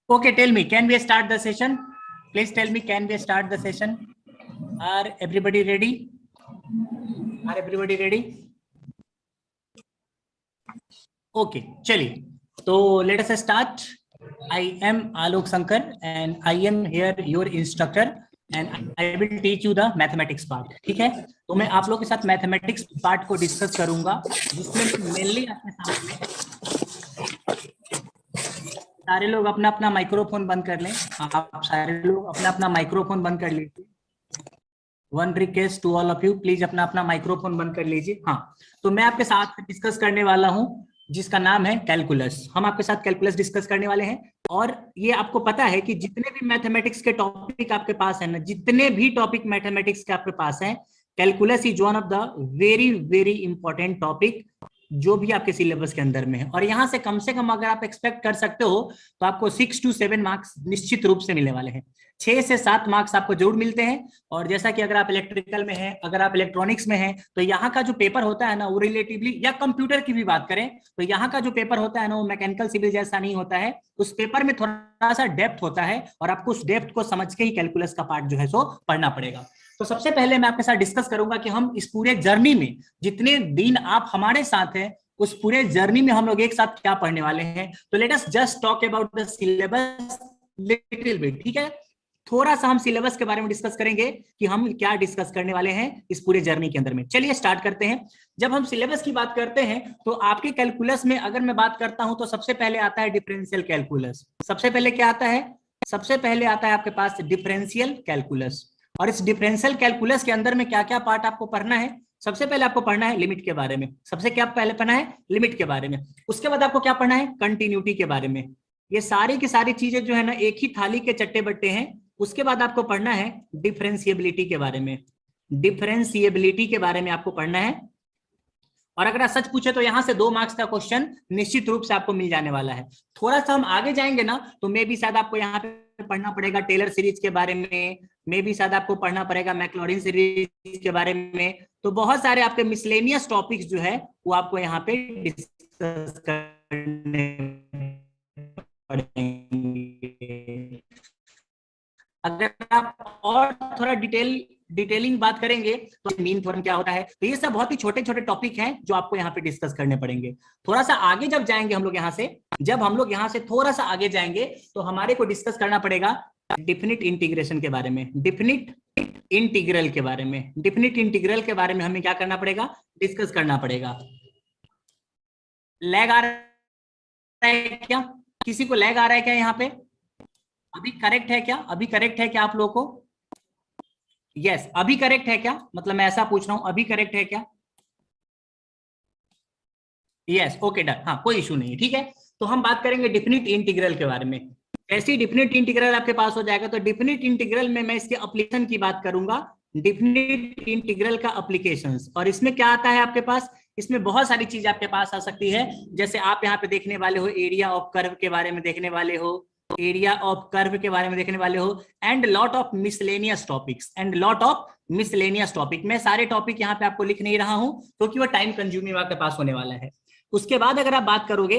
Okay, tell me, can we start the session? Please tell me, can we start the session? Are everybody ready? Are everybody ready? Okay, chaliye. So let us start. I am Alok Sankar and I am here your instructor and I will teach you the mathematics part. ठीक है? तो मैं आप लोगों के साथ mathematics part को discuss करूंगा, जिसमें मेनली आपके सामने सारे लोग अपना अपना माइक्रोफोन बंद कर लें। आप सारे लोग अपना अपना माइक्रोफोन बंद कर लीजिए। One request to all of you, please अपना अपना माइक्रोफोन बंद कर लीजिए। हाँ, तो मैं आपके साथ डिस्कस करने वाला हूं जिसका नाम है कैलकुलस। हम आपके साथ कैलकुलस डिस्कस करने वाले हैं। और ये आपको पता है कि जितने भी मैथमेटिक्स के टॉपिक आपके पास है ना, जितने भी टॉपिक मैथमेटिक्स के आपके पास हैं, calculus is one of the very very important topic जो भी आपके सिलेबस के अंदर में है। और यहाँ से कम अगर आप एक्सपेक्ट कर सकते हो तो आपको 6 to 7 मार्क्स निश्चित रूप से मिलने वाले हैं। 6 से 7 मार्क्स आपको जरूर मिलते हैं। और जैसा कि अगर आप इलेक्ट्रिकल में हैं, अगर आप इलेक्ट्रॉनिक्स में हैं, तो यहाँ का जो पेपर होता है ना, वो रिलेटिवली, या कंप्यूटर की भी बात करें तो यहाँ का जो पेपर होता है ना, वो मैकेनिकल सिविल जैसा नहीं होता है। उस पेपर में थोड़ा सा डेप्थ होता है और आपको उस डेप्थ को समझ के ही कैलकुलस का पार्ट जो है सो पढ़ना पड़ेगा। तो सबसे पहले मैं आपके साथ डिस्कस करूंगा कि हम इस पूरे जर्नी में, जितने दिन आप हमारे साथ हैं, उस पूरे जर्नी में हम लोग एक साथ क्या पढ़ने वाले हैं। तो let us just talk about the syllabus little bit. ठीक है, थोड़ा सा हम सिलेबस के बारे में डिस्कस करेंगे कि हम क्या डिस्कस करने वाले हैं इस पूरे जर्नी के अंदर में। चलिए स्टार्ट करते हैं। जब हम सिलेबस की बात करते हैं तो आपके कैलकुलस में अगर मैं बात करता हूं तो सबसे पहले आता है डिफरेंशियल कैलकुलस। सबसे पहले क्या आता है? सबसे पहले आता है आपके पास डिफरेंशियल कैलकुलस। और इस डिफरेंशियल कैलकुलस के अंदर में क्या क्या पार्ट आपको पढ़ना है? सबसे पहले आपको पढ़ना है लिमिट के बारे में। सबसे क्या पहले पढ़ना है? लिमिट के बारे में। उसके बाद आपको क्या पढ़ना है? कंटिन्यूटी के बारे में। ये सारी की सारी चीजें जो है ना, एक ही थाली के चट्टे बट्टे हैं। उसके बाद आपको पढ़ना है डिफरेंशिएबिलिटी के बारे में। डिफरेंशिएबिलिटी के बारे में आपको पढ़ना है। और अगर आप सच पूछे तो यहां से 2 मार्क्स का क्वेश्चन निश्चित रूप से आपको मिल जाने वाला है। थोड़ा सा हम आगे जाएंगे ना, तो मे भी शायद आपको यहाँ पे पढ़ना पड़ेगा टेलर सीरीज के बारे में, मे भी शायद आपको पढ़ना पड़ेगा मैक्लॉरिन सीरीज के बारे में। तो बहुत सारे आपके मिसलेनियस टॉपिक्स जो है वो आपको यहाँ पे डिस्कस करने पड़ेंगे। अगर आप और थोड़ा डिटेलिंग बात करेंगे तो मीन थ्योरम क्या होता है, तो ये सब बहुत ही छोटे छोटे टॉपिक हैं जो आपको यहाँ पे डिस्कस करने पड़ेंगे। थोड़ा सा आगे जब जाएंगे हम लोग यहाँ से, जब हम लोग यहाँ से थोड़ा सा आगे जाएंगे तो हमारे को डिस्कस करना पड़ेगा डिफिनिट इंटीग्रेशन के बारे में, डिफिनिट इंटीग्रल के बारे में। डिफिनिट इंटीग्रल के बारे में हमें क्या करना पड़ेगा? डिस्कस करना पड़ेगा। लैग आ रहा है क्या? किसी को लैग आ रहा है क्या यहाँ पे? अभी करेक्ट है क्या? अभी करेक्ट है क्या आप लोगों को? यस, अभी करेक्ट है क्या? मतलब मैं ऐसा पूछ रहा हूं, अभी करेक्ट है क्या? Yes, okay done. हाँ, कोई इशू नहीं है। ठीक है, तो हम बात करेंगे डिफिनिट इंटीग्रल के बारे में। ऐसी डिफिनिट इंटीग्रल आपके पास हो जाएगा तो डिफिनिट इंटीग्रल में मैं इसके एप्लीकेशन की बात करूंगा। डिफिनिट इंटीग्रल का एप्लीकेशंस। और इसमें क्या आता है आपके पास? इसमें बहुत सारी चीज आपके पास आ सकती है। जैसे आप यहाँ पे देखने वाले हो एरिया ऑफ कर्व के बारे में देखने वाले हो, एरिया ऑफ कर्व के बारे में देखने वाले हो, and lot of miscellaneous topics, and lot of miscellaneous topic. मैं सारे टॉपिक यहाँ पे आपको लिख नहीं रहा हूं क्योंकि वो टाइम कंज्यूमिंग आपके पास होने वाला है। उसके बाद अगर आप बात करोगे,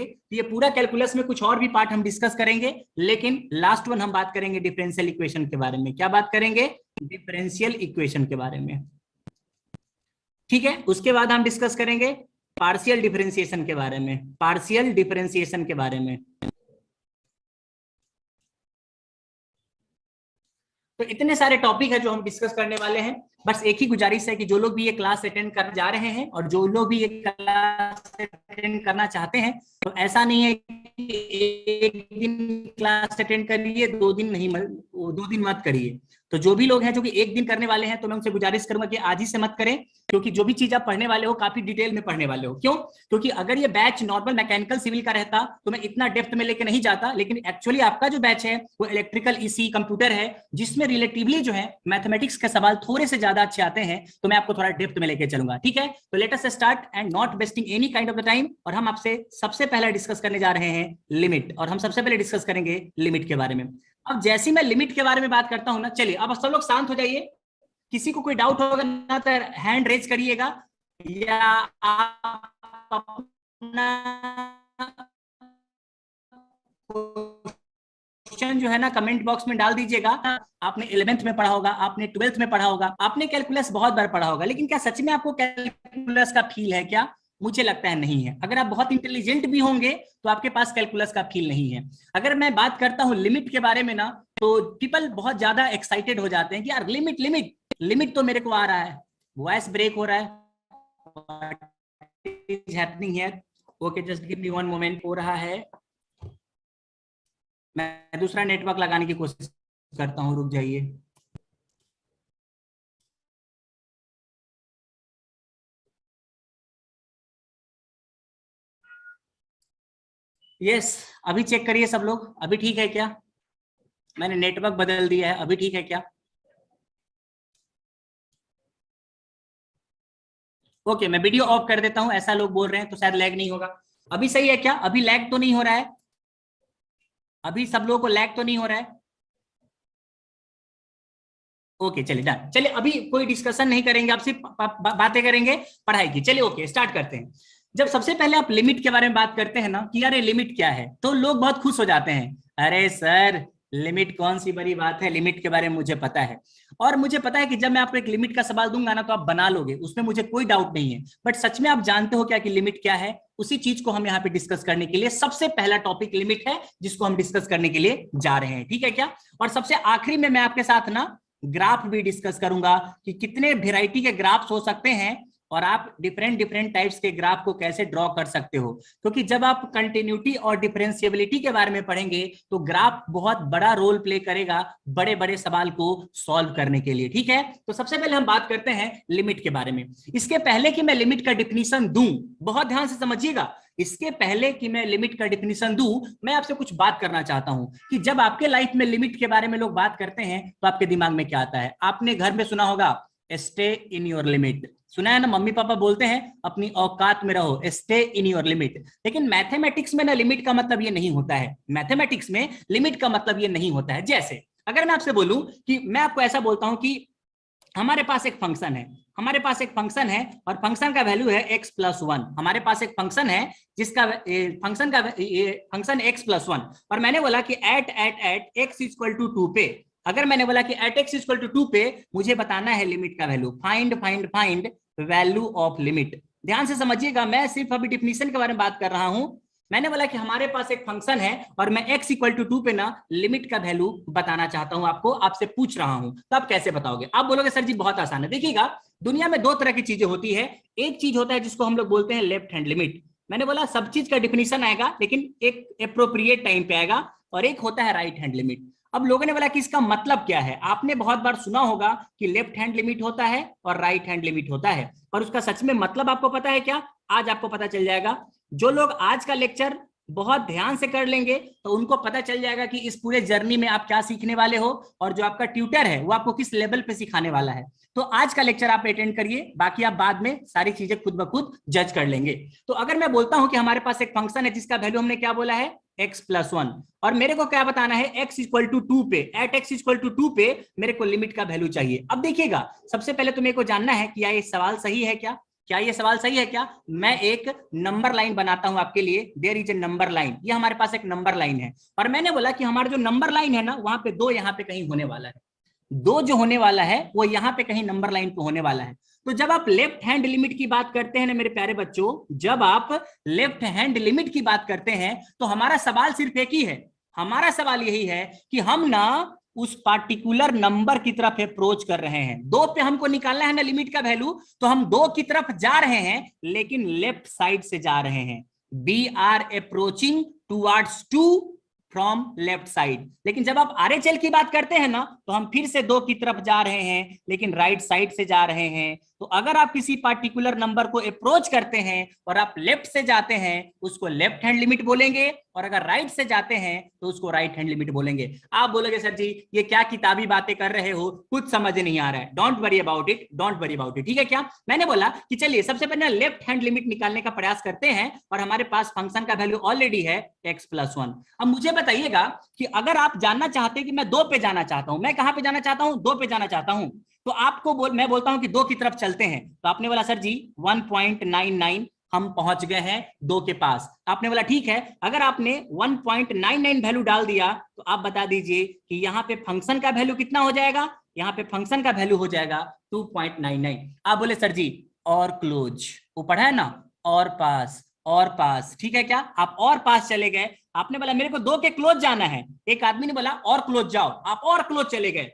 तो ये पूरा कैलकुलस में कुछ और भी पार्ट हम डिस्कस करेंगे, लेकिन लास्ट वन हम बात करेंगे डिफरेंशियल इक्वेशन के बारे में। क्या बात करेंगे? डिफरेंशियल इक्वेशन के बारे में। ठीक है, उसके बाद हम डिस्कस करेंगे पार्शियल डिफरेंशिएशन के बारे में, पार्शियल डिफरेंशिएशन के बारे में। तो इतने सारे टॉपिक है जो हम डिस्कस करने वाले हैं। बस एक ही गुजारिश है कि जो लोग भी ये क्लास अटेंड करने जा रहे हैं और जो लोग भी ये क्लास अटेंड करना चाहते हैं, तो ऐसा नहीं है कि एक दिन क्लास अटेंड करिए, 2 दिन नहीं, 2 दिन मत करिए। तो जो भी लोग हैं जो कि एक दिन करने वाले हैं, तो मैं उनसे गुजारिश करूंगा कि आज ही से मत करें, क्योंकि जो भी चीज आप पढ़ने वाले हो काफी डिटेल में पढ़ने वाले हो। क्यों? क्योंकि अगर ये बैच नॉर्मल मैकेनिकल सिविल का रहता तो मैं इतना डेप्थ में लेके नहीं जाता, लेकिन एक्चुअली आपका जो बैच है वो इलेक्ट्रिकल ईसी कंप्यूटर है, जिसमें रिलेटिवली जो है मैथमेटिक्स के सवाल थोड़े से ज्यादा अच्छे आते हैं। तो मैं आपको थोड़ा डेप्थ में लेके चलूंगा। ठीक है, तो let us start and not wasting any kind of the time. और हम आपसे सबसे पहले डिस्कस करने जा रहे हैं लिमिट, और हम सबसे पहले डिस्कस करेंगे लिमिट के बारे में। अब जैसे मैं लिमिट के बारे में बात करता हूं ना, चलिए अब सब लोग शांत हो जाइए। किसी को कोई डाउट होगा ना तो हैंड रेज करिएगा, या आप अपना क्वेश्चन जो है ना कमेंट बॉक्स में डाल दीजिएगा। आपने 11th में पढ़ा होगा, आपने 12th में पढ़ा होगा, आपने कैलकुलस बहुत बार पढ़ा होगा, लेकिन क्या सच में आपको कैलकुलस का फील है क्या? मुझे लगता है नहीं है। अगर आप बहुत इंटेलिजेंट भी होंगे तो आपके पास कैलकुलस का फील नहीं है। अगर मैं बात करता हूं लिमिट के बारे में ना, तो पीपल बहुत ज्यादा एक्साइटेड हो जाते हैं कि यार लिमिट लिमिट लिमिट तो मेरे को आ रहा है। वॉइस ब्रेक हो रहा है, is happening here? Okay, just give me one moment. हो रहा है, मैं दूसरा नेटवर्क लगाने की कोशिश करता हूं, रुक जाइए। यस, अभी चेक करिए सब लोग, अभी ठीक है क्या? मैंने नेटवर्क बदल दिया है, अभी ठीक है क्या? ओके, मैं वीडियो ऑफ कर देता हूं, ऐसा लोग बोल रहे हैं तो शायद लैग नहीं होगा। अभी सही है क्या? अभी लैग तो नहीं हो रहा है? अभी सब लोगों को लैग तो नहीं हो रहा है? ओके, चलिए डन। चलिए अभी कोई डिस्कशन नहीं करेंगे, आप सिर्फ बातें करेंगे पढ़ाई की। चलिए ओके, स्टार्ट करते हैं। जब सबसे पहले आप लिमिट के बारे में बात करते हैं ना कि यार ये लिमिट क्या है, तो लोग बहुत खुश हो जाते हैं। अरे सर, लिमिट कौन सी बड़ी बात है, लिमिट के बारे में मुझे पता है। और मुझे पता है कि जब मैं आपको एक लिमिट का सवाल दूंगा ना तो आप बना लोगे, उसमें मुझे कोई डाउट नहीं है। बट सच में आप जानते हो क्या कि लिमिट क्या है? उसी चीज को हम यहाँ पे डिस्कस करने के लिए, सबसे पहला टॉपिक लिमिट है जिसको हम डिस्कस करने के लिए जा रहे हैं, ठीक है क्या? और सबसे आखिरी में मैं आपके साथ ना ग्राफ भी डिस्कस करूंगा कि कितने वेराइटी के ग्राफ्स हो सकते हैं और आप डिफरेंट डिफरेंट टाइप्स के ग्राफ को कैसे ड्रॉ कर सकते हो। क्योंकि जब आप कंटिन्यूटी और डिफरेंशिएबिलिटी के बारे में पढ़ेंगे तो ग्राफ बहुत बड़ा रोल प्ले करेगा बड़े बड़े सवाल को सॉल्व करने के लिए, ठीक है? तो सबसे पहले हम बात करते हैं लिमिट के बारे में। इसके पहले कि मैं लिमिट का डिफिनीशन दूं, बहुत ध्यान से समझिएगा, इसके पहले कि मैं लिमिट का डिफिनीशन दूं, मैं आपसे कुछ बात करना चाहता हूं कि जब आपके लाइफ में लिमिट के बारे में लोग बात करते हैं तो आपके दिमाग में क्या आता है? आपने घर में सुना होगा स्टे इन योर लिमिट, सुना है ना? मम्मी पापा बोलते हैं अपनी औकात में रहो, स्टे इन योर लिमिट। लेकिन मैथमेटिक्स में ना लिमिट का मतलब ये नहीं होता है। मैथमेटिक्स में लिमिट का मतलब ये नहीं होता है। जैसे अगर मैं आपसे बोलूं कि मैं आपको ऐसा बोलता हूं कि हमारे पास एक फंक्शन है, हमारे पास एक फंक्शन है और फंक्शन का वैल्यू है x+1। हमारे पास एक फंक्शन है जिसका फंक्शन x+1, और मैंने बोला कि एट x=2 पे, अगर मैंने बोला कि एट x=2 पे मुझे बताना है लिमिट का value, find value of limit. ध्यान से समझिएगा, मैं सिर्फ अभी डिफिनीशन के बारे में बात कर रहा हूं। मैंने बोला कि हमारे पास एक फंक्शन है और मैं x=2 पे ना लिमिट का वैल्यू बताना चाहता हूं, आपको, आपसे पूछ रहा हूं, तो आप कैसे बताओगे? आप बोलोगे सर जी बहुत आसान है। देखिएगा, दुनिया में दो तरह की चीजें होती है। एक चीज होता है जिसको हम लोग बोलते हैं लेफ्ट हैंड लिमिट। मैंने बोला सब चीज का डिफिनीशन आएगा लेकिन एक अप्रोप्रिएट टाइम पे आएगा, और एक होता है राइट हैंड लिमिट। अब लोगों ने बोला कि इसका मतलब क्या है? आपने बहुत बार सुना होगा कि लेफ्ट हैंड लिमिट होता है और राइट हैंड लिमिट होता है, और उसका सच में मतलब आपको पता है क्या? आज आपको पता चल जाएगा। जो लोग आज का लेक्चर बहुत ध्यान से कर लेंगे तो उनको पता चल जाएगा कि इस पूरे जर्नी में आप क्या सीखने वाले हो, और जो आपका ट्यूटर है वो आपको किस लेवल पे सिखाने वाला है। तो आज का लेक्चर आप अटेंड करिए, बाकी आप बाद में सारी चीजें खुद ब खुद जज कर लेंगे। तो अगर मैं बोलता हूं कि हमारे पास एक फंक्शन है जिसका वैल्यू हमने क्या बोला है, x+1, और मेरे को क्या बताना है, x=2 पे, एट x=2 पे मेरे को लिमिट का वैल्यू चाहिए। अब देखिएगा, सबसे पहले तो मेरे को जानना है कि ये सवाल सही है क्या? क्या ये सवाल सही है क्या? मैं एक नंबर लाइन बनाता हूं आपके लिए, there is a number line. ये हमारे पास एक नंबर लाइन है, और मैंने बोला कि हमारा जो नंबर लाइन है ना, वहां पे दो यहाँ पे कहीं होने वाला है, दो जो होने वाला है वो यहाँ पे कहीं नंबर लाइन पे होने वाला है। तो जब आप लेफ्ट हैंड लिमिट की बात करते हैं ना मेरे प्यारे बच्चों, जब आप लेफ्ट हैंड लिमिट की बात करते हैं तो हमारा सवाल सिर्फ एक ही है। हमारा सवाल यही है कि हम ना उस पार्टिकुलर नंबर की तरफ अप्रोच कर रहे हैं। दो पे हमको निकालना है ना लिमिट का वैल्यू, तो हम दो की तरफ जा रहे हैं लेकिन लेफ्ट साइड से जा रहे हैं। We are approaching towards 2 from left side. लेकिन जब आप RHL की बात करते हैं ना तो हम फिर से दो की तरफ जा रहे हैं लेकिन राइट साइड से जा रहे हैं। तो अगर आप किसी पार्टिकुलर नंबर को अप्रोच करते हैं और आप लेफ्ट से जाते हैं उसको लेफ्ट हैंड लिमिट बोलेंगे, और अगर राइट से जाते हैं तो उसको राइट हैंड लिमिट बोलेंगे। आप बोलोगे सर जी ये क्या किताबी बातें कर रहे हो, कुछ समझ नहीं आ रहा है। Don't worry about it, don't worry about it, ठीक है क्या? मैंने बोला कि चलिए सबसे पहले लेफ्ट हैंड लिमिट निकालने का प्रयास करते हैं, और हमारे पास फंक्शन का वैल्यू ऑलरेडी है x+1। अब मुझे बताइएगा कि अगर आप जानना चाहते हैं कि मैं दो पे जाना चाहता हूं, मैं कहां पे जाना चाहता हूं, दो पे जाना चाहता हूं, तो आपको मैं बोलता हूं कि दो की तरफ चलते हैं, तो आपने बोला सर जी 1.99 हम पहुंच गए हैं 2 के पास। आपने बोला ठीक है, अगर आपने 1.99 वैल्यू डाल दिया तो आप बता दीजिए कि यहाँ पे फंक्शन का वैल्यू कितना हो जाएगा। यहाँ पे फंक्शन का वैल्यू हो जाएगा 2.99। आप बोले सर जी और क्लोज, वो पढ़ा है ना, और पास और पास, ठीक है क्या, आप और पास चले गए। आपने बोला मेरे को 2 के क्लोज जाना है, एक आदमी ने बोला और क्लोज जाओ, आप और क्लोज चले गए।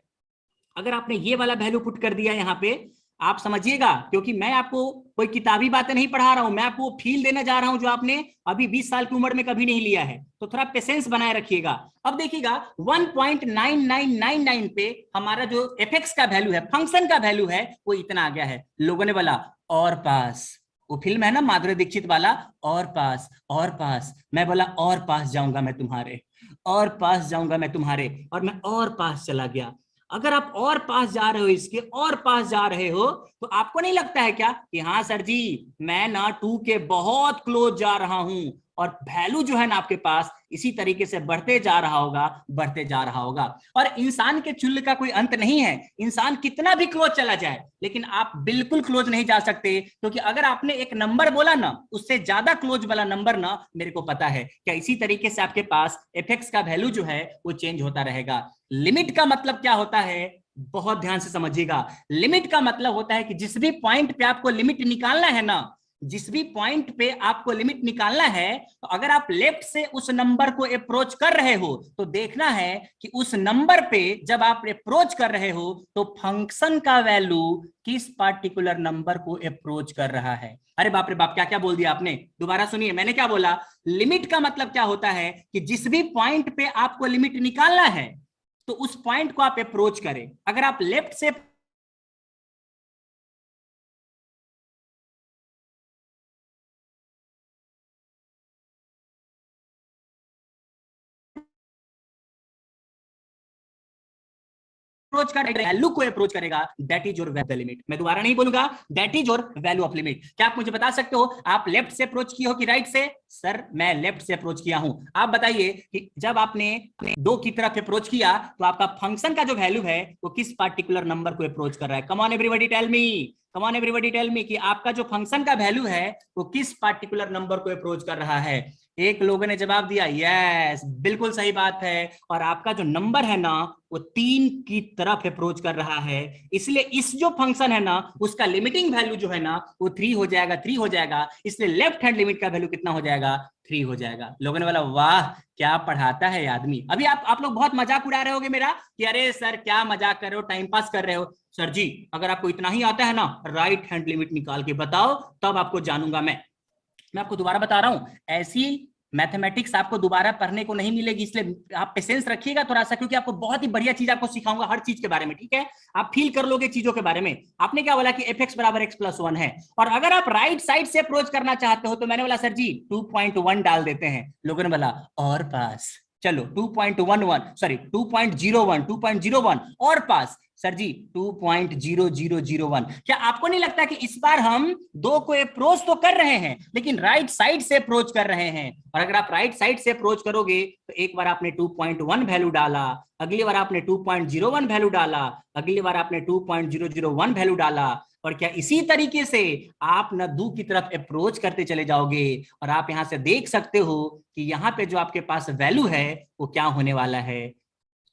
अगर आपने ये वाला वैल्यू पुट कर दिया यहाँ पे, आप समझिएगा, क्योंकि मैं आपको कोई किताबी बातें नहीं पढ़ा रहा हूं, मैं आपको फील देने जा रहा हूं जो आपने अभी 20 साल की उम्र में कभी नहीं लिया है, तो थोड़ा पेशेंस बनाए रखिएगा। अब देखिएगा 1.9999 पे हमारा जो एफएक्स का वैल्यू है, फंक्शन का वैल्यू है, वो इतना आ गया है। लोगों ने बोला और पास, वो फिल्म है ना माधुरी दीक्षित वाला, और पास और पास। मैं बोला और पास जाऊंगा मैं तुम्हारे, और पास जाऊंगा मैं तुम्हारे, और मैं और पास चला गया। अगर आप और पास जा रहे हो, इसके और पास जा रहे हो, तो आपको नहीं लगता है क्या कि हाँ सर जी मैं ना 2 के बहुत क्लोज जा रहा हूं, और वैल्यू जो है ना आपके पास इसी तरीके से बढ़ते जा रहा होगा, बढ़ते जा रहा होगा। और इंसान के चुल्ल का कोई अंत नहीं है, इंसान कितना भी क्लोज चला जाए, लेकिन आप बिल्कुल क्लोज नहीं जा सकते, क्योंकि अगर आपने एक नंबर बोला ना, उससे ज्यादा क्लोज वाला नंबर ना मेरे को पता है क्या, इसी तरीके से आपके पास एफएक्स का वैल्यू जो है वो चेंज होता रहेगा। लिमिट का मतलब क्या होता है, बहुत ध्यान से समझिएगा। लिमिट का मतलब होता है कि जिस भी पॉइंट पे आपको लिमिट निकालना है ना, जिस भी पॉइंट पे आपको लिमिट निकालना है, तो अगर आप लेफ्ट से उस नंबर को अप्रोच कर रहे हो, तो देखना है कि उस नंबर पे जब आप अप्रोच कर रहे हो तो फंक्शन का वैल्यू किस पार्टिकुलर नंबर को अप्रोच कर रहा है। अरे बाप रे बाप, क्या क्या बोल दिया आपने, दोबारा सुनिए। मैंने क्या बोला, लिमिट का मतलब क्या होता है कि जिस भी पॉइंट पे आपको लिमिट निकालना है, तो उस पॉइंट को आप अप्रोच करें। अगर आप लेफ्ट से अप्रोच कर वैल्यू को अप्रोच करेगा, that is your value limit. मैं दोबारा नहीं बोलूंगा, that is your value of limit. क्या आप मुझे बता सकते हो आप लेफ्ट से अप्रोच किए हो कि राइट से? सर मैं लेफ्ट से अप्रोच किया हूं। आप बताइए कि जब आपने 2 की तरफ अप्रोच किया तो आपका फंक्शन का जो वैल्यू है वो किस पार्टिकुलर नंबर को अप्रोच कर रहा है? Come on everybody tell me, come on everybody tell me कि आपका जो फंक्शन का वैल्यू है वो किस पार्टिकुलर नंबर को अप्रोच कर रहा है। एक लोगों ने जवाब दिया यस, बिल्कुल सही बात है। और आपका जो नंबर है ना वो 3 की तरफ अप्रोच कर रहा है, इसलिए इस जो फंक्शन है ना उसका लिमिटिंग वैल्यू जो है ना वो 3 हो जाएगा, 3 हो जाएगा। इसलिए लेफ्ट हैंड लिमिट का वैल्यू कितना हो जाएगा? 3 हो जाएगा। लोगों ने बोला वाह क्या पढ़ाता है आदमी। अभी आप लोग बहुत मजाक उड़ा रहे होगे मेरा कि अरे सर क्या मजाक कर रहे हो, टाइम पास कर रहे हो। सर जी अगर आपको इतना ही आता है ना, राइट हैंड लिमिट निकाल के बताओ, तब आपको जानूंगा मैं आपको दोबारा बता रहा हूं, ऐसी मैथमेटिक्स आपको दोबारा पढ़ने को नहीं मिलेगी, इसलिए आप पेशेंस रखिएगा थोड़ा सा, क्योंकि आपको बहुत ही बढ़िया चीज आपको सिखाऊंगा हर चीज के बारे में, ठीक है? आप फील कर लोगे चीजों के बारे में। आपने क्या बोला कि एफ बराबर एक्स प्लस 1 है, और अगर आप राइट साइड से अप्रोच करना चाहते हो तो मैंने बोला सर जी 2.1 डाल देते हैं। लोगों ने बोला और पास, चलो 2.11 सॉरी 2.01 2.01 और पास। सर जी 2.0001। क्या आपको नहीं लगता कि इस बार हम 2 को अप्रोच तो कर रहे हैं लेकिन राइट साइड से अप्रोच कर रहे हैं? और अगर आप राइट साइड से अप्रोच करोगे तो एक बार आपने 2.1 वैल्यू डाला, अगली बार आपने 2.01 वैल्यू डाला, अगली बार आपने 2.001 वैल्यू डाला, और क्या इसी तरीके से आप न 2 की तरफ अप्रोच करते चले जाओगे। और आप यहां से देख सकते हो कि यहां पे जो आपके पास वैल्यू है वो क्या होने वाला है।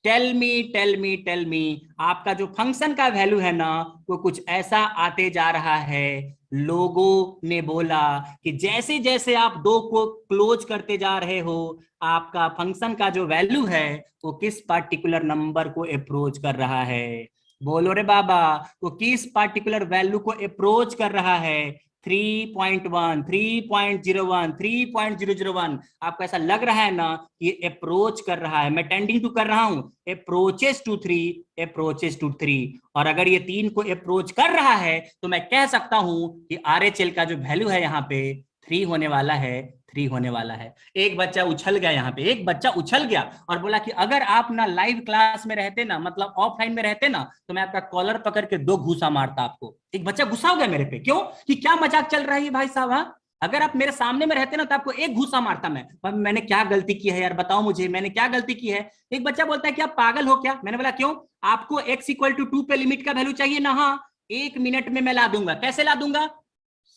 Tell me tell me tell me, आपका जो फंक्शन का वैल्यू है ना वो कुछ ऐसा आते जा रहा है। लोगों ने बोला कि जैसे जैसे आप 2 को क्लोज करते जा रहे हो, आपका फंक्शन का जो वैल्यू है वो किस पार्टिकुलर नंबर को अप्रोच कर रहा है? बोलो रे बाबा, वो किस पार्टिकुलर वैल्यू को अप्रोच कर रहा है? 3.1 3.01 3.001। आपको ऐसा लग रहा है ना ये अप्रोच कर रहा है, मैं टेंडिंग टू कर रहा हूं, अप्रोचेस टू 3 अप्रोचेस टू 3। और अगर ये 3 को अप्रोच कर रहा है तो मैं कह सकता हूं कि RHL का जो वैल्यू है यहाँ पे 3 होने वाला है, 3 होने वाला है। एक बच्चा उछल गया यहाँ पे, एक बच्चा उछल गया और बोला कि अगर आप ना लाइव क्लास में रहते ना, मतलब ऑफलाइन में रहते ना, तो मैं आपका कॉलर पकड़ के 2 घूसा मारता आपको। एक बच्चा गुस्सा हो गया मेरे पे, क्यों कि क्या मजाक चल रहा है भाई साहब? हाँ अगर आप मेरे सामने में रहते ना तो आपको 1 घूसा मारता मैं। मैंने क्या गलती की है यार, बताओ मुझे मैंने क्या गलती की है? एक बच्चा बोलता है कि आप पागल हो क्या? मैंने बोला क्यों? आपको x = 2 पे लिमिट का वैल्यू चाहिए ना? हाँ 1 मिनट में मैं ला दूंगा। कैसे ला दूंगा?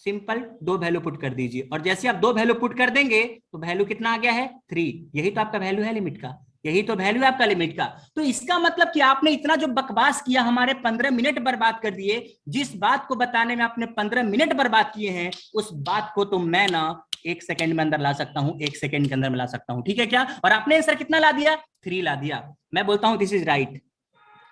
सिंपल 2 वैल्यू पुट कर दीजिए, और जैसे आप 2 वैल्यू पुट कर देंगे तो वैल्यू कितना आ गया है 3। यही तो आपका वैल्यू है लिमिट का, यही तो वैल्यू है आपका लिमिट का। तो इसका मतलब कि आपने इतना जो बकवास किया, हमारे 15 मिनट बर्बाद कर दिए। जिस बात को बताने में आपने 15 मिनट बर्बाद किए हैं, उस बात को तो मैं ना 1 सेकंड में अंदर ला सकता हूं, 1 सेकंड के अंदर में ला सकता हूं, ठीक है क्या? और आपने आंसर कितना ला दिया? 3 ला दिया। मैं बोलता हूं दिस इज राइट,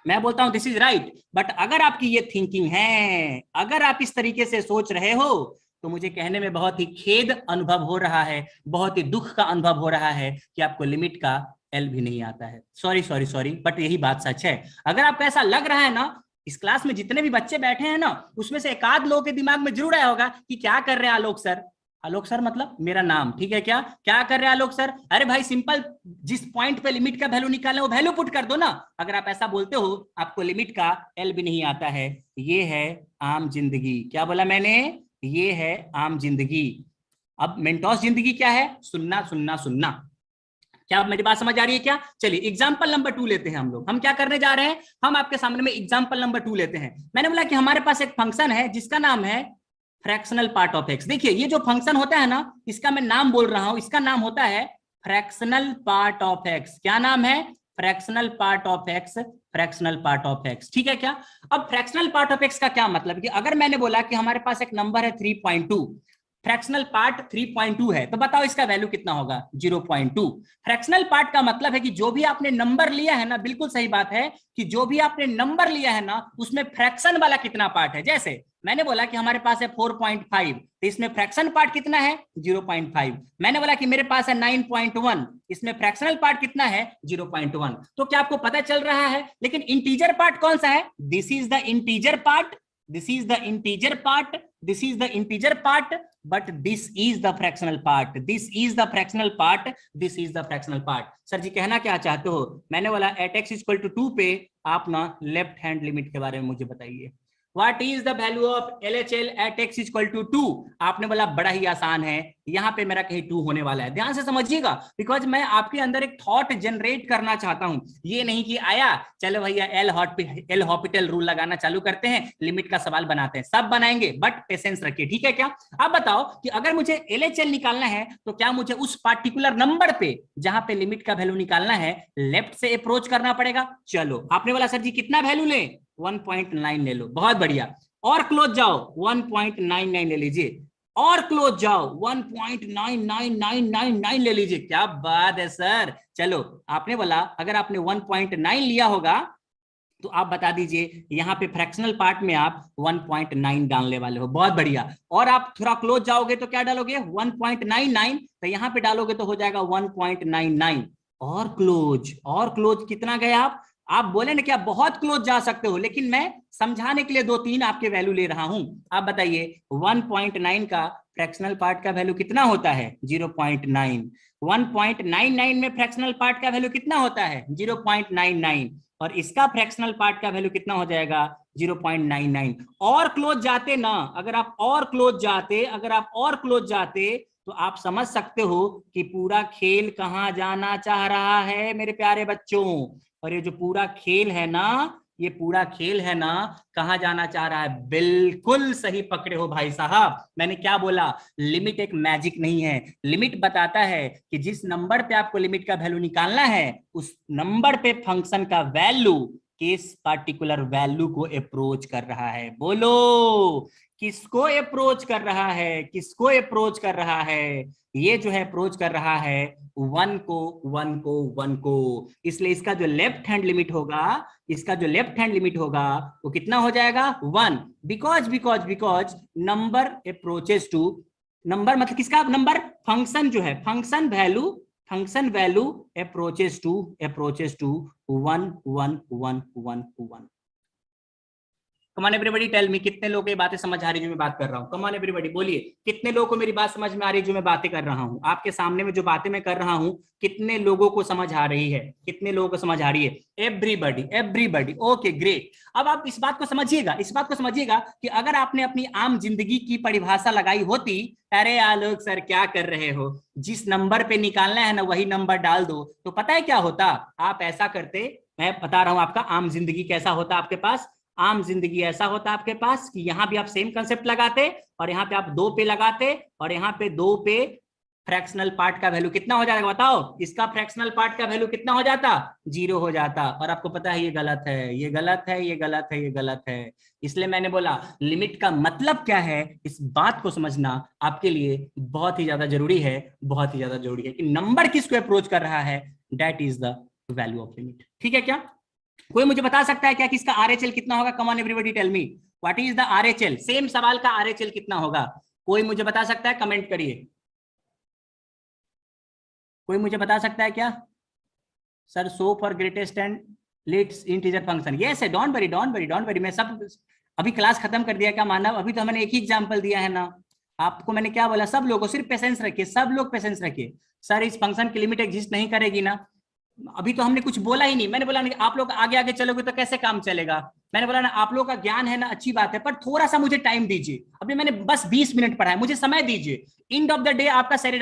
मैं बोलता हूं दिस इज राइट। बट अगर आपकी ये थिंकिंग है, अगर आप इस तरीके से सोच रहे हो, तो मुझे कहने में बहुत ही खेद अनुभव हो रहा है, बहुत ही दुख का अनुभव हो रहा है कि आपको लिमिट का एल भी नहीं आता है। सॉरी सॉरी सॉरी, बट यही बात सच है। अगर आपको ऐसा लग रहा है ना, इस क्लास में जितने भी बच्चे बैठे हैं ना, उसमें से एक आध लोगों के दिमाग में जरूर आया होगा कि क्या कर रहे हैं आलोक सर। आलोक सर मतलब मेरा नाम, ठीक है क्या? क्या कर रहे हैं आलोक सर? अरे भाई सिंपल, जिस पॉइंट पे लिमिट का वैल्यू निकालना, वो वैल्यू पुट कर दो ना। अगर आप ऐसा बोलते हो, आपको लिमिट का एल भी नहीं आता है। ये है आम जिंदगी। क्या बोला मैंने? ये है आम जिंदगी। अब मेंटोस जिंदगी क्या है? सुनना सुनना सुनना। क्या मेरी बात समझ आ रही है क्या? चलिए एग्जाम्पल नंबर 2 लेते हैं हम लोग। हम क्या करने जा रहे हैं? हम आपके सामने में एग्जाम्पल नंबर 2 लेते हैं। मैंने बोला कि हमारे पास एक फंक्शन है जिसका नाम है फ्रैक्शनल पार्ट ऑफ एक्स। देखिए ये जो फंक्शन होता है ना, इसका मैं नाम बोल रहा हूं, इसका नाम होता है फ्रैक्शनल पार्ट ऑफ एक्स। क्या नाम है? Fractional part of x, fractional part of x, ठीक है क्या? अब फ्रैक्शनल पार्ट ऑफ एक्स का क्या मतलब कि अगर मैंने बोला कि हमारे पास एक नंबर है 3.2, फ्रैक्शनल पार्ट 3.2 है, तो बताओ इसका वैल्यू कितना होगा? 0.2। फ्रैक्शनल पार्ट का मतलब है कि जो भी आपने नंबर लिया है ना, बिल्कुल सही बात है कि जो भी आपने नंबर लिया है ना, उसमें फ्रैक्शन वाला कितना पार्ट है। जैसे मैंने बोला कि हमारे पास है 4.5, तो इसमें फ्रैक्शन पार्ट कितना है? 0.5। मैंने बोला कि मेरे पास है 9.1, इसमें फ्रैक्शनल पार्ट कितना है? 0.1। तो क्या आपको पता चल रहा है? लेकिन इंटीजर पार्ट कौन सा है? This is the integer part, this is the integer part, this is the integer part, but this is the fractional part, this is the fractional part, this is the fractional part. Sir ji कहना क्या चाहते हो? मैंने बोला eight x equal to 2 पे आप ना left hand limit के बारे में मुझे बताइए। What is the value of LHL at x equal to 2? आपने बोला बड़ा ही आसान है, यहाँ पे मेरा कहीं 2 होने वाला है। ध्यान से समझिएगा, बिकॉज मैं आपके अंदर एक थॉट जनरेट करना चाहता हूं। ये नहीं कि आया चलो भैया एल हॉपिटल रूल लगाना चालू करते हैं, लिमिट का सवाल बनाते हैं। सब बनाएंगे बट पेशेंस रखिए, ठीक है क्या? अब बताओ कि अगर मुझे LHL निकालना है, तो क्या मुझे उस पार्टिकुलर नंबर पे जहां पे लिमिट का वैल्यू निकालना है, लेफ्ट से अप्रोच करना पड़ेगा? चलो आपने बोला सर जी कितना वैल्यू ले? 1.9 ले लो, बहुत बढ़िया। और क्लोज जाओ, 1.99 ले लीजिए, और क्लोज जाओ 1.99999 ले लीजिए। क्या बात है सर। चलो आपने बोला अगर आपने 1.9 लिया होगा, तो आप बता दीजिए यहाँ पे फ्रैक्शनल पार्ट में आप 1.9 डालने वाले हो। बहुत बढ़िया। और आप थोड़ा क्लोज जाओगे तो क्या डालोगे? 1.99, तो यहाँ पे डालोगे तो हो जाएगा 1.99। और क्लोज कितना गए आप बोले ना कि आप बहुत क्लोज जा सकते हो, लेकिन मैं समझाने के लिए 2-3 आपके वैल्यू ले रहा हूं। आप बताइए 1.9 का फ्रैक्शनल पार्ट का वैल्यू कितना होता है? 0.9। 1.99 में फ्रैक्शनल पार्ट का वैल्यू कितना होता है? 0.99। और इसका फ्रैक्शनल पार्ट का वैल्यू कितना हो जाएगा? 0.99। और क्लोज जाते ना, अगर आप और क्लोज जाते तो आप समझ सकते हो कि पूरा खेल कहां जाना चाह रहा है मेरे प्यारे बच्चों। और ये जो पूरा खेल है ना, कहां जाना चाह रहा है? बिल्कुल सही पकड़े हो भाई साहब। मैंने क्या बोला? लिमिट एक मैजिक नहीं है। लिमिट बताता है कि जिस नंबर पे आपको लिमिट का वैल्यू निकालना है, उस नंबर पे फंक्शन का वैल्यू किस पार्टिकुलर वैल्यू को अप्रोच कर रहा है। बोलो किसको अप्रोच कर रहा है? किसको अप्रोच कर रहा है? ये जो है अप्रोच कर रहा है 1 को। इसलिए इसका जो लेफ्ट हैंड लिमिट होगा, वो कितना हो जाएगा? 1। Because number approaches to, number मतलब किसका? नंबर, फंक्शन जो है, function value approaches to 1. Come on everybody tell me, कितने लोगों को ये बातें समझ आ रही है जो मैं बात कर रहा हूं? कम ऑन एवरीबॉडी बोलिए, कितने लोगों को मेरी बात समझ में आ रही है जो मैं बातें कर रहा हूं? आपके सामने में जो बातें मैं कर रहा हूं, कितने लोगों को समझ आ रही है? कितने लोगों को समझ आ रही है? एवरीबॉडी। Okay great. अब आप इस बात को समझिएगा कि अगर आपने अपनी आम जिंदगी की परिभाषा लगाई होती, अरे आलोक सर क्या कर रहे हो, जिस नंबर पे निकालना है ना वही नंबर डाल दो, तो पता है क्या होता? आप ऐसा करते, मैं बता रहा हूं आपका आम जिंदगी कैसा होता आपके पास। आम जिंदगी ऐसा होता आपके पास कि यहाँ भी आप सेम कंसेप्ट लगाते और यहाँ पे आप 2 पे लगाते और यहाँ पे 2 पे फ्रैक्शनल पार्ट का वैल्यू कितना हो जाएगा बताओ, इसका फ्रैक्शनल पार्ट का वैल्यू कितना हो जाता, 0 हो जाता। और आपको पता है ये गलत है, ये गलत है, ये गलत है, ये गलत है। इसलिए मैंने बोला लिमिट का मतलब क्या है, इस बात को समझना आपके लिए बहुत ही ज्यादा जरूरी है, बहुत ही ज्यादा जरूरी है कि नंबर किसको अप्रोच कर रहा है, that is the value of limit. ठीक है क्या? कोई मुझे बता सकता है क्या कि इसका आरएचएल कितना होगा? Come on everybody tell me what is the RHL. Same सवाल का आरएचएल कितना होगा? कोई मुझे बता सकता है? कमेंट करिए। कोई मुझे बता सकता है क्या? Sir so for greatest and least integer function. Yes है, don't worry don't worry don't worry. मैं सब अभी क्लास खत्म कर दिया क्या मानव? अभी तो मैंने एक ही एग्जांपल दिया है ना आपको। मैंने क्या बोला? सब लोगों सिर्फ पेशेंस रखिए, सब लोग पेशेंस रखिए। सर इस फंक्शन की लिमिट एग्जिस्ट नहीं करेगी ना? अभी तो हमने कुछ बोला ही नहीं। मैंने बोला नहीं आप लोग आगे आगे चलोगे तो कैसे काम चलेगा। मैंने बोला ना आप लोगों का ज्ञान है ना, अच्छी बात है, पर थोड़ा सा मुझे टाइम दीजिए। अभी मैंने बस 20 मिनट पढ़ा है, मुझे समय दीजिए। एंड ऑफ द डे आपका सारे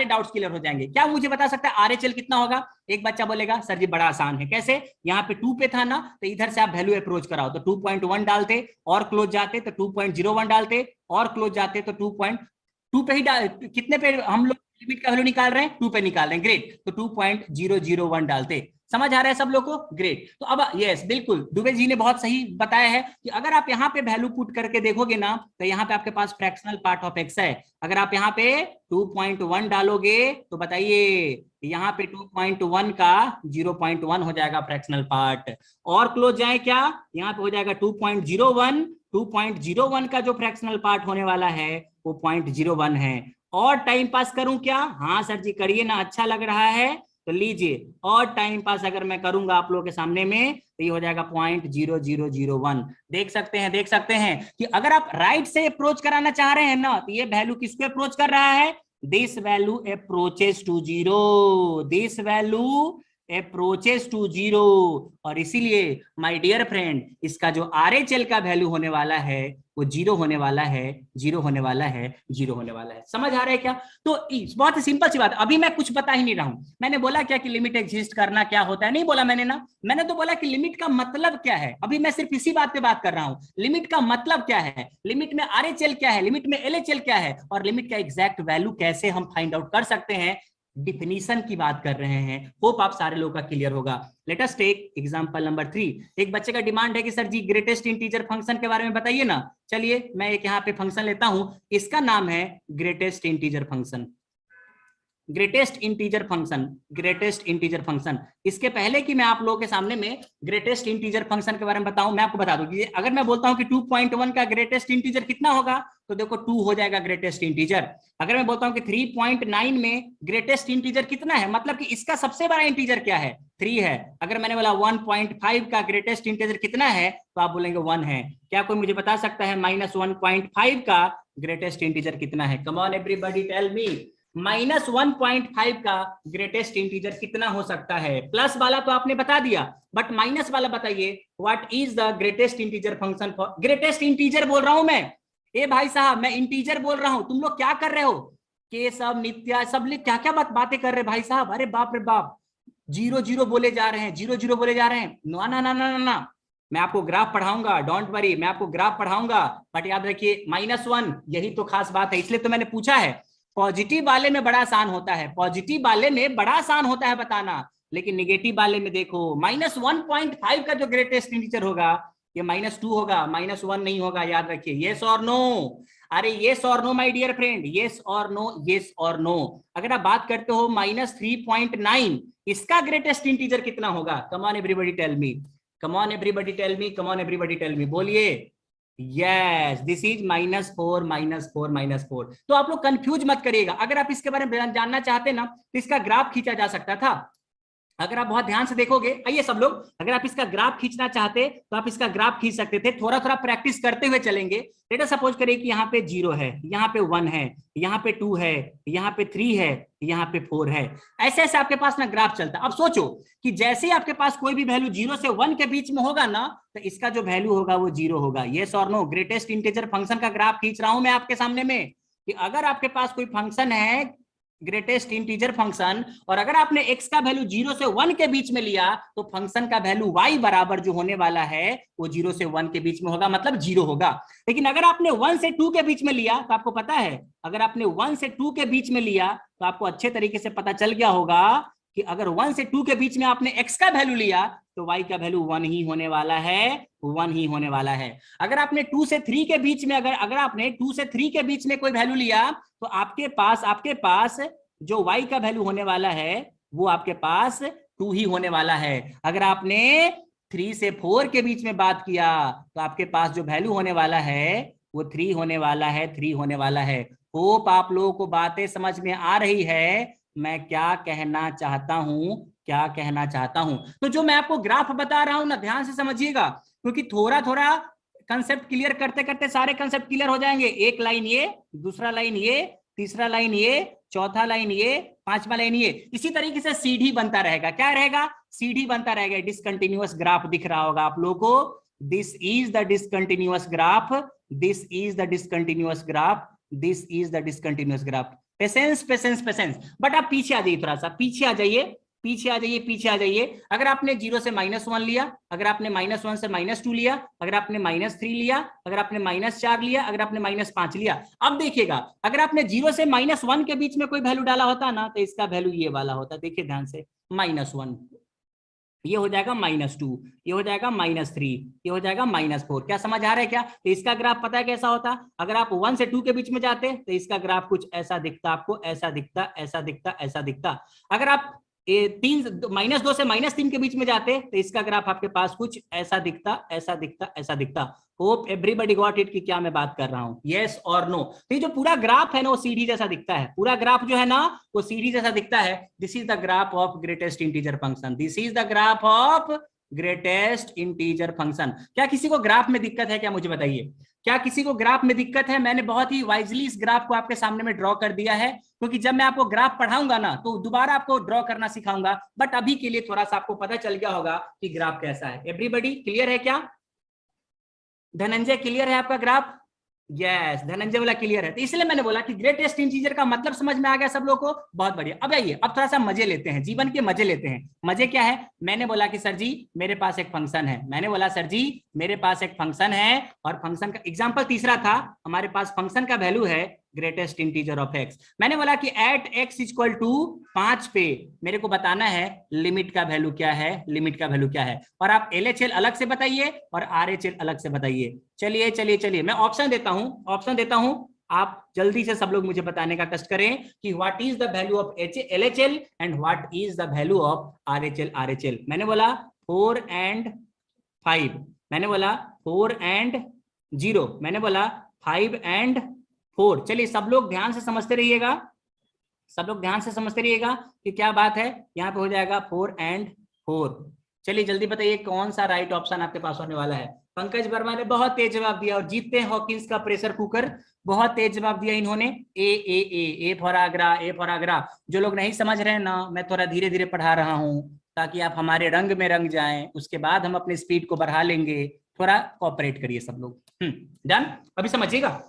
डाउट्स क्लियर हो जाएंगे। क्या मुझे बता सकता है आरएचएल कितना होगा? एक बच्चा बोलेगा सर जी बड़ा आसान है। कैसे? यहाँ पे 2 पे था ना, तो इधर से आप वैल्यू अप्रोच कराओ तो 2.1 डालते, और क्लोज जाते तो 2.01 डालते, और क्लोज जाते तो 2.2 पे ही कितने पे हम लोग लिमिट का वैल्यू निकाल रहे हैं? 2 पे निकाल रहे हैं। ग्रेट, तो 2.001 डालते। समझ आ रहा है सब लोग को? ग्रेट। तो अब यस बिल्कुल दुबे जी ने बहुत सही बताया है कि अगर आप यहाँ पे वैल्यू पुट करके देखोगे ना, तो यहाँ पे आपके पास फ्रैक्शनल पार्ट ऑफ एक्स है। अगर आप यहाँ पे 2.1 डालोगे तो बताइए यहाँ पे 2.1 का 0.1 हो जाएगा फ्रैक्शनल पार्ट। और क्लोज जाए क्या? यहाँ पे हो जाएगा 2.01। 2.01 का जो फ्रैक्शनल पार्ट होने वाला है वो 0.01 है। और टाइम पास करूं क्या? हाँ सर जी करिए ना, अच्छा लग रहा है तो लीजिए। और टाइम पास अगर मैं करूंगा आप लोगों के सामने में तो ये हो जाएगा 0.0001। देख सकते हैं, देख सकते हैं कि अगर आप राइट से अप्रोच कराना चाह रहे हैं ना, तो ये वैल्यू किसको अप्रोच कर रहा है? This value approaches to 0, this value approaches to 0। और इसीलिए माय डियर फ्रेंड इसका जो आरएचएल का वैल्यू होने वाला है वो 0 होने वाला है, 0 होने वाला है, 0 होने वाला है। समझ आ रहा है क्या? तो बहुत ही सिंपल सी बात। अभी मैं कुछ बता ही नहीं रहा हूं। मैंने बोला क्या कि लिमिट एग्जिस्ट करना क्या होता है? नहीं बोला मैंने ना। मैंने तो बोला कि लिमिट का मतलब क्या है। अभी मैं सिर्फ इसी बात पे बात कर रहा हूं। लिमिट का मतलब क्या है, लिमिट में आरएचएल क्या है, लिमिट में एलएचएल क्या है, और लिमिट का एग्जैक्ट वैल्यू कैसे हम फाइंड आउट कर सकते हैं, डिफिनीशन की बात कर रहे हैं। होप आप सारे लोगों का क्लियर होगा। Let us take example number 3। एक बच्चे का डिमांड है कि sir ji greatest integer function के बारे में बताइए ना। चलिए मैं एक यहाँ पे फंक्शन लेता हूं, इसका नाम है greatest integer function. Greatest integer function, greatest integer function. इसके पहले कि मैं आप लोगों के सामने में ग्रेटेस्ट इंटीजर फंक्शन के बारे में बताऊं, मैं आपको बता दूं कि अगर मैं बोलता हूं कि 2.1 का ग्रेटेस्ट इंटीजर कितना होगा, तो देखो 2 हो जाएगा ग्रेटेस्ट इंटीजर। अगर मैं बोलता हूं कि 3.9 में ग्रेटेस्ट इंटीजर कितना है, मतलब कि इसका सबसे बड़ा इंटीजर क्या है, 3 है। अगर मैंने बोला 1.5 का ग्रेटेस्ट इंटीजर कितना है, तो आप बोलेंगे 1 है। क्या कोई मुझे बता सकता है -1.5 का ग्रेटेस्ट इंटीजर कितना है? Come on everybody tell me. -1.5 का ग्रेटेस्ट इंटीजर कितना हो सकता है? प्लस वाला तो आपने बता दिया, बट माइनस वाला बताइए what is the greatest integer function for. Greatest integer बोल रहा हूं मैं, ए भाई साहब मैं इंटीजर बोल रहा हूं। तुम लोग क्या कर रहे हो? के सब नित्या सब क्या क्या बातें कर रहे भाई साहब? अरे बाप रे बाप, 0 बोले जा रहे हैं, 0 बोले जा रहे हैं। ना ना ना ना ना, मैं आपको ग्राफ पढ़ाऊंगा, डोंट वरी, मैं आपको ग्राफ पढ़ाऊंगा। बट याद रखिए -1 यही तो खास बात है, इसलिए तो मैंने पूछा है। पॉजिटिव वाले में बड़ा आसान होता है, पॉजिटिव वाले में बड़ा आसान होता है बताना, लेकिन निगेटिव वाले में देखो -1.5 का जो ग्रेटेस्ट इंटीजर होगा ये -2 होगा, -1 नहीं होगा। याद रखिए, येस और नो। अरे येस और no my dear friend, yes और नो, येस और नो। अगर आप बात करते हो -3.9, इसका ग्रेटेस्ट इंटीजर कितना होगा? Come on everybody tell me, come on everybody tell me, come on everybody tell me, बोलिए। Yes, this is -4, -4, -4। तो आप लोग कंफ्यूज मत करिएगा। अगर आप इसके बारे में जानना चाहते ना, तो इसका ग्राफ खींचा जा सकता था। अगर आप बहुत ध्यान से देखोगे, आइए सब लोग, अगर आप इसका ग्राफ खींचना चाहते तो आप इसका ग्राफ खींच सकते थे। थोड़ा थोड़ा प्रैक्टिस करते हुए चलेंगे। लेट अस सपोज करिए कि यहाँ पे 0 है, यहाँ पे 1 है, यहाँ पे 2 है, यहाँ पे 3 है, यहाँ पे 4 है। ऐसे ऐसे आपके पास ना ग्राफ चलता है। अब सोचो कि जैसे ही आपके पास कोई भी वैल्यू 0 से 1 के बीच में होगा ना, तो इसका जो वैल्यू होगा वो 0 होगा। येस और नो? ग्रेटेस्ट इंटीजर फंक्शन का ग्राफ खींच रहा हूं मैं आपके सामने में, कि अगर आपके पास कोई फंक्शन है ग्रेटेस्ट इंटीजर फंक्शन, और अगर आपने x का वैल्यू 0 से 1 के बीच में लिया तो फंक्शन का वैल्यू y बराबर जो होने वाला है वो 0 से 1 के बीच में होगा, मतलब 0 होगा। लेकिन अगर आपने 1 से 2 के बीच में लिया तो आपको पता है, अगर आपने 1 से 2 के बीच में लिया तो आपको अच्छे तरीके से पता चल गया होगा कि अगर 1 से 2 के बीच में आपने x का वैल्यू लिया तो y का वैल्यू 1 ही होने वाला है, 1 ही होने वाला है। अगर आपने 2 से 3 के बीच में अगर आपने 2 से 3 के बीच में कोई वैल्यू लिया तो आपके पास जो y का वैल्यू होने वाला है वो आपके पास 2 ही होने वाला है। अगर आपने 3 से 4 के बीच में बात किया तो आपके पास जो वैल्यू होने वाला है वो 3 होने वाला है, 3 होने वाला है। होप आप लोगों को बातें समझ में आ रही है मैं क्या कहना चाहता हूं, क्या कहना चाहता हूं। तो जो मैं आपको ग्राफ बता रहा हूं ना, ध्यान से समझिएगा, क्योंकि थोड़ा थोड़ा कंसेप्ट क्लियर करते करते सारे कंसेप्ट क्लियर हो जाएंगे। एक लाइन ये, दूसरा लाइन ये, तीसरा लाइन ये, चौथा लाइन ये, पांचवा लाइन ये, इसी तरीके से सीढ़ी बनता रहेगा। क्या रहेगा? सीढ़ी बनता रहेगा। डिसकंटिन्यूअस ग्राफ दिख रहा होगा आप लोगों को। This is the discontinuous graph, this is the discontinuous graph, this is the discontinuous graph. Patience patience patience. But आप पीछे आ जाइए, थोड़ा सा पीछे आ जाइए, पीछे आ जाइए, पीछे आ जाइए। अगर आपने 0 से -1 लिया, अगर आपने -1 से -2 लिया, अगर आपने -3 लिया, अगर आपने -4 लिया, अगर आपने -5 लिया, अब देखिएगा अगर आपने 0 से -1 के बीच में कोई वैल्यू डाला होता ना तो इसका वैल्यू ये वाला होता। देखिए ध्यान से, -1, ये हो जाएगा -2, ये हो जाएगा -3, ये हो जाएगा -4। क्या समझ आ रहा है क्या? तो इसका ग्राफ पता है कैसा होता? अगर आप 1 से 2 के बीच में जाते तो इसका ग्राफ कुछ ऐसा दिखता आपको, ऐसा दिखता, ऐसा दिखता, ऐसा दिखता। अगर आप -2 से -3 के बीच में जाते तो इसका ग्राफ आपके पास कुछ ऐसा दिखता, ऐसा दिखता, ऐसा दिखता। होप एवरीबॉडी गॉट इट कि क्या मैं बात कर रहा हूं, यस और नो। तो ये जो पूरा ग्राफ है ना वो सीढ़ी जैसा दिखता है, पूरा ग्राफ जो है ना वो सीढ़ी जैसा दिखता है। This is the graph of greatest integer function, this is the graph of greatest integer function. क्या किसी को ग्राफ में दिक्कत है क्या? मुझे बताइए, क्या किसी को ग्राफ में दिक्कत है? मैंने बहुत ही वाइजली इस ग्राफ को आपके सामने में ड्रॉ कर दिया है, क्योंकि जब मैं आपको ग्राफ पढ़ाऊंगा ना तो दोबारा आपको ड्रॉ करना सिखाऊंगा। बट अभी के लिए थोड़ा सा आपको पता चल गया होगा कि ग्राफ कैसा है। एवरीबॉडी क्लियर है क्या? धनंजय क्लियर है आपका ग्राफ? यस, धनंजय वाला क्लियर है। तो इसलिए मैंने बोला कि ग्रेटेस्ट इंटीजर का मतलब समझ में आ गया सब लोगों को। बहुत बढ़िया। अब आइए अब थोड़ा सा मजे लेते हैं, जीवन के मजे लेते हैं। मजे क्या है? मैंने बोला कि सर जी मेरे पास एक फंक्शन है, मैंने बोला सर जी मेरे पास एक फंक्शन है, और फंक्शन का एग्जांपल तीसरा था, हमारे पास फंक्शन का वैल्यू है ग्रेटेस्ट इंटीजर ऑफ एक्स। मैंने बोला कि एट x इक्वल टू 5 पे मेरे को बताना है लिमिट का वैल्यू क्या है, लिमिट का वैल्यू क्या है। और आप LHL अलग से बताइए और RHL अलग से बताइए। चलिए चलिए चलिए, मैं ऑप्शन देता हूं, आप जल्दी से सब लोग मुझे बताने का कष्ट करें कि what is the value of LHL and what is the value of RHL। मैंने बोला 4 and 5, मैंने बोला 4 and 0, मैंने बोला 5 and 4। चलिए सब लोग ध्यान से समझते रहिएगा, सब लोग ध्यान से समझते रहिएगा कि क्या बात है। यहाँ पे हो जाएगा 4 and 4। चलिए जल्दी बताइए कौन सा राइट ऑप्शन आपके पास होने वाला है। पंकज वर्मा ने बहुत तेज जवाब दिया, और जीतते हैं हॉकिंस का प्रेशर कुकर। बहुत तेज जवाब दिया इन्होंने। A for Agra, A for Agra. जो लोग नहीं समझ रहे हैं ना, मैं थोड़ा धीरे धीरे पढ़ा रहा हूँ ताकि आप हमारे रंग में रंग जाएं, उसके बाद हम अपनी स्पीड को बढ़ा लेंगे। थोड़ा कोऑपरेट करिए सब लोग। डन? अभी समझिएगा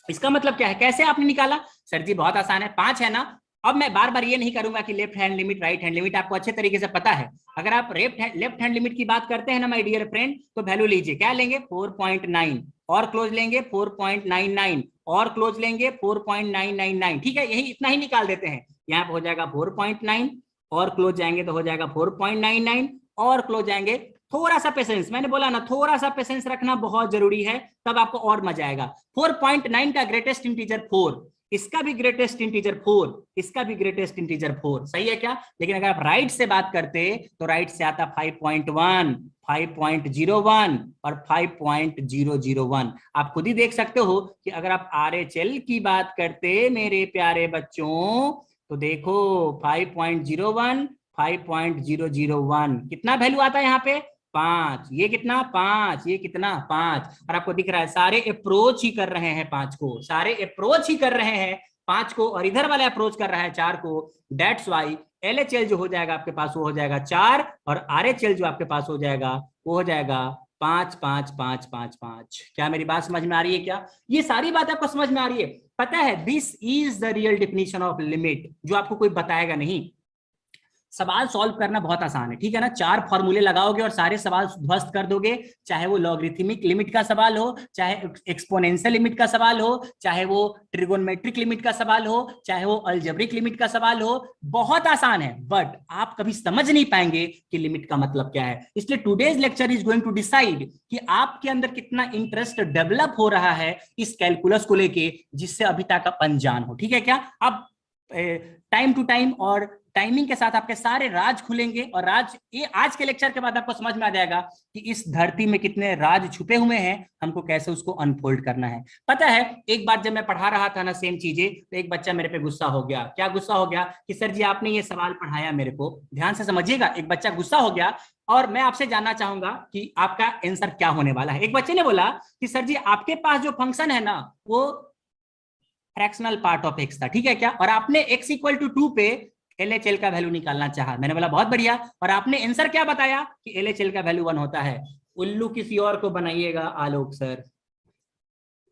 इसका मतलब क्या है, कैसे आपने निकाला? सर जी बहुत आसान है, 5 है ना। अब मैं बार बार ये नहीं करूंगा कि left hand limit right hand limit, आपको अच्छे तरीके से पता है। अगर आप लेफ्ट हैंड लिमिट की बात करते हैं ना माय डियर फ्रेंड, तो वैल्यू लीजिए, क्या लेंगे 4.9, और क्लोज लेंगे 4.99, और क्लोज लेंगे 4.999। ठीक है, यही इतना ही निकाल देते हैं। यहाँ पे हो जाएगा 4.9, और क्लोज जाएंगे तो हो जाएगा 4.99, और क्लोज जाएंगे। थोड़ा सा पेशेंस, मैंने बोला ना थोड़ा सा पेशेंस रखना बहुत जरूरी है, तब आपको और मजा आएगा। 4.9 का ग्रेटेस्ट इंटीजर 4, इसका भी ग्रेटेस्ट इंटीजर 4, इसका भी ग्रेटेस्ट इंटीजर 4, सही है क्या? लेकिन अगर आप राइट से बात करते तो राइट से आता 5.1, 5.01 और 5.001। आप खुद ही देख सकते हो कि अगर आप RHL की बात करते मेरे प्यारे बच्चों, तो देखो 5.01, 5.001 कितना वैल्यू आता है यहाँ पे? 5। ये कितना? 5। ये कितना? 5। और आपको दिख रहा है सारे अप्रोच ही कर रहे हैं 5 को, सारे अप्रोच ही कर रहे हैं 5 को, और इधर वाला अप्रोच कर रहा है 4 को। दैट्स वाई LHL जो हो जाएगा आपके पास वो हो जाएगा 4, और RHL जो आपके पास हो जाएगा वो हो जाएगा 5 5 5 5 5। क्या मेरी बात समझ में आ रही है? क्या ये सारी बात आपको समझ में आ रही है? पता है this is the real definition of limit, जो आपको कोई बताएगा नहीं। सवाल सॉल्व करना बहुत आसान है, ठीक है ना? 4 फॉर्मूले लगाओगे और सारे सवाल ध्वस्त कर दोगे, चाहे वो लॉगरिथमिक लिमिट का सवाल हो, चाहे एक्सपोनेंशियल लिमिट का सवाल हो, चाहे वो ट्रिगोनोमेट्रिक लिमिट का सवाल हो, चाहे वो अलजेब्रिक लिमिट का सवाल हो। बहुत आसान है, बट आप कभी समझ नहीं पाएंगे कि लिमिट का मतलब क्या है। इसलिए today's lecture is going to decide कि आपके अंदर कितना इंटरेस्ट डेवलप हो रहा है इस कैलकुलस को लेके, जिससे अभी तक आप अनजान हो, ठीक है क्या? अब टाइम टू टाइम और टाइमिंग के साथ आपके सारे राज खुलेंगे, और राज ये आज के लेक्चर के बाद आपको समझ में आ जाएगा कि इस धरती में कितने राज छुपे हुए हैं, हमको कैसे उसको अनफोल्ड करना है। पता है एक बार जब मैं पढ़ा रहा था ना सेम चीजें, तो एक बच्चा मेरे पे गुस्सा हो गया। क्या गुस्सा हो गया? कि सर जी आपने ये सवाल पढ़ाया मेरे को, ध्यान से समझिएगा, एक बच्चा गुस्सा हो गया और मैं आपसे जानना चाहूंगा कि आपका आंसर क्या होने वाला है। एक बच्चे ने बोला कि सर जी आपके पास जो फंक्शन है ना वो फ्रैक्शनल पार्ट ऑफ एक्स था, ठीक है क्या? और आपने x इक्वल टू 2 पे LHL का वैल्यू निकालना चाहा। मैंने बोला बहुत बढ़िया, और आपने आंसर क्या बताया कि LHL का वैल्यू 1 होता है। उल्लू किसी और को बनाइएगा आलोक सर,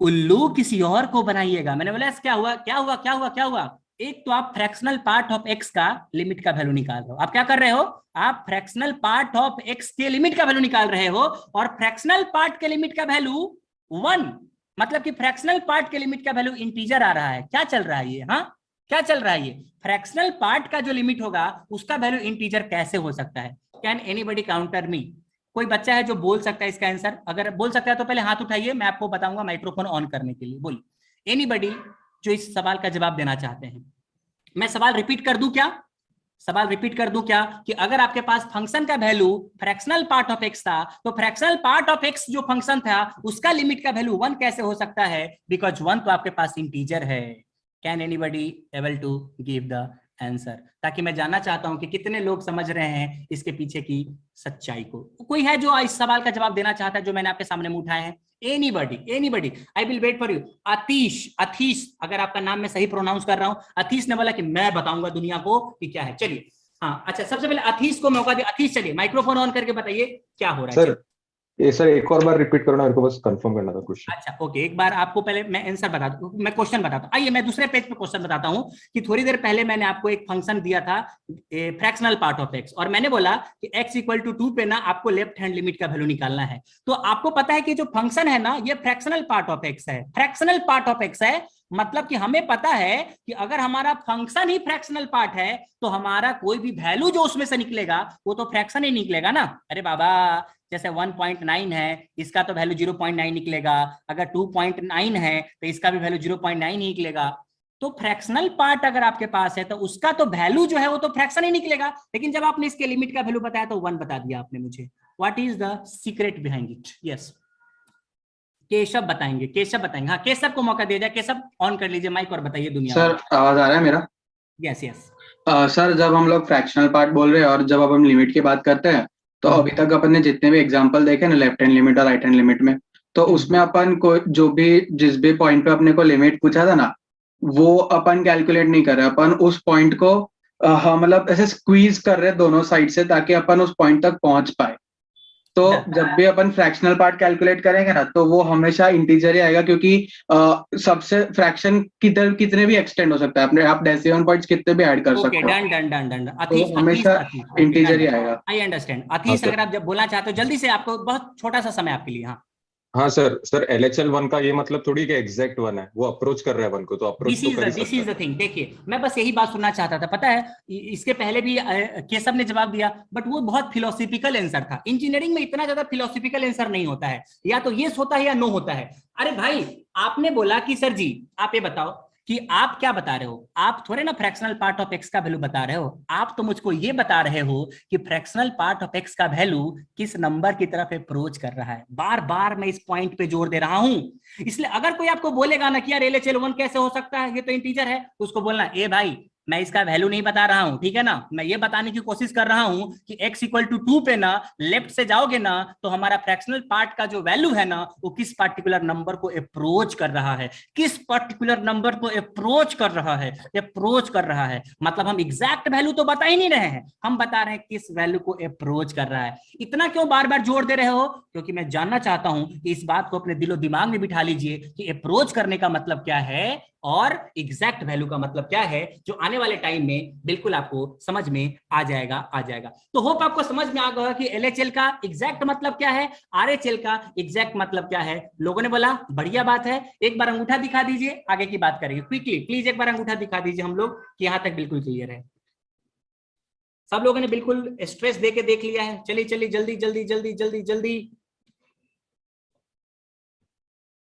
उल्लू किसी और को बनाइएगा। मैंने बोला क्या हुआ क्या हुआ क्या हुआ क्या हुआ? एक तो आप फ्रैक्शनल पार्ट ऑफ एक्स का लिमिट का वैल्यू निकाल रहे हो। आप क्या कर रहे हो? आप फ्रैक्शनल पार्ट ऑफ एक्स के लिमिट का वैल्यू निकाल रहे हो, और फ्रैक्शनल पार्ट के लिमिट का वैल्यू 1, मतलब कि फ्रैक्शनल पार्ट के लिमिट का वैल्यू इंटीजर आ रहा है। क्या चल रहा है ये? हाँ क्या चल रहा है ये? फ्रैक्शनल पार्ट का जो लिमिट होगा उसका वैल्यू इंटीजर कैसे हो सकता है? कैन एनीबडी काउंटर मी? कोई बच्चा है जो बोल सकता है इसका आंसर? अगर बोल सकता है तो पहले हाथ उठाइए, मैं आपको बताऊंगा माइक्रोफोन ऑन करने के लिए। बोलिए एनीबडी जो इस सवाल का जवाब देना चाहते हैं। मैं सवाल रिपीट कर दूं क्या? सवाल रिपीट कर दूं क्या कि अगर आपके पास फंक्शन का value fractional part of x था, तो फ्रैक्शनल पार्ट ऑफ एक्स जो फंक्शन था उसका लिमिट का वैल्यू 1 कैसे हो सकता है? बिकॉज 1 तो आपके पास इंटीजर है। Can anybody able to give the answer? ताकि मैं जानना चाहता हूं कि कितने लोग समझ रहे हैं इसके पीछे की सच्चाई को। कोई है जो इस सवाल का जवाब देना चाहता है जो मैंने आपके सामने में उठाए हैं? Anybody I will wait for you. Athish अगर आपका नाम मैं सही प्रोनाउंस कर रहा हूं, अथीश ने बोला कि मैं बताऊंगा दुनिया को कि क्या है। चलिए हाँ अच्छा, सबसे पहले अथीश को मौका दे। अथीश चलिए माइक्रोफोन ऑन करके बताइए क्या हो रहा है। सर एक और बार रिपीट करना, मेरे को बस कंफर्म करना था क्वेश्चन। अच्छा ओके, एक बार आपको पहले मैं आंसर बता दूं, मैं क्वेश्चन बताता हूं। आइए मैं दूसरे पेज पे क्वेश्चन बताता हूं कि थोड़ी देर पहले मैंने आपको एक फंक्शन दिया था फ्रैक्शनल पार्ट ऑफ एक्स, और मैंने बोला कि x इक्वल टू 2 पे ना आपको लेफ्ट हैंड लिमिट का वैल्यू निकालना है। तो आपको पता है कि जो फंक्शन है ना ये फ्रैक्शनल पार्ट ऑफ एक्स है, फ्रैक्शनल पार्ट ऑफ एक्स है। मतलब कि हमें पता है कि अगर हमारा फंक्शन ही फ्रैक्शनल पार्ट है तो हमारा कोई भी वैल्यू जो उसमें से निकलेगा वो तो फ्रैक्शन ही निकलेगा ना। अरे बाबा जैसे 1.9 है इसका तो वैल्यू 0.9 निकलेगा, अगर 2.9 है तो इसका भी वैल्यू 0.9 ही निकलेगा। तो फ्रैक्शनल पार्ट अगर आपके पास है तो उसका तो वैल्यू जो है वो तो फ्रैक्शन ही निकलेगा। लेकिन जब आपने इसके लिमिट का वैल्यू बताया तो 1 बता दिया आपने मुझे। What is the secret behind it? Yes Keshav बताएंगे। हाँ केशव को मौका दिया जाए। केशव ऑन कर लीजिए माइक और बताइए दुनिया। सर आवाज आ रहा है मेरा? Yes yes. सर जब हम लोग फ्रैक्शनल पार्ट बोल रहे हैं और जब अब हम लिमिट की बात करते हैं तो अभी तक अपन ने जितने भी एग्जांपल देखे ना लेफ्ट हैंड लिमिट और राइट हैंड लिमिट में, तो उसमें अपन को जो भी जिस भी पॉइंट पे अपने को लिमिट पूछा था ना वो अपन कैलकुलेट नहीं कर रहे, अपन उस पॉइंट को मतलब ऐसे स्क्वीज कर रहे दोनों साइड से ताकि अपन उस पॉइंट तक पहुंच पाए। तो जब भी अपन फ्रैक्शनल पार्ट कैलकुलेट करेंगे ना तो वो हमेशा इंटीजर ही आएगा, क्योंकि सबसे फ्रैक्शन कितने भी एक्सटेंड हो सकता है, अपने आप डेसिमल पॉइंट्स कितने भी ऐड कर सकते हो। डन। तो हमेशा इंटीजर ही आएगा। I understand. अतीश अगर आप जब बोलना चाहते हो जल्दी से, आपको बहुत छोटा सा समय आपके लिए। हाँ सर LHL 1 का ये मतलब थोड़ी कि एग्जैक्ट 1 है, वो अप्रोच कर रहा है 1 को, तो अप्रोच तो कर ही सकता है। This is the thing. देखिए मैं बस यही बात सुनना चाहता था। पता है इसके पहले भी केशव ने जवाब दिया, बट वो बहुत फिलोसफिकल आंसर था। इंजीनियरिंग में इतना ज्यादा फिलोसफिकल आंसर नहीं होता है, या तो यस होता है या नो होता है। अरे भाई आपने बोला कि सर जी आप ये बताओ कि आप क्या बता रहे हो, आप थोड़े ना फ्रैक्शनल पार्ट ऑफ एक्स का वैल्यू बता रहे हो, आप तो मुझको ये बता रहे हो कि फ्रैक्शनल पार्ट ऑफ एक्स का वैल्यू किस नंबर की तरफ अप्रोच कर रहा है। बार बार मैं इस पॉइंट पे जोर दे रहा हूं। इसलिए अगर कोई आपको बोलेगा ना कि यार LHL 1 कैसे हो सकता है, ये तो इंटीजर है, उसको बोलना ए भाई मैं इसका वैल्यू नहीं बता रहा हूं, ठीक है ना, मैं ये बताने की कोशिश कर रहा हूं कि x इक्वल टू 2 पे ना लेफ्ट से जाओगे ना तो हमारा फ्रैक्शनल पार्ट का जो वैल्यू है ना वो किस पर्टिकुलर नंबर को अप्रोच कर रहा है, किस पर्टिकुलर नंबर को अप्रोच कर रहा है, अप्रोच कर रहा है। मतलब हम एग्जैक्ट वैल्यू तो बता ही नहीं रहे हैं, हम बता रहे हैं किस वैल्यू को अप्रोच कर रहा है। इतना क्यों बार बार जोड़ दे रहे हो? क्योंकि मैं जानना चाहता हूं कि इस बात को अपने दिलो दिमाग में बिठा लीजिए कि अप्रोच करने का मतलब क्या है और एग्जैक्ट वैल्यू का मतलब क्या है, जो आने वाले टाइम में बिल्कुल आपको समझ में आ जाएगा। तो होप आपको समझ में आ गया कि LHL का एग्जैक्ट मतलब क्या है, RHL का एग्जैक्ट मतलब क्या है। लोगों ने बोला बढ़िया बात है, एक बार अंगूठा दिखा दीजिए, आगे की बात करेंगे। क्विकली प्लीज एक बार अंगूठा दिखा दीजिए हम लोग कि यहां तक बिल्कुल क्लियर है। सब लोगों ने बिल्कुल स्ट्रेस देके देख लिया है? चलिए चलिए जल्दी जल्दी जल्दी जल्दी जल्दी।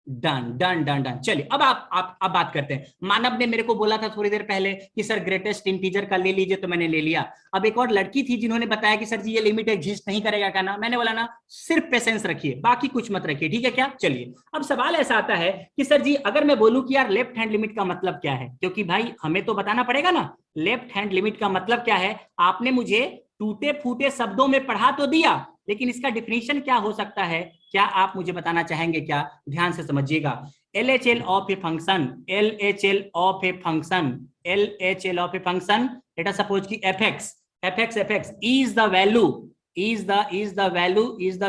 Done done done done. चलिए अब आप बात करते हैं। मानव ने मेरे को बोला था थोड़ी देर पहले कि सर ग्रेटेस्ट इंटीजर का ले लीजिए, तो मैंने ले लिया। अब एक और लड़की थी जिन्होंने बताया कि सर जी ये लिमिट एग्जिस्ट नहीं करेगा क्या ना, मैंने बोला ना सिर्फ पेशेंस रखिए, बाकी कुछ मत रखिए, ठीक है क्या। चलिए अब सवाल ऐसा आता है कि सर जी अगर मैं बोलूं कि यार लेफ्ट हैंड लिमिट का मतलब क्या है, क्योंकि भाई हमें तो बताना पड़ेगा ना लेफ्ट हैंड लिमिट का मतलब क्या है। आपने मुझे टूटे फूटे शब्दों में पढ़ा तो दिया, लेकिन इसका डिफिनीशन क्या हो सकता है, क्या आप मुझे बताना चाहेंगे क्या? ध्यान से समझिएगा। LHL of a function, LHL of a function, LHL of a function, let us suppose कि fx is the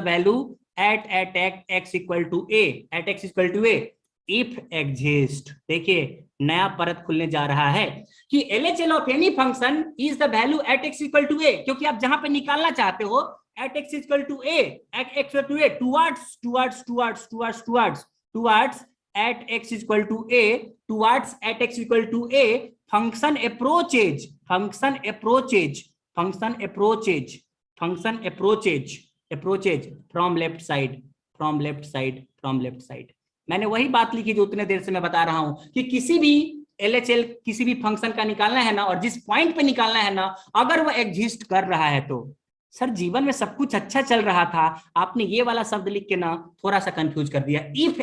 value at x equal to a if exist। देखिए नया परत खुलने जा रहा है कि LHL of any function is the value at x equal to a, क्योंकि आप जहां पे निकालना चाहते हो at x equal to a, at x equal to a, towards at x equal to a, towards at x equal to a, function approaches from left side। मैंने वही बात लिखी जो उतने देर से मैं बता रहा हूं कि किसी भी LHL किसी भी फंक्शन का निकालना है ना, और जिस पॉइंट पे निकालना है ना, अगर वो एग्जिस्ट कर रहा है तो सर जीवन में सब कुछ अच्छा चल रहा था, आपने ये वाला शब्द लिख के ना थोड़ा सा कंफ्यूज कर दिया। इफ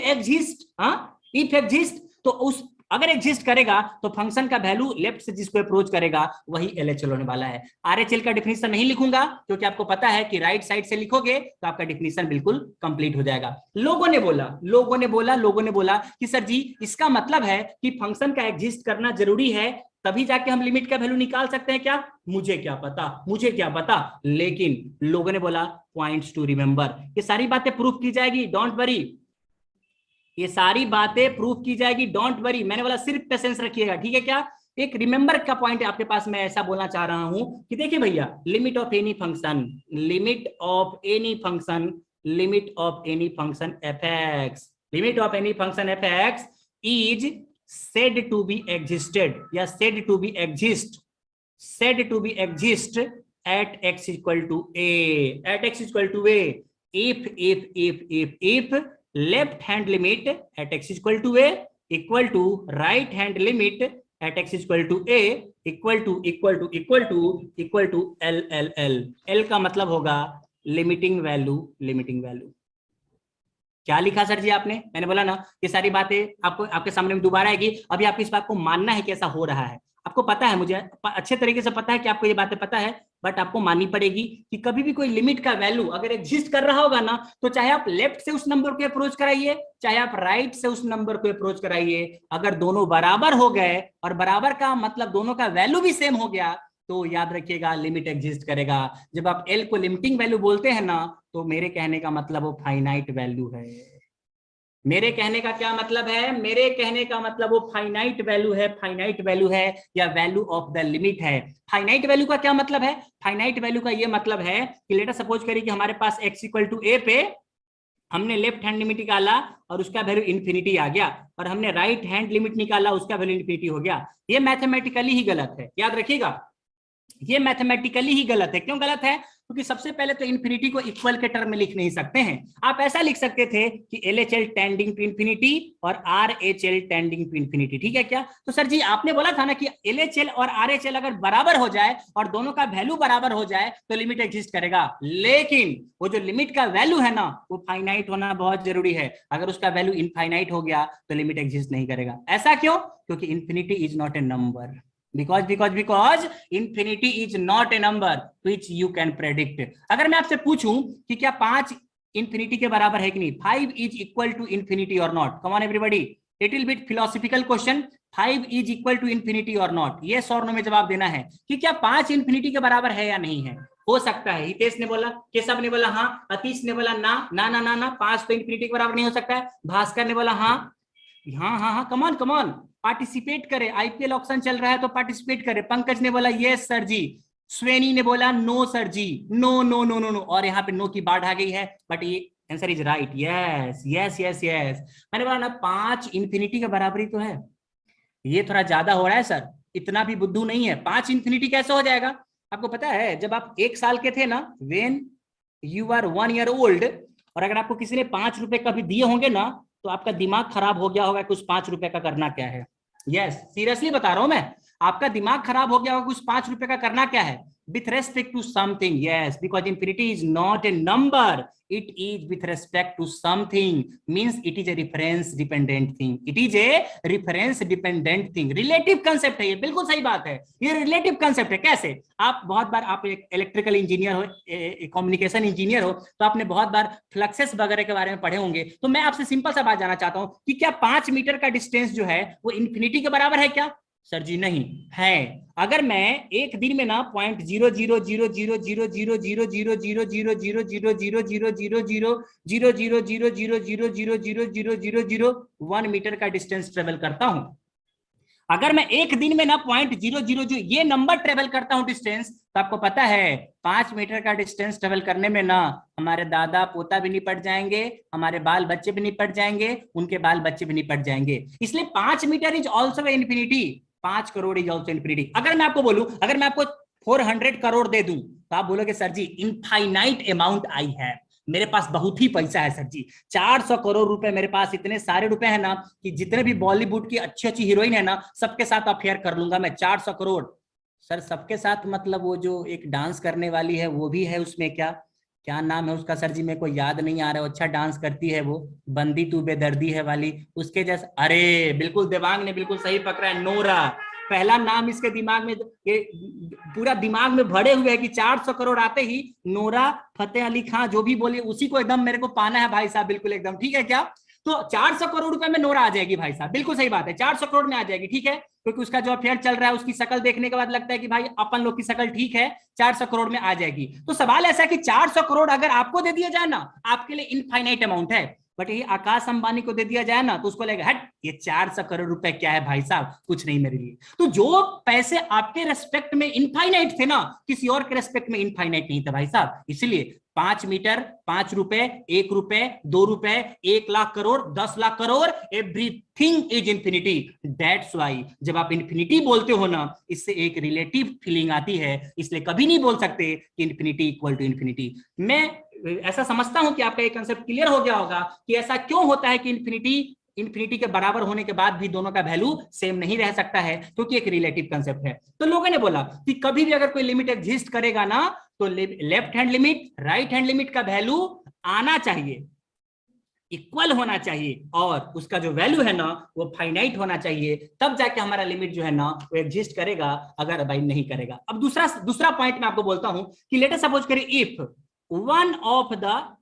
एग्जिस्ट तो उस अगर एग्जिस्ट करेगा तो फंक्शन का वैल्यू लेफ्ट से जिसको अप्रोच करेगा वही LHL होने वाला है। RHL का डिफिनीशन नहीं लिखूंगा क्योंकि आपको पता है कि राइट साइड से लिखोगे तो आपका डिफिनीशन बिल्कुल कंप्लीट हो जाएगा। लोगों ने बोला कि सर जी इसका मतलब है कि फंक्शन का एग्जिस्ट करना जरूरी है, तभी जाके हम लिमिट का वैल्यू निकाल सकते हैं क्या? मुझे क्या पता। लेकिन लोगों ने बोला पॉइंट्स टू रिमेंबर, ये सारी बातें प्रूफ की जाएगी, डोंट वरी, ये सारी बातें प्रूफ की जाएगी, डोंट वरी। मैंने बोला सिर्फ पेशेंस रखिएगा, ठीक है क्या। एक रिमेंबर का पॉइंट आपके पास मैं ऐसा बोलना चाह रहा हूं कि देखिए भैया, limit of any function fx is said to be existed या said to be exist at x equal to a, if left hand limit at x equal to a equal to right hand limit at x equal to a equal to L का मतलब होगा limiting value. क्या लिखा sir जी आपने? मैंने बोला ना ये सारी बातें आपको आपके सामने में दोबारा आएगी। अभी आपको इस बात को मानना है कि ऐसा हो रहा है, आपको पता है, मुझे अच्छे तरीके से पता है कि आपको ये बातें पता है, बट आपको माननी पड़ेगी कि कभी भी कोई लिमिट का वैल्यू अगर एग्जिस्ट कर रहा होगा ना, तो चाहे आप लेफ्ट से उस नंबर को अप्रोच कराइए, चाहे आप राइट से उस नंबर को अप्रोच कराइए, अगर दोनों बराबर हो गए और बराबर का मतलब दोनों का वैल्यू भी सेम हो गया, तो याद रखिएगा लिमिट एग्जिस्ट करेगा। जब आप L को लिमिटिंग वैल्यू बोलते हैं ना, तो मेरे कहने का मतलब वो फाइनाइट वैल्यू है। मेरे कहने का क्या मतलब है? मेरे कहने का मतलब वो फाइनाइट वैल्यू है या वैल्यू ऑफ द लिमिट है। फाइनाइट वैल्यू का क्या मतलब है? फाइनाइट वैल्यू का ये मतलब है कि लेट अस सपोज करिए कि हमारे पास x इक्वल टू a पे हमने लेफ्ट हैंड लिमिट निकाला और उसका वैल्यू इन्फिनिटी आ गया, और हमने राइट हैंड लिमिट निकाला उसका वैल्यू इन्फिनिटी हो गया। ये मैथमेटिकली ही गलत है, याद रखिएगा, ये मैथमेटिकली ही गलत है। क्यों गलत है? क्योंकि सबसे पहले तो इन्फिनिटी को इक्वल के टर्म में लिख नहीं सकते हैं। आप ऐसा लिख सकते थे कि LHL टेंडिंग टू इन्फिनिटी और RHL टेंडिंग टू इन्फिनिटी, ठीक है क्या। तो सर जी आपने बोला था ना कि LHL और RHL अगर बराबर हो जाए और दोनों का वैल्यू बराबर हो जाए तो लिमिट एग्जिस्ट करेगा, लेकिन वो जो लिमिट का वैल्यू है ना वो फाइनाइट होना बहुत जरूरी है। अगर उसका वैल्यू इनफाइनाइट हो गया तो लिमिट एग्जिस्ट नहीं करेगा। ऐसा क्यों? क्योंकि infinity is not a number. Because infinity is not a number which you can predict. अगर मैं आपसे पूछूं कि क्या 5 इंफिनिटी के बराबर है कि नहीं, 5 इज इक्वल टू इंफिनिटी और not, come on everybody, little bit philosophical question, 5 is equal to infinity और नॉट, यस और नो में जवाब देना है कि क्या 5 इंफिनिटी के बराबर है या नहीं है। हो सकता है, हितेश ने बोला, केशव ने बोला हाँ, अतीश ने बोला ना ना ना ना ना, 5 तो इंफिनिटी के बराबर नहीं हो सकता है, भास्कर ने बोला हाँ हाँ हाँ हाँ, कम ऑन पार्टिसिपेट करे, आईपीएल ऑक्शन चल रहा है तो पार्टिसिपेट करे। पंकज ने बोला यस सर जी, स्वेनी ने बोला no sir ji, no no no no no, और यहाँ पे नो की बाढ़ आ गई है, बट ये answer is right, yes yes yes yes. मैंने बोला ना 5 इंफिनिटी के बराबरी तो है, ये थोड़ा ज्यादा हो रहा है सर, इतना भी बुद्धू नहीं है। 5 इंफिनिटी कैसे हो जाएगा, आपको पता है जब आप 1 साल के थे ना, when you are 1 year old, और अगर आपको किसी ने 5 रुपए कभी दिए होंगे ना, तो आपका दिमाग खराब हो गया होगा कि उस 5 रुपए का करना क्या है। यस, सीरियसली बता रहा हूं मैं, आपका दिमाग खराब हो गया होगा उस 5 रुपए का करना क्या है, with respect to something, yes, because infinity is not a number, it is with respect to something, means it is a reference dependent thing, it is a reference dependent thing, relative concept है ये, बिल्कुल सही बात है, ये relative concept है। कैसे, आप बहुत बार, आप एक इलेक्ट्रिकल इंजीनियर हो, कम्युनिकेशन इंजीनियर हो, तो आपने बहुत बार फ्लक्सेस वगैरह के बारे में पढ़े होंगे। तो मैं आपसे सिंपल सा बात जानना चाहता हूं कि क्या 5 मीटर का डिस्टेंस जो है वो इंफिनिटी के बराबर है क्या, सर जी नहीं है। अगर मैं एक दिन में ना 0.000000000000000000000000000000001 मीटर का डिस्टेंस ट्रेवल करता हूं, अगर मैं एक दिन में ना 0.000 ये नंबर ट्रेवल करता हूं डिस्टेंस, तो आपको पता है 5 मीटर का डिस्टेंस ट्रेवल करने में ना हमारे दादा पोता भी निपट जाएंगे, हमारे बाल बच्चे भी निपट जाएंगे, उनके बाल बच्चे भी निपट जाएंगे। इसलिए 5 metre is also infinity, 5 crore is also infinity. अगर मैं आपको बोलूं, अगर मैं आपको 400 करोड़ दे दूं, तो आप बोलोगे sir ji infinite amount I है, मेरे पास बहुत ही पैसा है सर जी, 400 करोड़ रुपए मेरे पास, इतने सारे रुपए हैं ना कि जितने भी बॉलीवुड की अच्छी अच्छी हीरोइन है ना, सबके साथ अफेयर कर लूंगा मैं, 400 करोड़। सर सबके साथ मतलब वो जो एक डांस करने वाली है वो भी है उसमें, क्या नाम है उसका सर जी, मेरे को याद नहीं आ रहा है, अच्छा डांस करती है वो, बंदी तू बेदर्दी है वाली, उसके जैसे, अरे बिल्कुल देवांग ने बिल्कुल सही पकड़ा है, नोरा। पहला नाम इसके दिमाग में, ये पूरा दिमाग में भरे हुए है कि 400 करोड़ आते ही नोरा फतेह अली खान जो भी बोले उसी को एकदम मेरे को पाना है भाई साहब, बिल्कुल एकदम ठीक है क्या। तो 400 करोड़ रुपए में नोरा आ जाएगी भाई साहब, बिल्कुल सही बात है, 400 करोड़ में आ जाएगी, ठीक है, क्योंकि उसका जो अफेयर चल रहा है उसकी शक्ल देखने के बाद लगता है कि भाई अपन लोग की शक्ल ठीक है, 400 करोड़ में आ जाएगी। तो सवाल ऐसा है कि 400 करोड़ अगर आपको दे दिया जाए ना, आपके लिए इनफाइनाइट अमाउंट है, बट ये आकाश अंबानी को दे दिया जाए ना, तो उसको लगेगा हट ये 400 करोड़ रुपए क्या है भाई साहब, कुछ नहीं मेरे लिए। तो जो पैसे आपके रेस्पेक्ट में इनफाइनाइट थे ना, किसी और के रेस्पेक्ट में इनफाइनाइट नहीं था भाई साहब। इसलिए 5 मीटर, 5 रुपए, 1 रुपए, 2 रुपए, 1 lakh crore, 10 lakh crore, everything is infinity. That's why जब आप इंफिनिटी बोलते हो ना, इससे एक रिलेटिव फीलिंग आती है, इसलिए कभी नहीं बोल सकते कि इंफिनिटी इक्वल टू इंफिनिटी। मैं ऐसा समझता हूं कि आपका एक कंसेप्ट क्लियर हो गया होगा कि ऐसा क्यों होता है कि इंफिनिटी के बराबर होने के बाद भी दोनों का वैल्यू सेम नहीं रह सकता है, क्योंकि एक रिलेटिव कंसेप्ट है। तो लोगों ने बोला कि कभी भी अगर कोई लिमिट एग्जिस्ट करेगा ना, तो left hand limit, right hand limit का वैल्यू आना चाहिए, इक्वल होना चाहिए, और उसका जो वैल्यू है ना वो फाइनाइट होना चाहिए, तब जाके हमारा लिमिट जो है ना वो एग्जिस्ट करेगा, अगर भाई नहीं करेगा। अब दूसरा पॉइंट मैं आपको बोलता हूं कि लेट अस सपोज करिए if one of the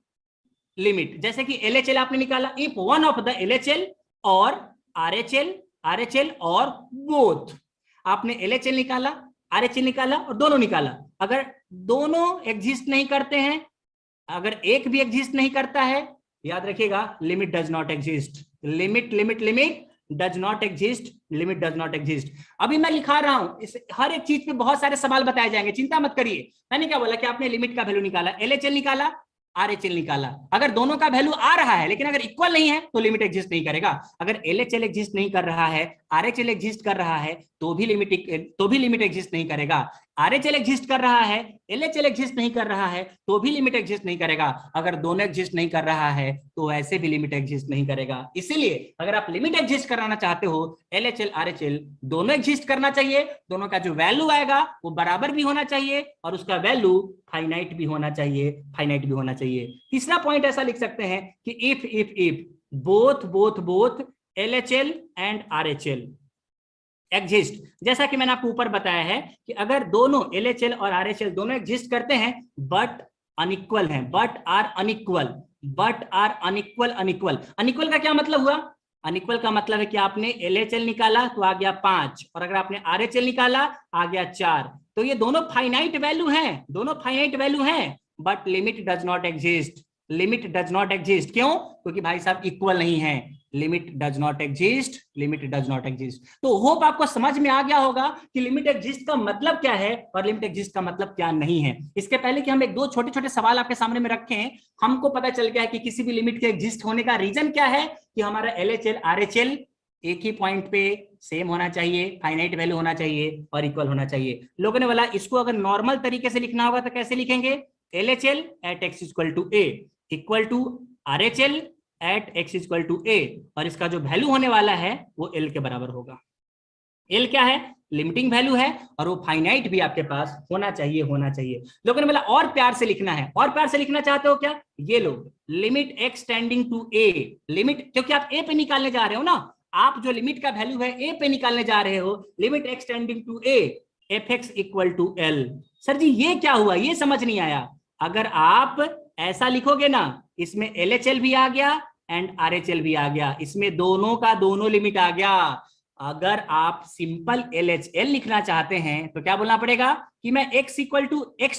limit, जैसे कि LHL आपने निकाला, if one of the LHL और RHL और बोथ, आपने LHL निकाला, RHL निकाला और दोनों निकाला, अगर दोनों एग्जिस्ट नहीं करते हैं, अगर एक भी एग्जिस्ट नहीं करता है, याद रखिएगा limit does not exist, limit does not exist, limit does not exist. अभी मैं लिखा रहा हूं, इस हर एक चीज पे बहुत सारे सवाल बताए जाएंगे, चिंता मत करिए। मैंने क्या बोला कि आपने लिमिट का वैल्यू निकाला, LHL निकाला, RHL निकाला, अगर दोनों का वैल्यू आ रहा है लेकिन अगर इक्वल नहीं है तो लिमिट एग्जिस्ट नहीं करेगा। अगर LHL एग्जिस्ट नहीं कर रहा है, RHL एग्जिस्ट कर रहा है, तो भी लिमिट एग्जिस्ट नहीं करेगा। RHL एग्जिस्ट कर रहा है, LHL एग्जिस्ट नहीं कर रहा है, तो भी लिमिट एग्जिस्ट नहीं करेगा। अगर दोनों एग्जिस्ट नहीं कर रहा है तो ऐसे भी लिमिट एग्जिस्ट नहीं करेगा। इसीलिए अगर आप लिमिट एग्जिस्ट कराना चाहते हो, LHL RHL दोनों एग्जिस्ट करना चाहिए, दोनों का जो वैल्यू आएगा वो बराबर भी होना चाहिए, और उसका वैल्यू फाइनाइट भी होना चाहिए, तीसरा पॉइंट ऐसा लिख सकते हैं कि if both LHL and RHL, exist, जैसा कि मैंने आपको ऊपर बताया है कि अगर दोनों LHL और RHL दोनों एग्जिस्ट करते हैं बट अनइक्वल हैं, but are unequal, but are unequal, unequal, unequal का क्या मतलब हुआ? अनइक्वल का मतलब है कि आपने LHL निकाला तो आ गया 5 और अगर आपने RHL निकाला आ गया 4, तो ये दोनों फाइनाइट वैल्यू हैं, दोनों फाइनाइट वैल्यू हैं, but limit does not exist, limit does not exist. क्यों? क्योंकि भाई साहब इक्वल नहीं है, limit does not exist, limit does not exist. तो होप आपको समझ में आ गया होगा कि लिमिट एग्जिस्ट का मतलब क्या है और लिमिट एग्जिस्ट का मतलब क्या नहीं है। इसके पहले कि हम एक दो छोटे छोटे सवाल आपके सामने में रखे हैं, हमको पता चल गया है कि किसी भी लिमिट के एग्जिस्ट होने का रीजन क्या है कि हमारा LHL RHL एक ही पॉइंट पे सेम होना चाहिए, फाइनाइट वैल्यू होना चाहिए और इक्वल होना चाहिए। लोगों ने बोला इसको अगर नॉर्मल तरीके से लिखना होगा तो कैसे लिखेंगे? LHL at x = a equal to RHL at x = a, और इसका जो वैल्यू होने वाला है वो L के बराबर होगा। L क्या है? लिमिटिंग वैल्यू है और वो फाइनाइट भी आपके पास होना चाहिए, होना चाहिए। लोगों ने बोला और प्यार से लिखना है, और प्यार से लिखना चाहते हो क्या? ये लो, limit x tending to a, limit, क्योंकि आप a पे निकालने जा रहे हो ना, आप जो लिमिट का वैल्यू है a पे निकालने जा रहे हो, limit x tending to a fx = L। Sir ji ये क्या हुआ, ये समझ नहीं आया। अगर आप ऐसा लिखोगे ना, इसमें LHL भी आ गया एंड RHL भी आ गया, इसमें दोनों का दोनों लिमिट आ गया। अगर आप सिंपल LHL लिखना चाहते हैं तो क्या बोलना पड़ेगा कि मैं x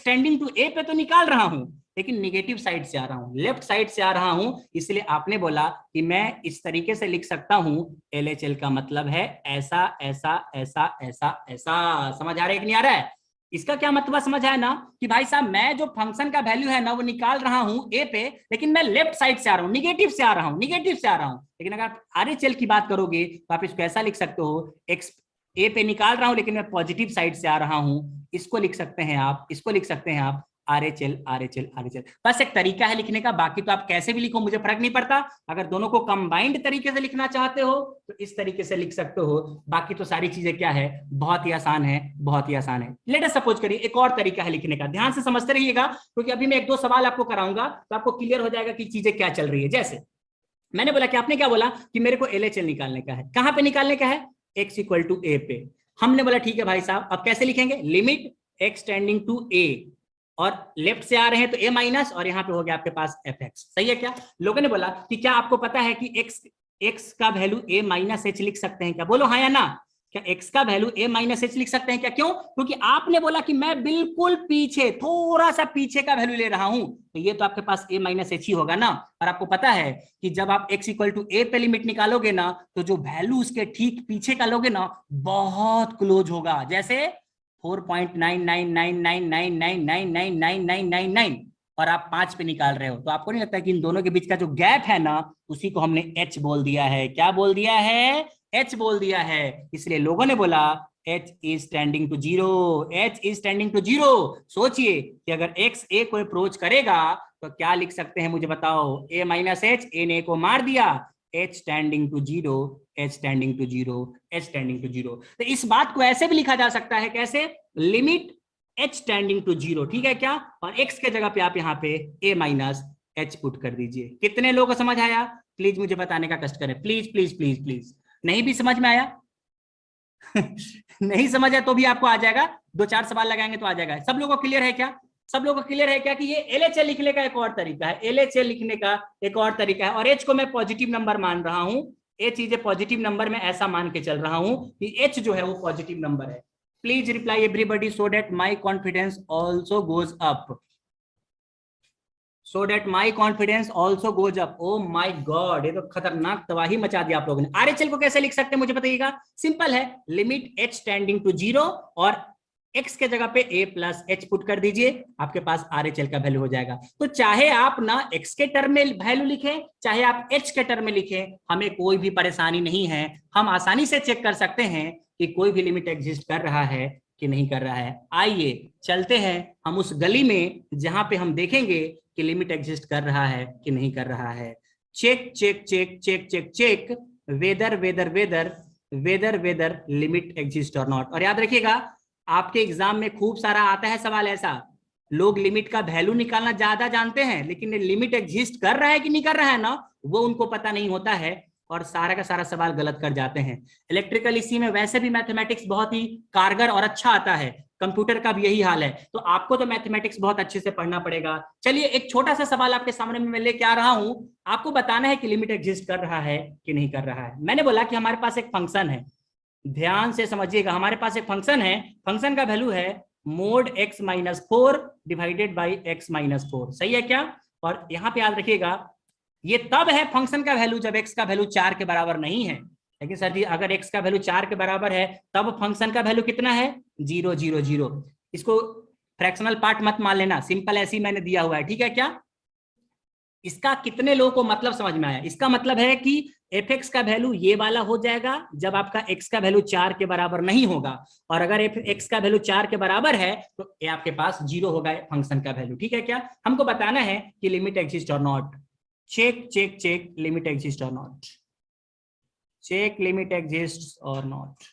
टेंडिंग टू a पे तो निकाल रहा हूं, लेकिन निगेटिव साइड से आ रहा हूं, लेफ्ट साइड से आ रहा हूं, इसलिए आपने बोला कि मैं इस तरीके से लिख सकता हूं, LHL का मतलब है ऐसा ऐसा ऐसा ऐसा ऐसा। समझ आ रहा है कि नहीं आ रहा है? इसका क्या मतलब समझ आया ना कि भाई साहब मैं जो फंक्शन का वैल्यू है ना वो निकाल रहा हूं a पे, लेकिन मैं लेफ्ट साइड से आ रहा हूं, निगेटिव से आ रहा हूं, निगेटिव से आ रहा हूं। लेकिन अगर आप RHL की बात करोगे तो आप इसको ऐसा लिख सकते हो, x a पे निकाल रहा हूं लेकिन मैं पॉजिटिव साइड से आ रहा हूं, इसको लिख सकते हैं आप, इसको लिख सकते हैं आप RHL RHL RHL। बस एक तरीका है लिखने का, बाकी तो आप कैसे भी लिखो मुझे फर्क नहीं पड़ता। अगर दोनों को कंबाइंड तरीके से लिखना चाहते हो तो इस तरीके से लिख सकते हो, बाकी तो सारी चीजें क्या है, बहुत ही आसान है, बहुत ही आसान है। लेट अस सपोज करिए एक और तरीका है लिखने का, ध्यान से समझते रहिएगा क्योंकि अभी मैं एक दो सवाल आपको कराऊंगा तो आपको क्लियर हो जाएगा कि चीजें क्या चल रही है। जैसे मैंने बोला कि आपने क्या बोला कि मेरे को LHL निकालने का है, कहां पे निकालने का है? x = a पे। हमने बोला ठीक है भाई साहब, अब कैसे लिखेंगे? Limit x tending to a, और लेफ्ट से आ रहे हैं तो a माइनस, और यहाँ पे हो गया आपके पास fx। सही है क्या? लोगों ने बोला कि क्या आपको पता है कि x का वैल्यू a माइनस h लिख सकते हैं क्या? बोलो हाँ या ना। क्या x का वैल्यू a माइनस h लिख सकते हैं क्या? क्यों? क्योंकि आपने बोला कि मैं बिल्कुल पीछे, थोड़ा सा पीछे का वैल्यू ले रहा हूं, तो ये तो आपके पास a माइनस h ही होगा ना। और आपको पता है कि जब आप x = a पे लिमिट निकालोगे ना तो जो वैल्यू उसके ठीक पीछे का लोगे ना बहुत क्लोज होगा, जैसे 4.999999999999 और आप 5 पे निकाल रहे हो, तो आपको नहीं लगता कि इन दोनों के बीच का जो गैप है ना उसी को हमने h बोल दिया है? क्या बोल दिया है? h बोल दिया है। इसलिए लोगों ने बोला h is tending to 0, h is tending to 0। सोचिए कि अगर x a को अप्रोच करेगा तो क्या लिख सकते हैं मुझे बताओ? a माइनस h, a ने को मार दिया, h tending to 0, h tending to 0, h tending to 0। तो इस बात को ऐसे भी लिखा जा सकता है, कैसे? लिमिट h टेंडिंग टू 0, ठीक है क्या? और x के जगह पे आप यहाँ पे a माइनस h पुट कर दीजिए। कितने लोगों को समझ आया? प्लीज मुझे बताने का कष्ट करें, प्लीज प्लीज प्लीज प्लीज। नहीं भी समझ में आया नहीं समझ आया तो भी आपको आ जाएगा, दो चार सवाल लगाएंगे तो आ जाएगा। सब लोगों को क्लियर है क्या? सब लोगों को क्लियर है क्या कि ये LHL लिखने का एक और तरीका है, LHL लिखने का एक और तरीका है, और h को मैं पॉजिटिव नंबर मान रहा हूं, h is a positive number, मैं ऐसा मान के चल रहा हूं कि h जो है वो पॉजिटिव नंबर है। Please reply everybody so that my confidence also goes up, so that my confidence also goes up. O my god, ये तो खतरनाक तबाही मचा दिया आप लोगों ने। RHL को कैसे लिख सकते हैं मुझे बताइएगा? सिंपल है, लिमिट h टेंडिंग टू 0 और x के जगह पे a प्लस h पुट कर दीजिए, आपके पास RHL का वैल्यू हो जाएगा। तो चाहे आप ना x के टर्म में वैल्यू लिखें, चाहे आप h के टर्म में लिखें, हमें कोई भी परेशानी नहीं है। हम आसानी से चेक कर सकते हैं कि कोई भी लिमिट एग्जिस्ट कर रहा है कि नहीं कर रहा है। आइए चलते हैं हम उस गली में जहां पे हम देखेंगे कि लिमिट एग्जिस्ट कर रहा है कि नहीं कर रहा है। Check check check check check check, whether whether whether whether whether limit exist और नॉट। और याद रखिएगा आपके एग्जाम में खूब सारा आता है सवाल ऐसा, लोग लिमिट का वैल्यू निकालना ज्यादा जानते हैं लेकिन लिमिट एग्जिस्ट कर रहा है कि नहीं कर रहा है ना वो उनको पता नहीं होता है। और सारा का सारा सवाल गलत कर जाते हैं। इलेक्ट्रिकल इसी में वैसे भी मैथमेटिक्स बहुत ही कारगर और अच्छा आता है, कंप्यूटर का भी यही हाल है, तो आपको तो मैथमेटिक्स बहुत अच्छे से पढ़ना पड़ेगा। चलिए एक छोटा सा सवाल आपके सामने मैं लेके आ रहा हूं, आपको बताना है कि लिमिट एग्जिस्ट कर रहा है कि नहीं कर रहा है। मैंने बोला कि हमारे पास एक फंक्शन है, ध्यान से समझिएगा, हमारे पास एक फंक्शन है, फंक्शन का वैल्यू है mode x minus 4 divided by x minus 4, सही है क्या? और यहां पे याद रखिएगा ये तब है फंक्शन का वैल्यू जब x का वैल्यू 4 के बराबर नहीं है। लेकिन सर जी अगर x का वैल्यू 4 के बराबर है तब फंक्शन का वैल्यू कितना है? 0 0 0। इसको फ्रैक्शनल पार्ट मत मान लेना, सिंपल ऐसे ही मैंने दिया हुआ है, ठीक है क्या? इसका कितने लोगों को मतलब समझ में आया? इसका मतलब है कि fx का वैल्यू ये वाला हो जाएगा जब आपका x का वैल्यू 4 के बराबर नहीं होगा, और अगर x का वैल्यू 4 के बराबर है तो ये आपके पास 0 होगा फंक्शन का वैल्यू, ठीक है क्या? हमको बताना है कि लिमिट एग्जिस्ट और not. Check check check limit exist और नॉट, चेक लिमिट एग्जिस्ट और not.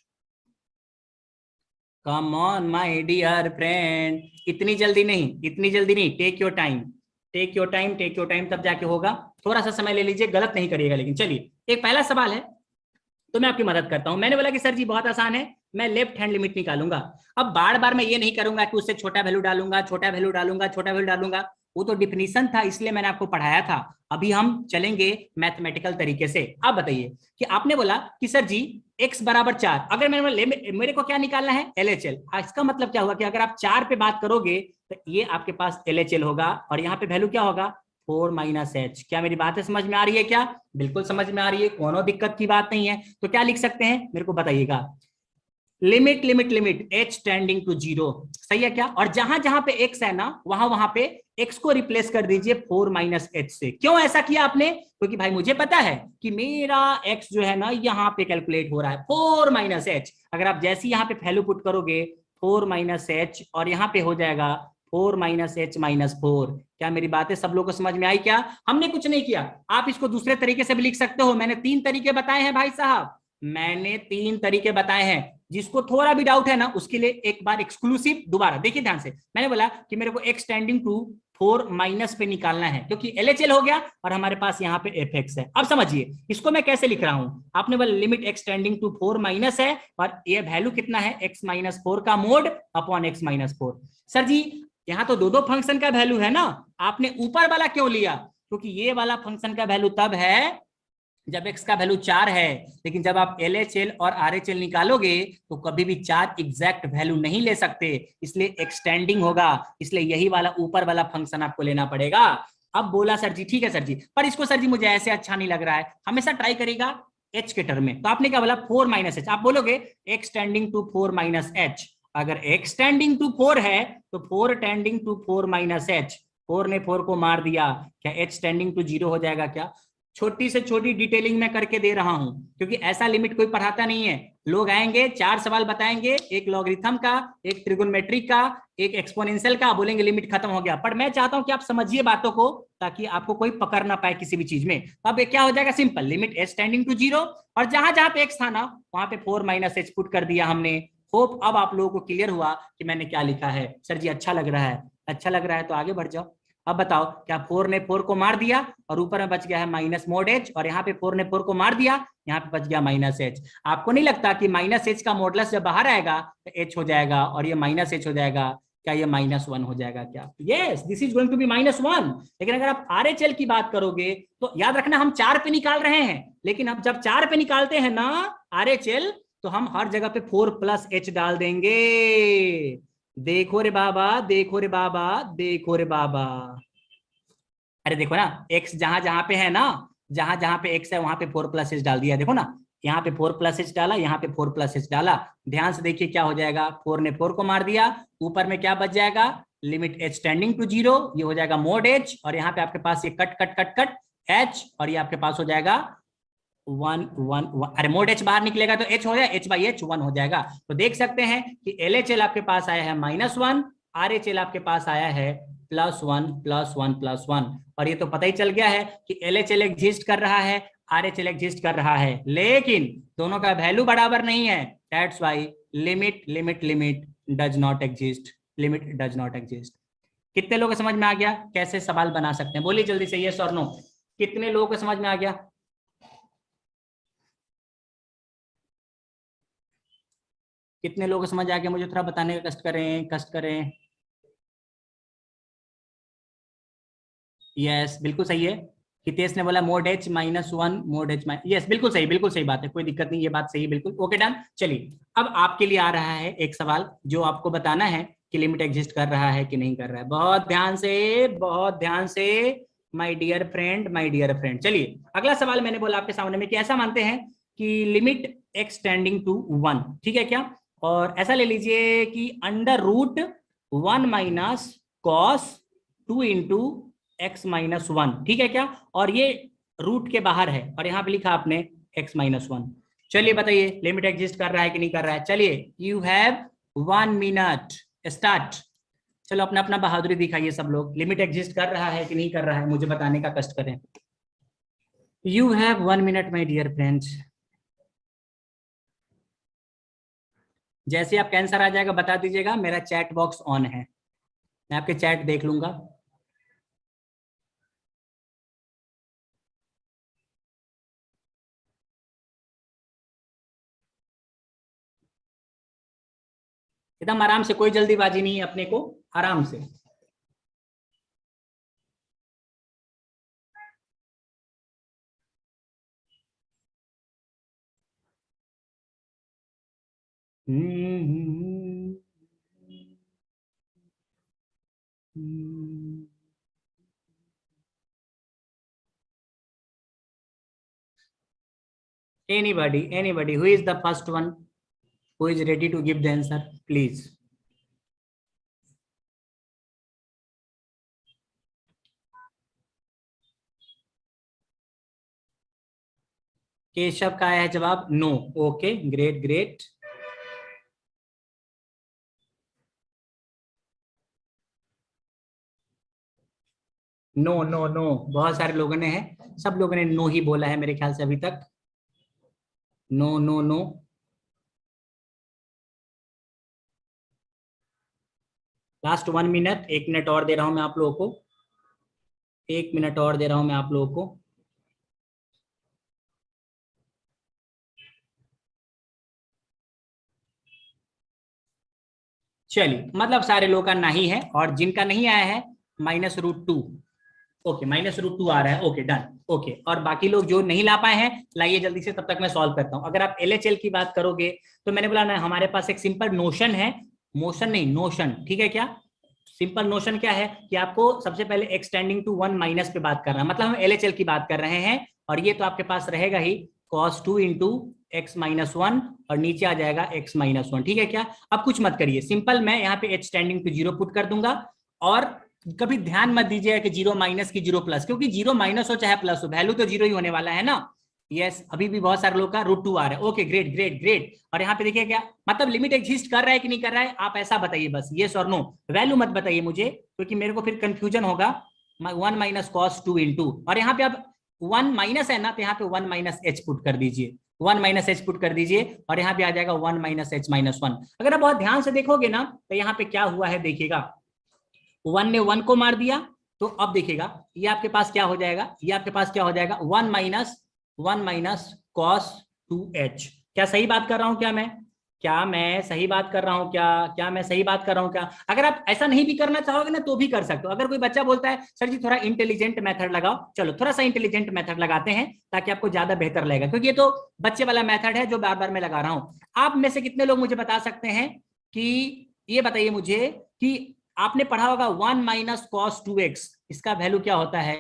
Come on my dear friend, इतनी जल्दी नहीं, इतनी जल्दी नहीं, take your time, take your time, take your time, तब जाके होगा। थोड़ा सा समय ले लीजिए, गलत नहीं करिएगा। लेकिन चलिए एक पहला सवाल है तो मैं आपकी मदद करता हूं। मैंने बोला कि सर जी बहुत आसान है, मैं लेफ्ट हैंड लिमिट निकालूंगा। अब बार बार मैं ये नहीं करूंगा कि उससे छोटा वैल्यू डालूंगा, छोटा वैल्यू डालूंगा, छोटा वैल्यू डालूंगा, वो तो डिफिनीशन था इसलिए मैंने आपको पढ़ाया था। अभी हम चलेंगे मैथमेटिकल तरीके से। आप बताइए कि आपने बोला कि सर जी x बराबर 4, अगर मेरे को क्या निकालना है? LHL। इसका मतलब क्या हुआ कि अगर आप 4 पे बात करोगे तो ये आपके पास LHL होगा और यहाँ पे वैल्यू क्या होगा? 4 माइनस एच। क्या मेरी बातें समझ में आ रही है? क्या बिल्कुल समझ में आ रही है, कोनो दिक्कत की बात नहीं है। तो क्या लिख सकते हैं मेरे को बताइएगा? Limit limit limit h tending to 0, सही है क्या? और जहां जहां पे x है ना वहां वहां पे x को रिप्लेस कर दीजिए 4 माइनस एच से। क्यों ऐसा किया आपने? क्योंकि भाई मुझे पता है कि मेरा x जो है ना यहाँ पे कैलकुलेट हो रहा है 4 माइनस एच। अगर आप जैसे यहाँ पे वैल्यू पुट करोगे 4 माइनस एच और यहाँ पे हो जाएगा 4 माइनस एच माइनस 4। क्या मेरी बातें सब लोगों को समझ में आई? क्या हमने कुछ नहीं किया, आप इसको दूसरे तरीके से भी लिख सकते हो। मैंने 3 तरीके बताए हैं भाई साहब, मैंने 3 तरीके बताए हैं। जिसको थोड़ा भी डाउट है ना उसके लिए एक बार एक्सक्लूसिव दोबारा देखिए ध्यान से। मैंने बोला कि मेरे को x टेंडिंग टू 4 माइनस पे निकालना है क्योंकि LHL हो गया और हमारे पास यहाँ पे fx है। अब समझिए इसको मैं कैसे लिख रहा हूं। आपने बोला limit x tending to 4 minus है और ये वैल्यू कितना है? x माइनस 4 का mod upon x minus 4। Sir ji यहाँ तो दो फंक्शन का वैल्यू है ना, आपने ऊपर वाला क्यों लिया? क्योंकि ये वाला फंक्शन का वैल्यू तब है जब x का वैल्यू 4 है, लेकिन जब आप LHL और RHL निकालोगे तो कभी भी 4 एग्जैक्ट वैल्यू नहीं ले सकते, इसलिए एक्सटेंडिंग होगा, इसलिए यही वाला ऊपर वाला फंक्शन आपको लेना पड़ेगा। अब बोला सर जी ठीक है सर जी, पर इसको सर जी मुझे ऐसे अच्छा नहीं लग रहा है, हमेशा ट्राई करेगा h के टर्म में। तो आपने क्या बोला? 4 माइनस एच। आप बोलोगे x tending to 4 minus H. अगर x टेंडिंग टू 4 है तो 4 टेंडिंग टू 4 माइनस एच, 4 ने 4 को मार दिया, क्या h टेंडिंग टू 0 हो जाएगा? क्या छोटी से छोटी डिटेलिंग में करके दे रहा हूं क्योंकि ऐसा लिमिट कोई पढ़ाता नहीं है। लोग आएंगे 4 सवाल बताएंगे, एक लॉगरिथम का, एक ट्रिगोनोमेट्री का, एक एक्सपोनेंशियल का, बोलेंगे लिमिट खत्म हो गया। पर मैं चाहता हूं कि आप समझिए बातों को ताकि आपको कोई पकड़ ना पाए किसी भी चीज में। तो अब क्या हो जाएगा? Simple, limit h tending to 0 और जहां जहां पे x था ना वहां पे 4 माइनस एच पुट कर दिया हमने। होप अब आप लोगों को क्लियर हुआ कि मैंने क्या लिखा है। सर जी अच्छा लग रहा है, अच्छा लग रहा है तो आगे बढ़ जाओ। अब बताओ क्या 4 ने 4 को मार दिया और ऊपर में बच गया है माइनस मोड एच, और यहाँ पे 4 ने 4 को मार दिया, यहाँ पे बच गया माइनस एच। आपको नहीं लगता कि माइनस एच का मॉडुलस जब बाहर आएगा तो एच हो जाएगा और ये माइनस एच हो जाएगा? क्या ये -1 हो जाएगा? क्या yes, this is going to be -1। लेकिन अगर आप RHL की बात करोगे तो याद रखना हम 4 पे निकाल रहे हैं, लेकिन अब जब 4 पे निकालते हैं ना RHL तो हम हर जगह पे 4 प्लस एच डाल देंगे। देखो रे बाबा, देखो रे बाबा, देखो रे बाबा। अरे देखो ना x जहां जहां पे है ना, जहां जहां पे x है वहां पे 4 प्लस एच डाल दिया। देखो ना यहाँ पे 4 प्लस एच डाला, यहाँ पे 4 प्लस एच डाला। ध्यान से देखिए क्या हो जाएगा? 4 ने 4 को मार दिया, ऊपर में क्या बच जाएगा? लिमिट h टेंडिंग टू 0, ये हो जाएगा मोड h, और यहाँ पे आपके पास ये cut cut cut cut h, और ये आपके पास हो जाएगा 1 1 1। अरे मोड h बाहर निकलेगा तो h हो जाएगा, h बाई h 1 हो जाएगा। तो देख सकते हैं कि LHL आपके पास आया है -1, RHL आपके पास आया है +1 +1 +1। और ये तो पता ही चल गया है कि LHL एग्जिस्ट कर रहा है, RHL एग्जिस्ट कर रहा है, लेकिन दोनों का वैल्यू बराबर नहीं है। That's why limit limit limit does not exist, limit does not exist. कितने लोगों को समझ में आ गया कैसे सवाल बना सकते हैं? बोलिए जल्दी से यस और नो। कितने लोगों को समझ में आ गया? कितने लोग समझ आ गया, मुझे थोड़ा बताने का कष्ट करें। यस बिल्कुल सही है। हितेश ने बोला mode H -1 mode H yes बिल्कुल सही बात है, कोई दिक्कत नहीं, ये बात सही है बिल्कुल। Okay done. चलिए अब आपके लिए आ रहा है एक सवाल जो आपको बताना है कि लिमिट एग्जिस्ट कर रहा है कि नहीं कर रहा है। बहुत ध्यान से माय डियर फ्रेंड। चलिए अगला सवाल मैंने बोला आपके सामने में कि ऐसा मानते हैं कि लिमिट एक्स टेंडिंग टू 1, ठीक है क्या, और ऐसा ले लीजिए कि under root 1 minus cos 2 into x -1, ठीक है क्या, और ये रूट के बाहर है और यहाँ पे लिखा आपने x -1। चलिए बताइए लिमिट एग्जिस्ट कर रहा है कि नहीं कर रहा है। चलिए यू हैव 1 मिनट स्टार्ट। चलो अपना अपना बहादुरी दिखाइए सब लोग, लिमिट एग्जिस्ट कर रहा है कि नहीं कर रहा है, मुझे बताने का कष्ट करें। You have 1 minute my dear friends. जैसे आप कैंसर आ जाएगा बता दीजिएगा, मेरा चैट बॉक्स ऑन है, मैं आपके चैट देख लूंगा। एकदम आराम से, कोई जल्दीबाजी नहीं है अपने को, आराम से। Anybody who is the first one who is ready to give the answer, please. Keshav का है जवाब नो। Okay great. नो, बहुत सारे लोगों ने है, सब लोगों ने नो ही बोला है मेरे ख्याल से अभी तक। नो। लास्ट 1 मिनट, 1 मिनट और दे रहा हूं मैं आप लोगों को, 1 मिनट और दे रहा हूं मैं आप लोगों को। चलिए मतलब सारे लोगों का नहीं है, और जिनका नहीं आया है -√2। ओके -√2 आ रहा है। Okay done. ओके और बाकी लोग जो नहीं ला पाए हैं लाइए जल्दी से, तब तक मैं सॉल्व करता हूं। अगर आप LHL की बात करोगे तो मैंने बोला ना हमारे पास एक सिंपल नोशन है, मोशन नहीं नोशन, ठीक है क्या। सिंपल नोशन क्या है कि आपको सबसे पहले एक्स टेंडिंग टू 1 माइनस पे बात करना है, मतलब हम LHL की बात कर रहे हैं, और ये तो आपके पास रहेगा ही cos 2 इंटू x -1 और नीचे आ जाएगा x -1, ठीक है क्या। अब कुछ मत करिए, सिंपल मैं यहाँ पे h टेंडिंग टू 0 पुट कर दूंगा, और कभी ध्यान मत दीजिएगा कि 0 माइनस की 0 प्लस, क्योंकि 0 माइनस हो चाहे प्लस हो वैल्यू तो 0 ही होने वाला है ना। यस अभी भी बहुत सारे लोग का √2 आ रहा है। Okay great. और यहाँ पे देखिए क्या मतलब लिमिट एग्जिस्ट कर रहा है कि नहीं कर रहा है, आप ऐसा बताइए बस, यस और नो, वैल्यू मत बताइए मुझे, क्योंकि मेरे को फिर कंफ्यूजन होगा। 1 माइनस cos 2 इंटू, और यहाँ पे अब 1 माइनस है ना, तो यहाँ पे 1 माइनस h पुट कर दीजिए, 1 माइनस h पुट कर दीजिए, और यहाँ पे आ जाएगा 1 माइनस h -1। अगर आप बहुत ध्यान से देखोगे ना तो यहाँ पे क्या हुआ है देखिएगा, 1 ने 1 को मार दिया, तो अब देखिएगा ये आपके पास क्या हो जाएगा, ये आपके पास क्या हो जाएगा 1 माइनस cos 2h। क्या सही बात कर रहा हूं क्या मैं सही बात कर रहा हूं क्या मैं सही बात कर रहा हूं क्या। अगर आप ऐसा नहीं भी करना चाहोगे ना तो भी कर सकते हो। अगर कोई बच्चा बोलता है सर जी थोड़ा इंटेलिजेंट मेथड लगाओ, चलो थोड़ा सा इंटेलिजेंट मेथड लगाते हैं ताकि आपको ज्यादा बेहतर लगेगा, क्योंकि ये तो बच्चे वाला मेथड है जो बार बार मैं लगा रहा हूं। आप में से कितने लोग मुझे बता सकते हैं कि ये बताइए मुझे कि आपने पढ़ा होगा 1 माइनस cos 2x, इसका वैल्यू क्या होता है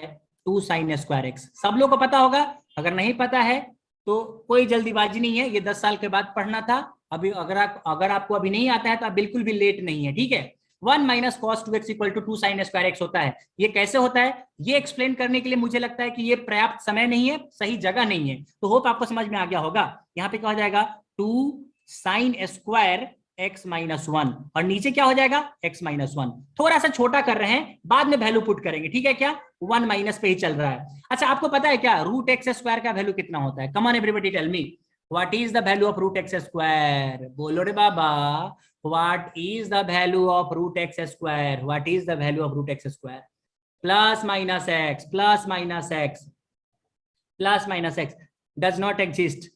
2 sin स्क्वायर x। सब लोग को पता होगा, अगर नहीं पता है तो कोई जल्दीबाजी नहीं है, ये 10 साल के बाद पढ़ना था। अभी अगर आपको अभी नहीं आता है तो आप बिल्कुल भी लेट नहीं है, ठीक है। 1 minus cos 2x equal to 2 sin square x होता है। ये कैसे होता है ये एक्सप्लेन करने के लिए मुझे लगता है कि ये पर्याप्त समय नहीं है, सही जगह नहीं है, तो होप आपको समझ में आ गया होगा। यहाँ पे क्या हो जाएगा 2 sin स्क्वायर x -1, और नीचे क्या हो जाएगा x -1। थोड़ा सा छोटा कर रहे हैं, बाद में वैल्यू पुट करेंगे, ठीक है क्या, 1 माइनस पे ही चल रहा है। अच्छा आपको पता है क्या रूट एक्स स्क्वायर का वैल्यू कितना होता है, come on everybody tell me what is the value of root x square. बोलो रे बाबा, what is the value of root x square, what is the value of root x square. Plus minus x does not exist,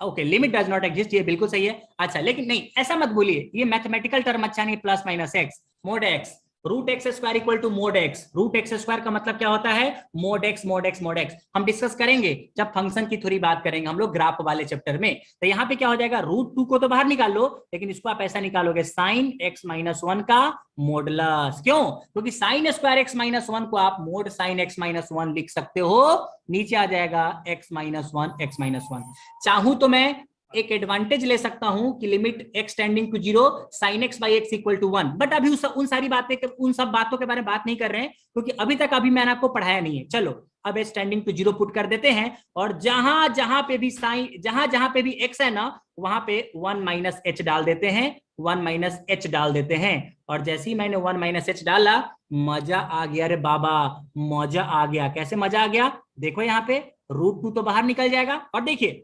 okay, limit does not exist, ये बिल्कुल सही है। अच्छा, लेकिन नहीं, ऐसा मत बोलिए, ये मैथमेटिकल टर्म अच्छा नहीं, plus minus x mod x root x square equal to mod x. Root x square का मतलब क्या होता है? Mod x mod x mod x. हम डिस्कस करेंगे जब फंक्शन की थोड़ी बात करेंगे हम लोग ग्राफ वाले चैप्टर में। तो यहाँ पे क्या हो जाएगा, रूट 2 को तो बाहर निकाल लो, लेकिन इसको आप ऐसा निकालोगे साइन एक्स माइनस 1 का मॉडुलस। क्यों? क्योंकि साइन स्क्वायर एक्स माइनस 1 को आप मोड साइन एक्स माइनस 1 लिख सकते हो, नीचे आ जाएगा एक्स माइनस 1 एक्स माइनस 1। चाहूं तो मैं एक एडवांटेज ले सकता हूं कि limit x tending to 0 sine x by x equal to 1, but अभी उन सारी बातें, उन सब बातों के बारे में बात नहीं कर रहे हैं, क्योंकि अभी तक अभी मैंने आपको पढ़ाया नहीं है। चलो अब एक्स टेंडिंग टू 0 पुट कर देते हैं, और जहां जहां पे भी साइन, जहां पे भी एक्स है ना, वहां पे 1 माइनस एच डाल देते हैं, 1 माइनस एच डाल देते हैं। और जैसे ही मैंने 1 माइनस एच डाला, मजा आ गया रे बाबा, मजा आ गया। कैसे मजा आ गया? देखो यहाँ पे रूट 2 तो बाहर निकल जाएगा, और देखिए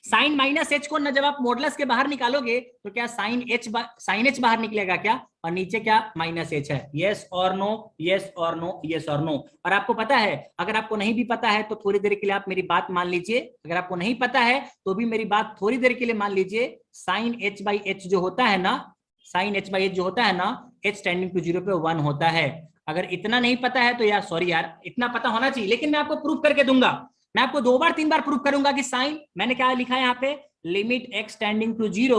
साइन माइनस एच को ना जब आप मॉडुलस के बाहर निकालोगे तो क्या साइन एच बाहर निकलेगा क्या? और नीचे क्या माइनस एच है? यस और नो, यस और नो, यस और नो। और आपको पता है, अगर आपको नहीं भी पता है तो थोड़ी देर के लिए आप मेरी बात मान लीजिए, अगर आपको नहीं पता है तो भी मेरी बात थोड़ी देर के लिए मान लीजिए। साइन एच बाई एच जो होता है ना, साइन एच बाई एच जो होता है ना, एच टेंडिंग टू 0 पे 1 होता है। अगर इतना नहीं पता है तो यार सॉरी यार, इतना पता होना चाहिए, लेकिन मैं आपको प्रूफ करके दूंगा। मैं आपको 2 बार 3 बार प्रूफ करूंगा कि साइन, मैंने क्या लिखा है यहाँ पे, limit x tending to 0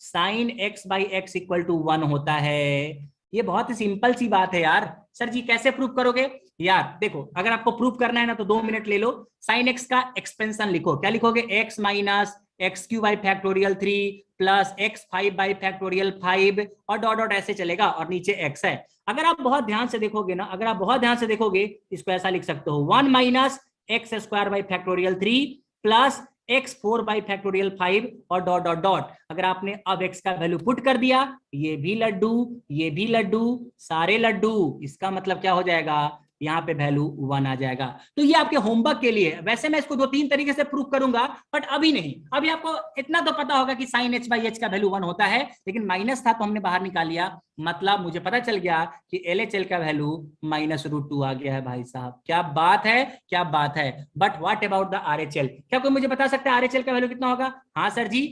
sine x by x equal to 1 होता है। ये बहुत ही सिंपल सी बात है यार। सर जी कैसे प्रूफ करोगे? यार देखो, अगर आपको प्रूफ करना है ना तो 2 मिनट ले लो। साइन एक्स का एक्सपेंशन लिखो, क्या लिखोगे? X minus x Q by factorial 3 plus x 5 by factorial 5 और डॉट डॉट ऐसे चलेगा, और नीचे एक्स है। अगर आप बहुत ध्यान से देखोगे ना, अगर आप बहुत ध्यान से देखोगे, इसको ऐसा लिख सकते हो 1 minus x square by factorial 3 plus x 4 by factorial 5 और डॉट डॉट डॉट। अगर आपने अब एक्स का वैल्यू पुट कर दिया, ये भी लड्डू, ये भी लड्डू, सारे लड्डू, इसका मतलब क्या हो जाएगा? यहाँ पे वैल्यू 1 आ जाएगा। तो ये आपके होमवर्क के लिए, वैसे मैं इसको 2-3 तरीके से प्रूफ करूंगा, बट अभी नहीं। अभी आपको इतना तो पता होगा कि साइन एच बाई एच का वैल्यू 1 होता है, लेकिन माइनस था तो हमने बाहर निकाल लिया, मतलब मुझे पता चल गया कि एल एच एल का वैल्यू माइनस रूट 2 आ गया है। भाई साहब क्या बात है, क्या बात है। But what about the R H L? क्या कोई मुझे बता सकता है आर एच एल का वैल्यू कितना होगा? हाँ sir ji,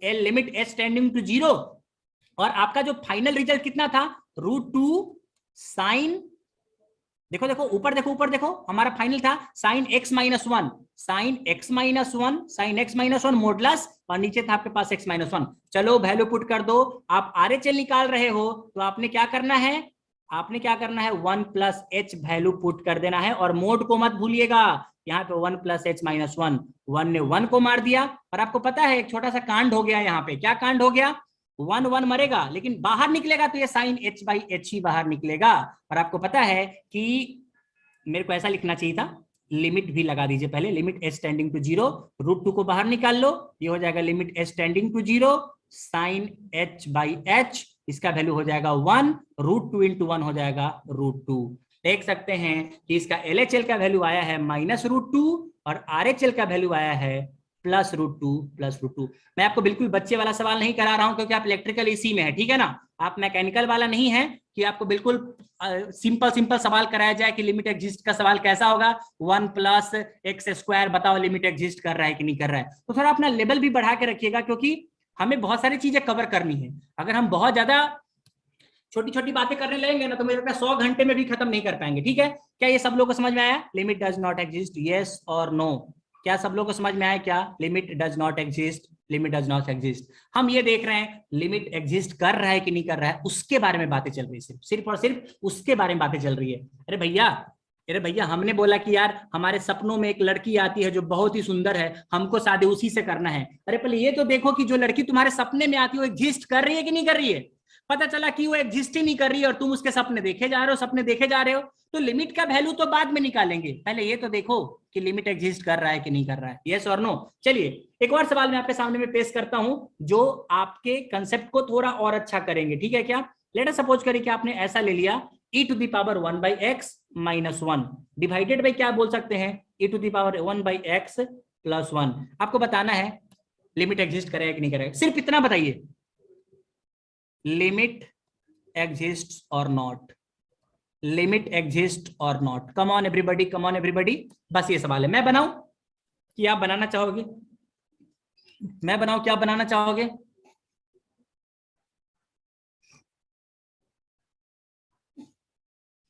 L limit H tending to 0, और आपका जो फाइनल रिजल्ट कितना था? रूट 2 साइन, देखो देखो ऊपर देखो, ऊपर देखो, हमारा फाइनल था sine x minus 1, sine x minus 1, sine x minus 1 modulus, और नीचे था आपके पास एक्स माइनस 1। चलो वैल्यू पुट कर दो। आप आरएचएल निकाल रहे हो तो आपने क्या करना है? आपने क्या करना है? 1 प्लस एच वैल्यू पुट कर देना है, और मोड को मत भूलिएगा। यहाँ पे 1 प्लस एच माइनस 1, 1 ने 1 को मार दिया। और आपको पता है एक छोटा सा कांड हो गया यहाँ पे। क्या कांड हो गया? 1 1 मरेगा, लेकिन बाहर निकलेगा तो ये साइन एच बाई एच ही बाहर निकलेगा। और आपको पता है कि मेरे को ऐसा लिखना चाहिए था, लिमिट भी लगा दीजिए पहले, limit H tending to 0, root 2 को बाहर निकाल लो, ये हो जाएगा limit H tending to 0 sine h by h, इसका वैल्यू हो जाएगा 1, रूट 2 इंटू 1 हो जाएगा रूट 2। देख सकते हैं कि इसका एलएचएल का वैल्यू आया है माइनस रूट 2, और आरएचएल का वैल्यू आया है प्लस रूट 2 प्लस रूट 2। मैं आपको बिल्कुल बच्चे वाला सवाल नहीं करा रहा हूं, क्योंकि आप इलेक्ट्रिकल इसी में है, ठीक है ना, आप मैकेनिकल वाला नहीं है कि आपको बिल्कुल सिंपल सिंपल सवाल कराया जाए कि लिमिट एग्जिस्ट का सवाल कैसा होगा, 1 प्लस एक्स स्क्वायर बताओ लिमिट एग्जिस्ट कर रहा है कि नहीं कर रहा है। तो थोड़ा अपना लेवल भी बढ़ा के रखिएगा, क्योंकि हमें बहुत सारी चीजें कवर करनी है। अगर हम बहुत ज्यादा छोटी छोटी बातें करने लगेंगे ना तो मुझे लगता है 100 घंटे में भी खत्म नहीं कर पाएंगे। ठीक है, क्या ये सब लोगों को समझ में आया? Limit does not exist, yes और नो? क्या सब लोगों को समझ में आया? क्या limit does not exist, limit does not exist. हम ये देख रहे हैं लिमिट एग्जिस्ट कर रहा है कि नहीं कर रहा है, उसके बारे में बातें चल रही है, सिर्फ और सिर्फ उसके बारे में बातें चल रही है। अरे भैया हमने बोला कि यार हमारे सपनों में एक लड़की आती है जो बहुत ही सुंदर है, हमको शादी उसी से करना है। अरे पहले ये तो देखो कि जो लड़की तुम्हारे सपने में आती है वो एग्जिस्ट कर रही है कि नहीं कर रही है। पता चला कि वो एग्जिस्ट ही नहीं कर रही है और तुम उसके सपने देखे जा रहे हो, सपने देखे जा रहे हो, तो लिमिट का वैल्यू तो बाद में निकालेंगे, पहले ये तो देखो कि लिमिट एग्जिस्ट कर रहा है कि नहीं कर रहा है, यस और नो। चलिए एक और सवाल मैं आपके सामने में पेश करता हूं जो आपके कंसेप्ट को थोड़ा और अच्छा करेंगे, ठीक है क्या? लेट अस सपोज करिए कि आपने ऐसा ले लिया e to the power 1 by x minus 1 divided by क्या बोल सकते हैं, e to the power 1 by x plus 1। आपको बताना है लिमिट एग्जिस्ट करेगा कि नहीं करेगा, सिर्फ इतना बताइए, लिमिट एग्जिस्ट और नॉट, लिमिट एग्जिस्ट और not. Come on everybody, come on everybody. बस ये सवाल है, मैं बनाऊं कि आप बनाना चाहोगे? मैं बनाऊं, क्या बनाना चाहोगे?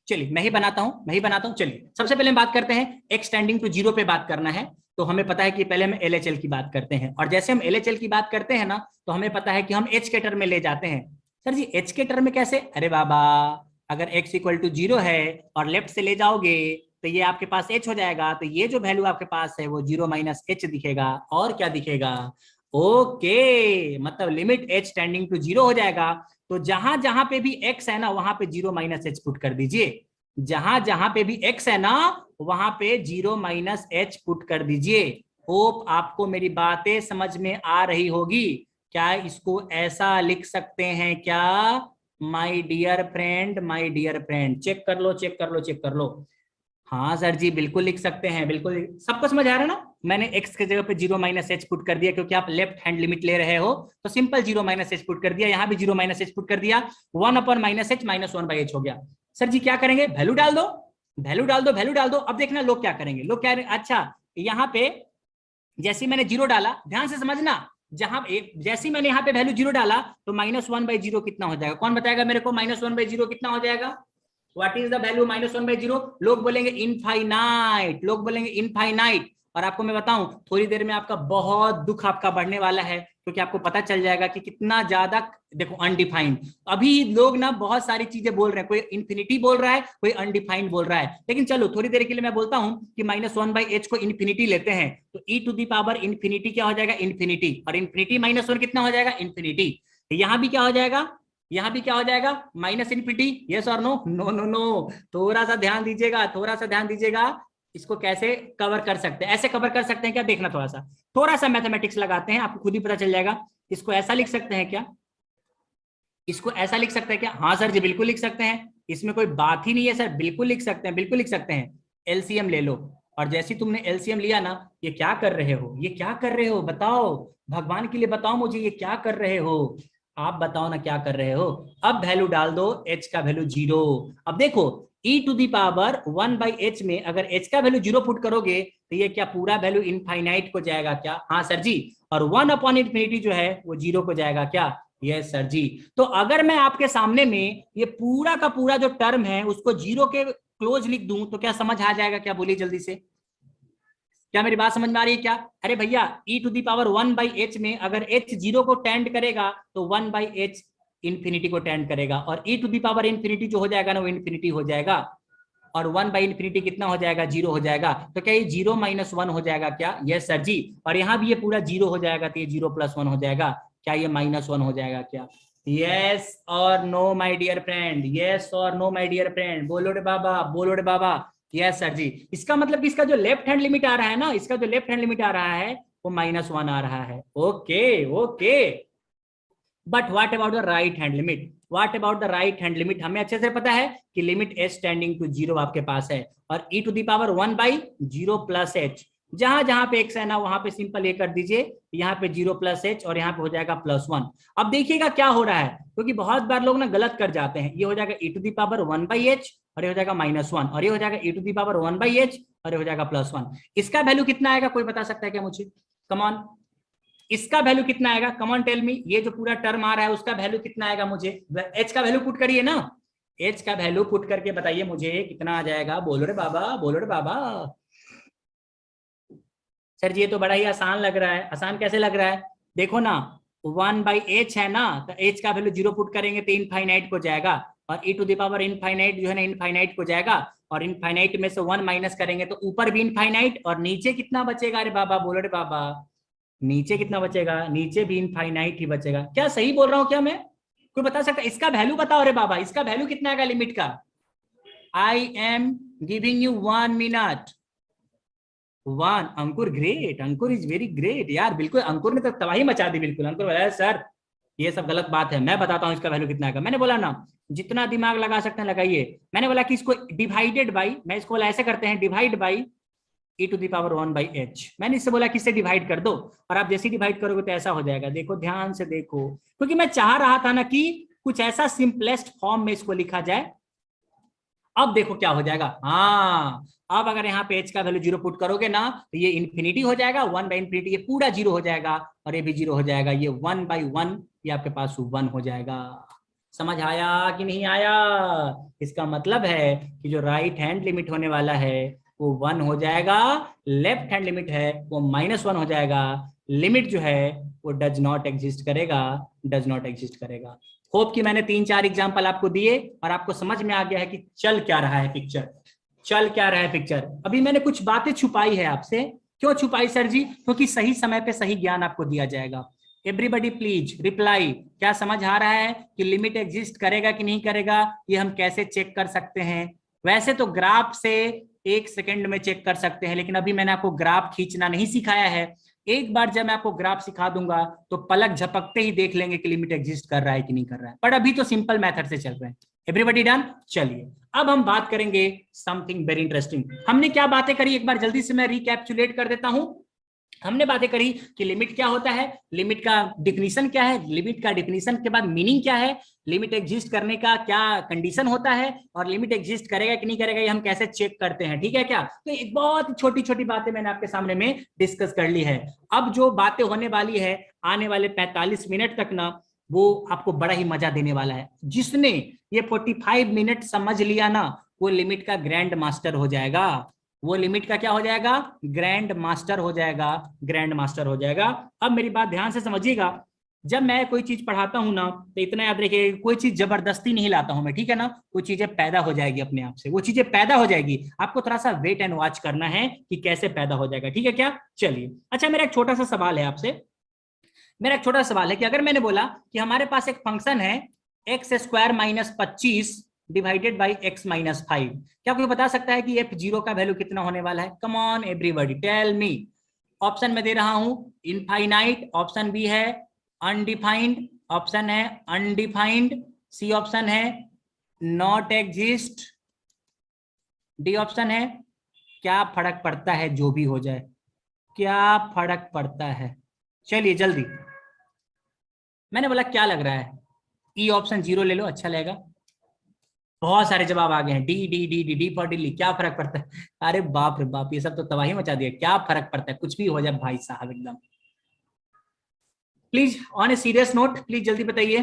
चलिए मैं ही बनाता हूं। चलिए सबसे पहले हम बात करते हैं x टेंडिंग टू 0 पे बात करना है। तो हमें पता है कि पहले हम LHL की बात करते हैं, और जैसे हम LHL की बात करते हैं ना, तो हमें पता है कि हम h के टर्म में ले जाते हैं। सर जी h के टर्म में कैसे? अरे बाबा, अगर x इक्वल टू 0 है और लेफ्ट से ले जाओगे तो ये आपके पास h हो जाएगा, तो ये जो वैल्यू आपके पास है वो 0 माइनस h दिखेगा। और क्या दिखेगा? ओके, मतलब लिमिट h टेंडिंग टू 0 हो जाएगा। तो जहां जहां पे भी x है ना, वहां पे 0 माइनस h पुट कर दीजिए। जहां जहां पे भी x है ना, वहां पे 0 माइनस h पुट कर दीजिए। होप आपको मेरी बातें समझ में आ रही होगी। क्या इसको ऐसा लिख सकते हैं क्या? My dear friend, my dear friend, check कर लो, चेक कर लो, चेक कर लो। हाँ सर जी, बिल्कुल लिख सकते हैं, बिल्कुल। सबको समझ आ रहा है ना? मैंने x के जगह पे 0 माइनस एच पुट कर दिया, क्योंकि आप लेफ्ट हैंड लिमिट ले रहे हो, तो सिंपल 0 माइनस एच पुट कर दिया। यहां भी 0 माइनस एच पुट कर दिया। 1 upon minus H minus 1 by H हो गया। सर जी क्या करेंगे? वैल्यू डाल दो, वैल्यू डाल दो, वैल्यू डाल दो। अब देखना लोग क्या करेंगे, लोग क्या। अच्छा, यहाँ पे जैसे मैंने 0 डाला, ध्यान से समझना, जहां जैसे मैंने यहाँ पे वैल्यू 0 डाला, तो माइनस 1 बाई 0 कितना हो जाएगा? कौन बताएगा मेरे को? माइनस 1 बाई 0 कितना हो जाएगा? What is the value minus 1 by 0? लोग बोलेंगे इनफाइनाइट, लोग बोलेंगे इनफाइनाइट। और आपको मैं बताऊं, थोड़ी देर में आपका बहुत दुख आपका बढ़ने वाला है, क्योंकि आपको पता चल जाएगा कि कितना ज्यादा, देखो, अनडिफाइंड। अभी लोग ना बहुत सारी चीजें बोल रहे हैं, कोई इन्फिनिटी बोल रहा है, कोई अनडिफाइंड बोल रहा है। लेकिन चलो थोड़ी देर के लिए मैं बोलता हूं कि माइनस 1 बाई एच को इन्फिनिटी लेते हैं, तो ई टू दी पावर इन्फिनिटी क्या हो जाएगा? इन्फिनिटी। और इन्फिनिटी माइनस 1 कितना हो जाएगा? इन्फिनिटी। यहां भी क्या हो जाएगा? यहां भी क्या हो जाएगा? Minus infinity. यस और नो? No no no. थोड़ा सा ध्यान दीजिएगा, थोड़ा सा ध्यान दीजिएगा। इसको कैसे कवर कर सकते हैं? ऐसे कवर कर सकते हैं क्या? देखना, थोड़ा सा मैथमेटिक्स लगाते हैं, आपको खुद ही पता चल जाएगा। इसको ऐसा लिख सकते हैं क्या? इसको ऐसा लिख सकते हैं क्या? हाँ सर जी, बिल्कुल लिख सकते हैं, इसमें कोई बात ही नहीं है सर, बिल्कुल लिख सकते हैं, बिल्कुल लिख सकते हैं। एलसीएम ले लो, और जैसे तुमने एलसीएम लिया ना, ये क्या कर रहे हो, ये क्या कर रहे हो? बताओ, भगवान के लिए बताओ मुझे, ये क्या कर रहे हो? आप बताओ ना क्या कर रहे हो। अब वैल्यू डाल दो, h का वैल्यू 0। अब देखो, e to the power 1 by h में अगर h का वैल्यू 0 पुट करोगे, तो ये क्या पूरा वैल्यू इनफाइनाइट को जाएगा क्या? हाँ सर जी। और 1 अपॉन इन्फिनिटी जो है वो 0 को जाएगा क्या? यस सर जी। तो अगर मैं आपके सामने में ये पूरा का पूरा जो टर्म है उसको 0 के क्लोज लिख दूं, तो क्या समझ आ जाएगा क्या? बोलिए जल्दी से, क्या मेरी बात समझ में आ रही है क्या? अरे भैया, e to the power 1 by h में अगर h 0 को टेंड करेगा, तो 1 बाई एच इन्फिनिटी को टेंड करेगा, और e to the power infinity जो हो जाएगा ना, वो इन्फिनिटी हो जाएगा। और 1 बाई इन्फिनिटी कितना हो जाएगा? 0 हो जाएगा। तो क्या ये 0 माइनस 1 हो जाएगा क्या? यस सर जी। और यहाँ भी ये पूरा 0 हो जाएगा, तो ये 0 प्लस 1 हो जाएगा। क्या ये माइनस 1 हो जाएगा क्या? यस और no my dear friend, yes और नो माय डियर फ्रेंड, बोलो रे बाबा, बोलो रे बाबा। यस सर जी। इसका मतलब कि इसका जो लेफ्ट हैंड लिमिट आ रहा है ना, इसका जो लेफ्ट हैंड लिमिट आ रहा है वो माइनस 1 आ रहा है। Okay okay. But what about the right hand limit? What about the right hand limit? हमें अच्छे से पता है कि लिमिट एच टेंडिंग टू 0 आपके पास है, और e to the power 1 by 0 plus h, जहां जहां पे x है ना, वहां पे सिंपल ये कर दीजिए, यहाँ पे 0 प्लस एच, और यहाँ पे हो जाएगा प्लस 1। अब देखिएगा क्या हो रहा है, क्योंकि बहुत बार लोग ना गलत कर जाते हैं। ये हो जाएगा e to the power 1 by h, और ये हो जाएगा माइनस 1, और ये हो जाएगा e to the power 1 by h, और ये हो जाएगा प्लस 1। इसका वैल्यू कितना आएगा, कोई बता सकता है क्या मुझे? कमॉन, इसका वैल्यू कितना आएगा? Come on tell me. ये जो पूरा टर्म आ रहा है उसका वैल्यू कितना आएगा? मुझे h का वैल्यू पुट करिए ना, h का वैल्यू पुट करके बताइए मुझे कितना आ जाएगा। बोलो रे बाबा, बोलो रे बाबा। सर जी ये तो बड़ा ही आसान लग रहा है। आसान कैसे लग रहा है? देखो ना, 1 बाई एच है ना, तो h का वैल्यू 0 पुट करेंगे तो इनफाइनाइट को जाएगा, और e to the power infinite जो है ना, इनफाइनाइट को जाएगा, और इनफाइनाइट में से 1 माइनस करेंगे तो ऊपर भी इनफाइनाइट, और नीचे कितना बचेगा? अरे बाबा, बोलो रे बाबा, नीचे कितना बचेगा? नीचे भी इनफाइनाइट ही बचेगा। क्या सही बोल रहा हूं क्या मैं? कोई बता सकता है? इसका वैल्यू बताओ रे बाबा, इसका वैल्यू कितना आएगा लिमिट का? I am giving you 1 minute. 1। Ankur great, Ankur is very great यार, बिल्कुल अंकुर ने तो तबाही मचा दी। बिल्कुल अंकुर बोला सर ये सब गलत बात है, मैं बताता हूँ इसका वैल्यू कितना आएगा। मैंने बोला ना, जितना दिमाग लगा सकते हैं लगाइए। मैंने बोला कि इसको डिवाइडेड बाई, मैं इसको बोला ऐसे करते हैं, divide by e to the power 1 by h. मैंने इससे बोला कि इससे डिवाइड कर दो, और आप जैसे डिवाइड करोगे तो ऐसा हो जाएगा। देखो ध्यान से देखो, क्योंकि मैं चाह रहा था ना कि कुछ ऐसा सिंपलेस्ट फॉर्म में इसको लिखा जाए। अब देखो क्या हो जाएगा, हाँ अब अगर यहाँ पे h का वैल्यू 0 पुट करोगे ना तो ये इन्फिनिटी हो जाएगा, 1/इन्फिनिटी, ये पूरा 0 हो जाएगा और ये भी 0 हो जाएगा, ये 1/1 ये आपके पास 1 हो जाएगा। समझ आया कि नहीं आया? इसका मतलब है कि जो राइट हैंड लिमिट होने वाला है वो 1 हो जाएगा, लेफ्ट हैंड लिमिट है वो -1 हो जाएगा, लिमिट जो है वो डज नॉट एग्जिस्ट करेगा, डज नॉट एग्जिस्ट करेगा। होप कि मैंने 3-4 एग्जांपल आपको दिए और आपको समझ में आ गया है कि चल क्या रहा है पिक्चर, चल क्या रहा है पिक्चर। अभी मैंने कुछ बातें छुपाई है आपसे। क्यों छुपाई सर जी? क्योंकि सही समय पे सही ज्ञान आपको दिया जाएगा। एवरीबॉडी प्लीज रिप्लाई, क्या समझ आ रहा है कि लिमिट एग्जिस्ट करेगा कि नहीं करेगा, ये हम कैसे चेक कर सकते हैं? वैसे तो ग्राफ से 1 सेकंड में चेक कर सकते हैं, लेकिन अभी मैंने आपको ग्राफ खींचना नहीं सिखाया है। एक बार जब मैं आपको ग्राफ सिखा दूंगा तो पलक झपकते ही देख लेंगे कि लिमिट एग्जिस्ट कर रहा है कि नहीं कर रहा है, पर अभी तो सिंपल मेथड से चल रहे हैं। Everybody done? चलिए अब हम बात करेंगे समथिंग वेरी इंटरेस्टिंग। हमने क्या बातें करी, एक बार जल्दी से मैं रिकैप्चुलेट कर देता हूं। हमने बातें करी कि लिमिट क्या होता है, लिमिट का डिफिनीशन क्या है, लिमिट का डिफिनीशन के बाद मीनिंग क्या है, लिमिट एग्जिस्ट करने का क्या कंडीशन होता है, और लिमिट एग्जिस्ट करेगा कि नहीं करेगा ये हम कैसे चेक करते हैं, ठीक है क्या? तो एक बहुत छोटी छोटी बातें मैंने आपके सामने में डिस्कस कर ली है। अब जो बातें होने वाली है आने वाले 45 मिनट तक ना, वो आपको बड़ा ही मजा देने वाला है। जिसने ये 45 मिनट समझ लिया ना वो लिमिट का ग्रैंड मास्टर हो जाएगा, वो लिमिट का क्या हो जाएगा, ग्रैंड मास्टर हो जाएगा, ग्रैंड मास्टर हो जाएगा। अब मेरी बात ध्यान से समझिएगा, जब मैं कोई चीज पढ़ाता हूं ना तो इतना याद रखिए, कोई चीज जबरदस्ती नहीं लाता हूं मैं, ठीक है ना? वो चीजें पैदा हो जाएगी अपने आप से, वो चीजें पैदा हो जाएगी, आपको थोड़ा सा वेट एंड वॉच करना है कि कैसे पैदा हो जाएगा, ठीक है क्या? चलिए अच्छा, मेरा एक छोटा सा सवाल है आपसे, मेरा एक छोटा सवाल है कि अगर मैंने बोला कि हमारे पास एक फंक्शन है x² - 25 डिवाइडेड बाई x - 5, क्या कोई बता सकता है कि f0 का वैल्यू कितना होने वाला है? Come on everybody tell me. Option में दे रहा हूं इनफाइनाइट, ऑप्शन बी है अनडिफाइंड, ऑप्शन है अनडिफाइंड, सी ऑप्शन है नॉट एग्जिस्ट, डी ऑप्शन है क्या फर्क पड़ता है जो भी हो जाए, क्या फर्क पड़ता है? चलिए जल्दी, मैंने बोला क्या लग रहा है? ई ऑप्शन 0 ले लो, अच्छा लगेगा। बहुत सारे जवाब आ गए हैं, D D D D D for Delhi, क्या फर्क पड़ता है? अरे बाप रे बाप, ये सब तो तबाही मचा दिया, क्या फर्क पड़ता है? कुछ भी हो जाए भाई साहब एकदम। Please on a serious note, please जल्दी बताइए,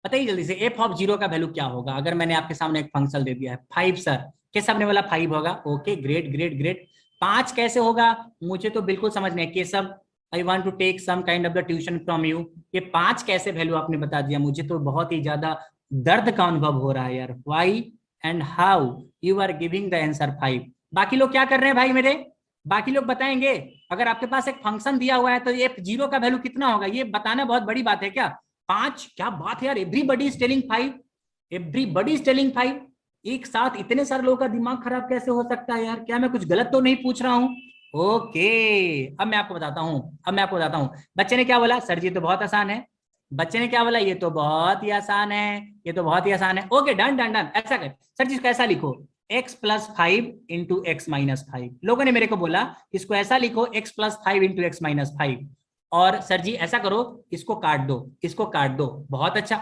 बताइए जल्दी से, एफ ऑफ 0 का वैल्यू क्या होगा अगर मैंने आपके सामने एक फंक्शन दे दिया है? 5 सर, किस सबने वाला 5 होगा? Okay great great great. 5 कैसे होगा मुझे तो बिल्कुल समझ नहीं कि सब, I want to take some kind of the tuition from you. ये 5 कैसे वैल्यू आपने बता दिया, मुझे तो बहुत ही ज्यादा दर्द का अनुभव हो रहा है यार। Why and how you are giving the answer 5? बाकी लोग क्या कर रहे हैं भाई मेरे? बाकी लोग बताएंगे। अगर आपके पास एक फंक्शन दिया हुआ है तो ये 0 का वैल्यू कितना होगा ये बताना बहुत बड़ी बात है क्या? 5, क्या बात है यार, everybody is telling 5, everybody is telling 5। एक साथ इतने सारे लोगों का दिमाग खराब कैसे हो सकता है यार? क्या मैं कुछ गलत तो नहीं पूछ रहा हूं? ओके अब मैं आपको बताता हूं, अब मैं आपको बताता हूं। बच्चे ने क्या बोला? सर जी तो बहुत आसान है। बच्चे ने क्या बोला? ये तो बहुत ही आसान है, ये तो बहुत ही आसान है। Okay done done done. ऐसा कर सर जी, इसको ऐसा लिखो x + 5 × x - 5। लोगों ने मेरे को बोला इसको ऐसा लिखो x + 5 × x - 5, और सर जी ऐसा करो इसको काट दो, इसको काट दो। बहुत अच्छा,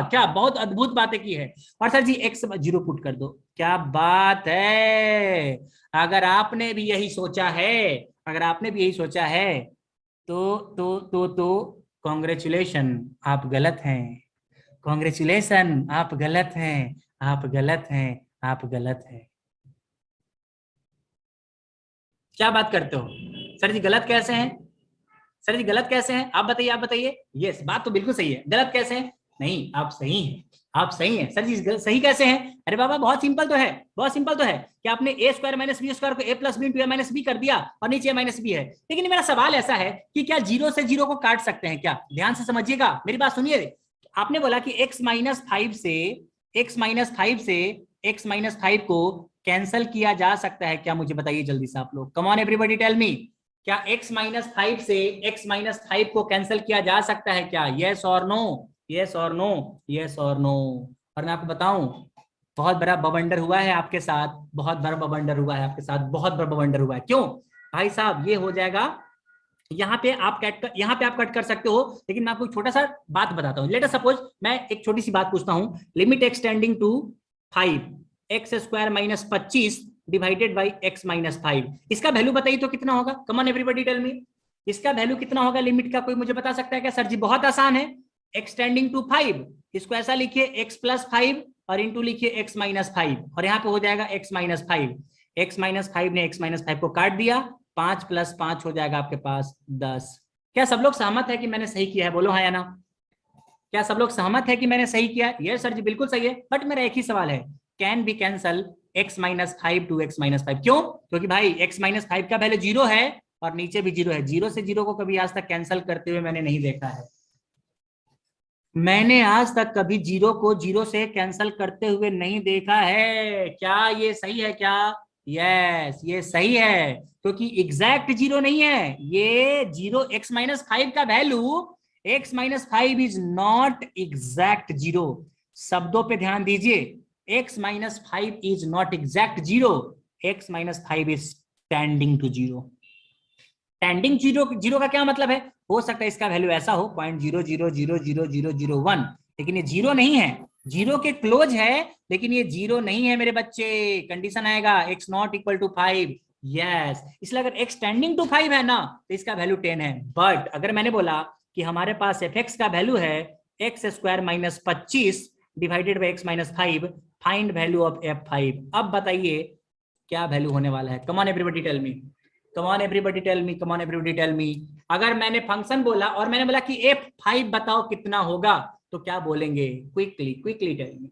क्या बहुत अद्भुत बातें की है। और सर जी x 0 पुट कर दो। क्या बात है, अगर आपने भी यही सोचा है, अगर आपने भी यही सोचा है तो कॉन्ग्रेचुलेशन, आप गलत हैं। कॉन्ग्रेचुलेशन, आप गलत हैं, आप गलत हैं, आप गलत हैं। क्या बात करते हो सर जी, गलत कैसे हैं? सर जी गलत कैसे हैं? आप बताइए, आप बताइए। यस, बात तो बिल्कुल सही है, गलत कैसे हैं? नहीं आप सही हैं, आप सही हैं। सर जी सही कैसे हैं? अरे बाबा बहुत सिंपल तो है, बहुत सिंपल तो है कि आपने a² - b² को a + b × b कर दिया और नीचे -b है। लेकिन मेरा सवाल ऐसा है कि क्या 0 से 0 को काट सकते हैं क्या? ध्यान से समझिएगा, मेरी बात सुनिए। आपने बोला कि x - 5 से x - 5 को कैंसिल किया जा सकता है क्या? मुझे बताइए जल्दी से आप लोग, come on everybody tell me, क्या x - 5 से x - 5 को कैंसिल किया जा सकता है क्या? यस और नो, यस और नो, यस और नो। और मैं आपको बताऊं, बहुत बड़ा बवंडर हुआ है आपके साथ, बहुत बड़ा बवंडर हुआ है आपके साथ, बहुत बड़ा बवंडर हुआ है। क्यों भाई साहब? ये हो जाएगा, यहाँ पे आप कट कर सकते हो, लेकिन मैं आपको छोटा सा बात बताता हूँ। लेट अस सपोज मैं एक छोटी सी बात पूछता हूँ, limit x tending to 5, x square minus 25 divided by x minus 5। इसका वैल्यू बताइए तो कितना होगा? Come on everybody tell me, इसका वैल्यू कितना होगा लिमिट का? कोई मुझे बता सकता है क्या? सर जी बहुत आसान है, एक्स टेंडिंग टू 5, इसको ऐसा लिखिए एक्स प्लस 5 और इंटू लिखिए एक्स माइनस 5, और यहाँ पे हो जाएगा एक्स माइनस 5। एक्स माइनस 5 ने एक्स माइनस 5 को काट दिया, 5 प्लस 5 हो जाएगा आपके पास 10। क्या सब लोग सहमत है कि मैंने सही किया है? बोलो हाँ या ना। क्या सब लोग सहमत है कि मैंने सही किया है? ये सर जी बिल्कुल सही है, बट मेरा एक ही सवाल है, can be cancel x minus 5 to x minus 5? क्यों? क्योंकि भाई एक्स माइनस 5 का वैल्यू 0 है और नीचे भी 0 है। 0 से 0 को कभी आज तक कैंसिल करते हुए मैंने नहीं देखा है। मैंने आज तक कभी 0 को 0 से कैंसिल करते हुए नहीं देखा है। क्या ये सही है क्या? यस, ये सही है, क्योंकि एग्जैक्ट 0 नहीं है ये। 0 एक्स माइनस 5 का value, x minus 5 is not exact 0। शब्दों पे ध्यान दीजिए, x minus 5 is not exact 0, x minus 5 is tending to 0। Tending 0 का क्या मतलब है? हो सकता है इसका वैल्यू ऐसा हो 0.00000001, लेकिन ये 0 नहीं है। 0 के क्लोज है लेकिन ये 0 नहीं है मेरे बच्चे। कंडीशन आएगा x not equal to 5। Yes, इसलिए अगर x टेंडिंग टू 5 है ना तो इसका वैल्यू 10 है। बट अगर मैंने बोला कि हमारे पास fx का वैल्यू है x square minus 25 divided by x minus 5, find value of f5। अब बताइए क्या वैल्यू होने वाला है? Come on everybody tell me, come on everybody tell me, come on everybody tell me. अगर मैंने फंक्शन बोला और मैंने बोला कि f5 बताओ कितना होगा, तो क्या बोलेंगे? Quickly quickly tell me,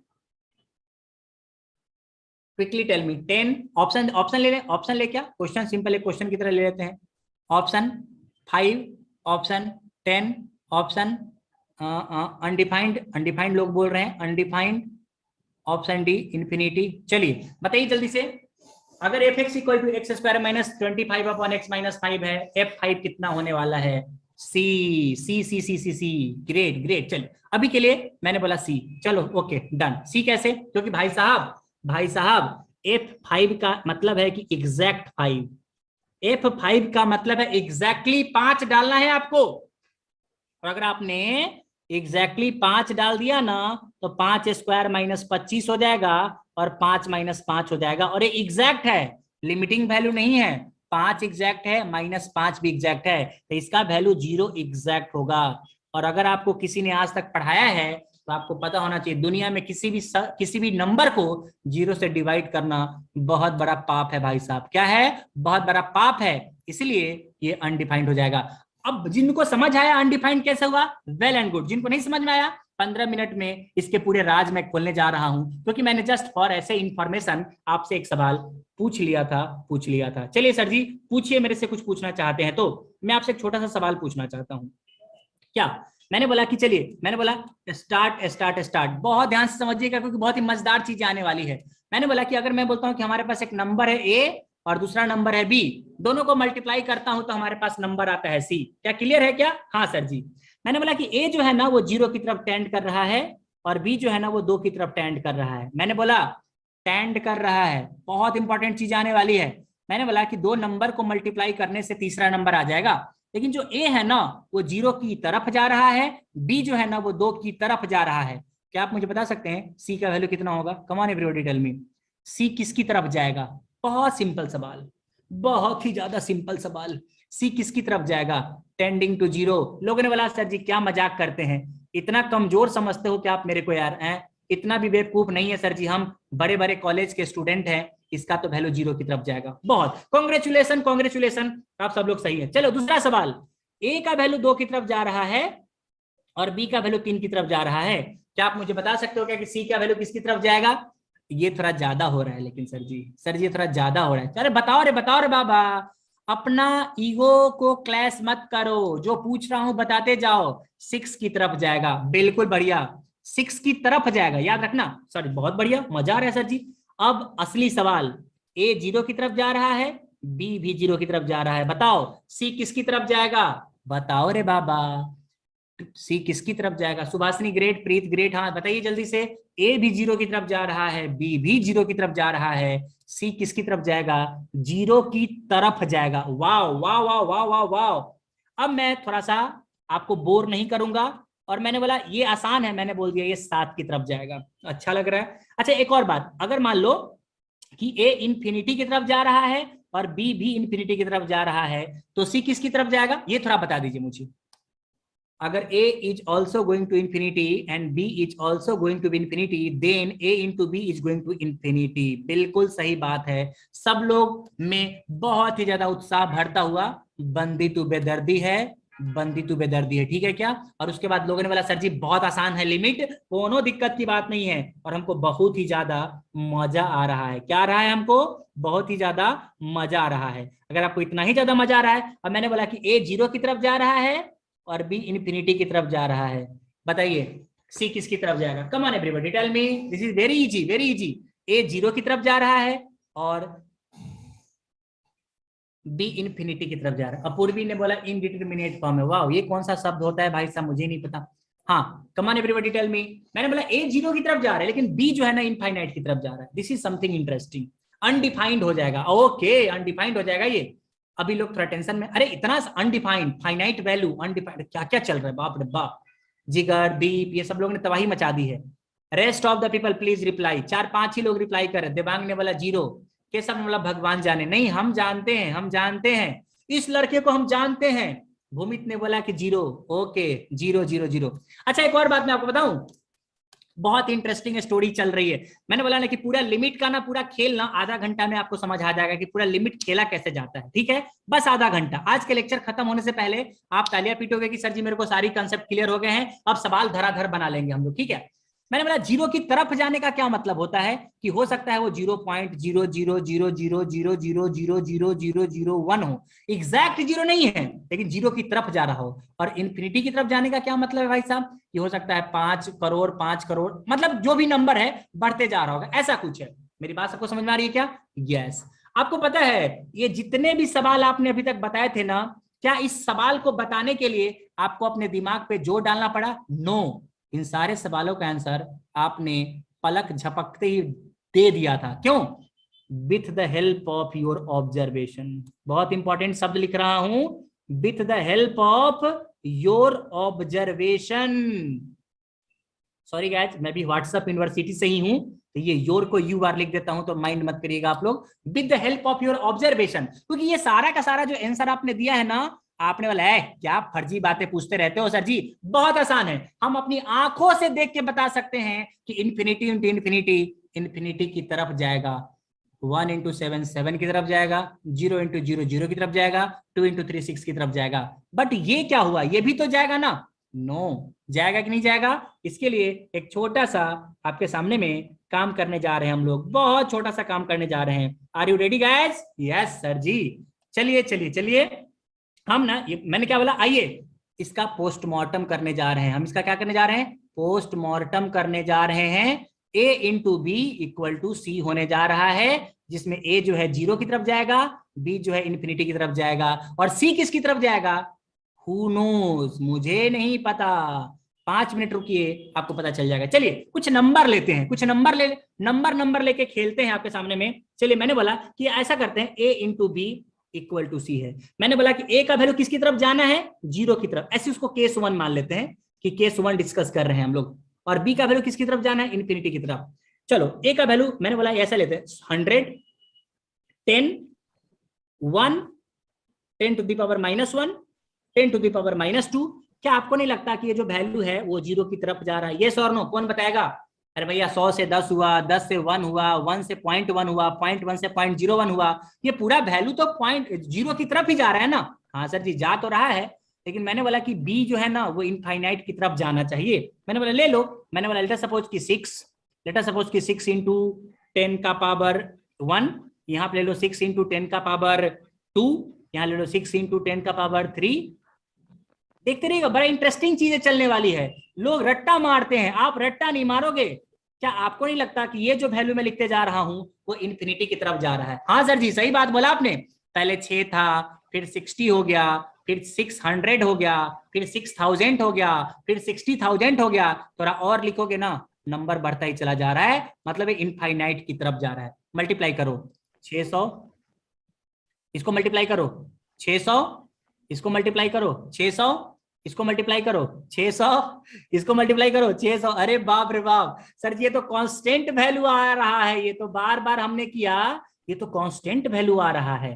quickly tell me. 10 option, option ले लें, ऑप्शन ले, क्या क्वेश्चन सिंपल है, क्वेश्चन की तरह ले लेते हैं। Option 5, option 10, option undefined, undefined लोग बोल रहे हैं, अनडिफाइंड, ऑप्शन डी इंफिनिटी। चलिए बताइए जल्दी से, अगर f x equal to x square minus 25 upon x minus 5 है, f5 कितना होने वाला है? C C C C C C. Great great. चलो अभी के लिए मैंने बोला सी, चलो ओके डन। सी कैसे? क्योंकि भाई साहब f5 का मतलब है कि एग्जैक्ट 5, f5 का मतलब है एग्जैक्टली 5 डालना है आपको। और अगर आपने एग्जैक्टली 5 डाल दिया ना तो 5 स्क्वायर माइनस 25 हो जाएगा और 5 माइनस 5 हो जाएगा। और ये एग्जैक्ट है, लिमिटिंग वैल्यू नहीं है। 5 एग्जैक्ट है, माइनस 5 भी एग्जैक्ट है, तो इसका वैल्यू 0 एग्जैक्ट होगा। और अगर आपको किसी ने आज तक पढ़ाया है तो आपको पता होना चाहिए, दुनिया में किसी भी नंबर को 0 से डिवाइड करना बहुत बड़ा पाप है भाई साहब। क्या है? बहुत बड़ा पाप है, इसलिए ये अनडिफाइंड हो जाएगा। अब जिनको समझ आया अनडिफाइंड कैसे हुआ, वेल एंड गुड। जिनको नहीं समझ में आया, 15 मिनट में इसके पूरे राज में खोलने जा रहा हूं, क्योंकि मैंने जस्ट फॉर ऐसे इंफॉर्मेशन आपसे एक सवाल पूछ लिया था। चलिए सर जी पूछिए, मेरे से कुछ पूछना चाहते हैं तो मैं आपसे एक छोटा सा सवाल पूछना चाहता हूं। क्या मैंने बोला कि चलिए, मैंने बोला स्टार्ट। बहुत ध्यान से समझिएगा क्योंकि बहुत ही मजेदार चीजें आने वाली है। मैंने बोला कि अगर मैं बोलता हूं कि हमारे पास एक नंबर है ए और दूसरा नंबर है बी, दोनों को मल्टीप्लाई करता हूं तो हमारे पास नंबर आता है सी। क्या क्लियर है क्या? हाँ सर जी। मैंने बोला कि ए जो है ना वो 0 की तरफ टेंड कर रहा है और बी जो है ना वो 2 की तरफ टेंड कर रहा है। मैंने बोला टेंड कर रहा है, बहुत इंपॉर्टेंट चीज आने वाली है। मैंने बोला कि 2 नंबर को मल्टीप्लाई करने से तीसरा नंबर आ जाएगा, लेकिन जो ए है ना वो 0 की तरफ जा रहा है, बी जो है ना वो 2 की तरफ जा रहा है। क्या आप मुझे बता सकते हैं सी का वैल्यू कितना होगा? Come on everybody tell me, C किसकी तरफ जाएगा? बहुत सिंपल सवाल, बहुत ही ज्यादा सिंपल सवाल। सी किसकी तरफ जाएगा? Tending to 0। लोगों ने बोला सर जी क्या मजाक करते हैं, इतना कमजोर समझते हो क्या आप मेरे को यार? इतना भी बेवकूफ नहीं है सर जी, हम बड़े बड़े कॉलेज के स्टूडेंट हैं, इसका तो वैल्यू 0 की तरफ जाएगा। बहुत कॉन्ग्रेचुलेशन, आप सब लोग सही है। चलो दूसरा सवाल, ए का वैल्यू 2 की तरफ जा रहा है और बी का वैल्यू 3 की तरफ जा रहा है। क्या आप मुझे बता सकते हो क्या कि सी का वैल्यू किसकी तरफ जाएगा? ये थोड़ा ज्यादा हो रहा है लेकिन सर जी थोड़ा ज्यादा हो रहा है। अरे बताओ रे बाबा, अपना ईगो को क्लैश मत करो, जो पूछ रहा हूं बताते जाओ। 6 की तरफ जाएगा, बिल्कुल बढ़िया, 6 की तरफ जाएगा, याद रखना। सर बहुत बढ़िया, मजा आ रहा है सर जी। अब असली सवाल, ए 0 की तरफ जा रहा है, बी भी 0 की तरफ जा रहा है, बताओ सी किसकी तरफ जाएगा? बताओ रे बाबा, सी किसकी तरफ जाएगा? सुभाषिनी ग्रेट, प्रीत ग्रेट, हाँ बताइए जल्दी से। ए भी 0 की तरफ जा रहा है, बी भी 0 की तरफ जा रहा है, सी किसकी तरफ जाएगा? 0 की तरफ जाएगा। वाह वाह वाह वाह वाह वाह। अब मैं थोड़ा सा आपको बोर नहीं करूंगा, और मैंने बोला ये आसान है, मैंने बोल दिया ये 7 की तरफ जाएगा। अच्छा लग रहा है। अच्छा एक और बात, अगर मान लो कि ए इंफिनिटी की तरफ जा रहा है और बी भी इंफिनिटी की तरफ जा रहा है, तो सी किसकी तरफ जाएगा, ये थोड़ा बता दीजिए मुझे। अगर a is also going to infinity and b is also going to be infinity, then a into b is going to infinity। बिल्कुल सही बात है। सब लोग में बहुत ही ज्यादा उत्साह भरता हुआ बंदी तू बेदर्दी है, बंदी तू बेदर्दी है, ठीक है क्या। और उसके बाद लोगों ने बोला सर जी बहुत आसान है लिमिट, कोनो दिक्कत की बात नहीं है, और हमको बहुत ही ज्यादा मजा आ रहा है। क्या आ रहा है हमको, बहुत ही ज्यादा मजा आ रहा है। अगर आपको इतना ही ज्यादा मजा आ रहा है, और मैंने बोला कि a 0 की तरफ जा रहा है और बी इंफिनिटी की तरफ जा रहा है, बताइए सी किसकी तरफ जाएगा। Come on everybody tell me, this is very easy, very easy. A 0 की तरफ जा रहा है और बी इंफिनिटी की तरफ जा रहा है। अपूर्वी ने बोला इनडिटरमिनेट फॉर्म है। वाह, ये कौन सा शब्द होता है भाई साहब, मुझे नहीं पता। हाँ, come on everybody tell me. मैंने बोला ए 0 की तरफ जा रहा है लेकिन बी जो है ना इनफाइनाइट की तरफ जा रहा है। This is something interesting. Undefined हो जाएगा, ओके अनडिफाइंड हो जाएगा ये। अभी लोग थोड़ा टेंशन में, अरे इतना अनडिफाइंड, फाइनाइट वैल्यू, अनडिफाइंड, क्या क्या चल रहा है, बाप रे बाप। जिगर दीप ये सब लोग ने तबाही मचा दी है। Rest of the people please reply. 4-5 ही लोग रिप्लाई कर रहे। देवांग ने बोला 0, केशव ने बोला भगवान जाने। नहीं, हम जानते हैं, हम जानते हैं, इस लड़के को हम जानते हैं। भूमित ने बोला कि 0, ओके 0 0 0। अच्छा एक और बात मैं आपको बताऊं, बहुत इंटरेस्टिंग स्टोरी चल रही है। मैंने बोला ना कि पूरा लिमिट का ना पूरा खेल ना आधा घंटा में आपको समझ आ जाएगा कि पूरा लिमिट खेला कैसे जाता है, ठीक है। बस आधा घंटा। आज के लेक्चर खत्म होने से पहले आप तालियां पीटोगे कि सर जी मेरे को सारी कंसेप्ट क्लियर हो गए हैं, अब सवाल धराधर बना लेंगे हम लोग, ठीक है। मैंने बोला 0 की तरफ जाने का क्या मतलब होता है कि हो सकता है वो 0.00000000001 हो, एग्जैक्ट 0 नहीं है लेकिन 0 की तरफ जा रहा हो। और इन्फिनिटी की तरफ जाने का क्या मतलब है भाई साहब, कि हो सकता है 5 करोड़ 5 करोड़, मतलब जो भी नंबर है बढ़ते जा रहा होगा, ऐसा कुछ है। मेरी बात सबको समझ में आ रही है क्या? यस। आपको पता है ये जितने भी सवाल आपने अभी तक बताए थे ना, क्या इस सवाल को बताने के लिए आपको अपने दिमाग पे जोर डालना पड़ा? नो, इन सारे सवालों का आंसर आपने पलक झपकते ही दे दिया था। क्यों? With the help of your observation. बहुत इंपॉर्टेंट शब्द लिख रहा हूं, with the help of your observation. Sorry guys, मैं भी व्हाट्सएप यूनिवर्सिटी से ही हूं, तो ये योर को यू आर लिख देता हूं, तो माइंड मत करिएगा आप लोग। With the help of your observation, क्योंकि ये सारा का सारा जो आंसर आपने दिया है ना, आपने बोला है क्या फर्जी बातें पूछते रहते हो सर जी, बहुत आसान है। हम अपनी आंखों से देख के बता सकते हैं कि इन्फिनिटी इंटू इन्फिनिटी इन्फिनिटी की तरफ जाएगा। 1 इंटू 7 7 की तरफ जाएगा, 0 इंटू 0 0 की तरफ जाएगा, 2 इंटू 3 6 की तरफ जाएगा। बट ये क्या हुआ, ये भी तो जाएगा ना? नो, जाएगा कि नहीं जाएगा? इसके लिए एक छोटा सा आपके सामने में काम करने जा रहे हैं हम लोग, बहुत छोटा सा काम करने जा रहे हैं। Are you ready guys? Yes sir ji. चलिए चलिए चलिए, हम ना ये मैंने क्या बोला, आइए इसका पोस्टमार्टम करने जा रहे हैं। हम इसका क्या करने जा रहे हैं? पोस्टमार्टम करने जा रहे हैं। a into B equal to C होने जा रहा है, जिसमें a जो है 0 की तरफ जाएगा, b जो है इन्फिनिटी की तरफ जाएगा, और c किसकी तरफ जाएगा? Who knows? मुझे नहीं पता। 5 मिनट रुकिए, आपको पता चल जाएगा। चलिए कुछ नंबर लेते हैं, कुछ नंबर लेके खेलते हैं आपके सामने में। चलिए मैंने बोला कि ऐसा करते हैं, a into B equal to C है। मैंने बोला कि a का वैल्यू किसकी तरफ जाना है? 0 की तरफ। ऐसे उसको केस 1 मान लेते हैं कि केस 1 डिस्कस कर रहे हैं हम लोग। और b का वैल्यू किसकी तरफ जाना है? इन्फिनिटी की तरफ। चलो a का वैल्यू मैंने बोला ऐसा लेते हैं, 100 10 1 10 to the power -1 10 to the power -2। क्या आपको नहीं लगता कि ये जो वैल्यू है वो 0 की तरफ जा रहा है? यस और नो, कौन बताएगा? अरे भैया 100 से 10 हुआ, 10 से 1 हुआ, 1 से 0.1 हुआ, 0.1 से 0.01 हुआ, ये पूरा वैल्यू तो 0 की तरफ ही जा रहा है ना। हाँ सर जी जा तो रहा है, लेकिन मैंने बोला कि b जो है ना वो इनफाइनाइट की तरफ जाना चाहिए। मैंने बोला ले लो, मैंने बोला लेट अस सपोज कि 6 इंटू 10 का पावर 1, यहाँ पे ले लो 6 इंटू 10 का पावर 2, यहाँ ले लो 6 इंटू 10 का पावर 3। देखते रहिएगा, बड़ा इंटरेस्टिंग चीजें चलने वाली है। लोग रट्टा मारते हैं, आप रट्टा नहीं मारोगे। क्या आपको नहीं लगता कि ये जो वैल्यू मैं लिखते जा रहा हूं वो इन्फिनिटी की तरफ जा रहा है? हाँ सर जी सही बात बोला आपने। पहले 6 था, फिर 60 हो गया, फिर 600 हो गया, फिर 6000 हो गया, फिर 60,000 हो गया। थोड़ा और लिखोगे ना, नंबर बढ़ता ही चला जा रहा है, मतलब इनफाइनाइट की तरफ जा रहा है। मल्टीप्लाई करो 600, इसको मल्टीप्लाई करो 600, इसको मल्टीप्लाई करो 600, इसको मल्टीप्लाई करो 600, इसको मल्टीप्लाई करो 600। अरे बाप रे बाप सर जी, ये तो कांस्टेंट वैल्यू आ रहा है, ये तो बार बार हमने किया, ये तो कांस्टेंट वैल्यू आ रहा है।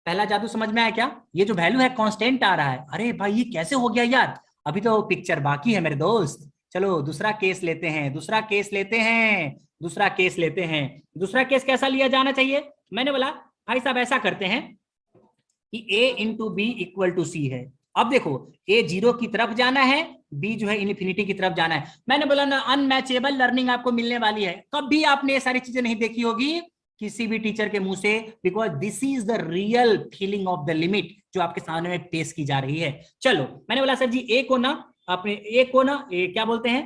पहला जादू समझ में आया क्या? ये जो वैल्यू है कांस्टेंट आ रहा है। अरे भाई ये कैसे हो गया यार, अभी तो पिक्चर बाकी है मेरे दोस्त। चलो दूसरा केस लेते हैं, दूसरा केस लेते हैं, दूसरा केस लेते हैं। दूसरा केस कैसा लिया जाना चाहिए? मैंने बोला भाई साहब ऐसा करते हैं कि a into B equal to C है। अब देखो a 0 की तरफ जाना है, b जो है इन्फिनिटी की तरफ जाना है। मैंने बोला ना अनमैचेबल लर्निंग आपको मिलने वाली है। कभी आपने ये सारी चीजें नहीं देखी होगी किसी भी टीचर के मुंह से, because this is the real feeling of the limit जो आपके सामने में पेश की जा रही है। चलो मैंने बोला सर जी a को ना अपने a को ना क्या बोलते हैं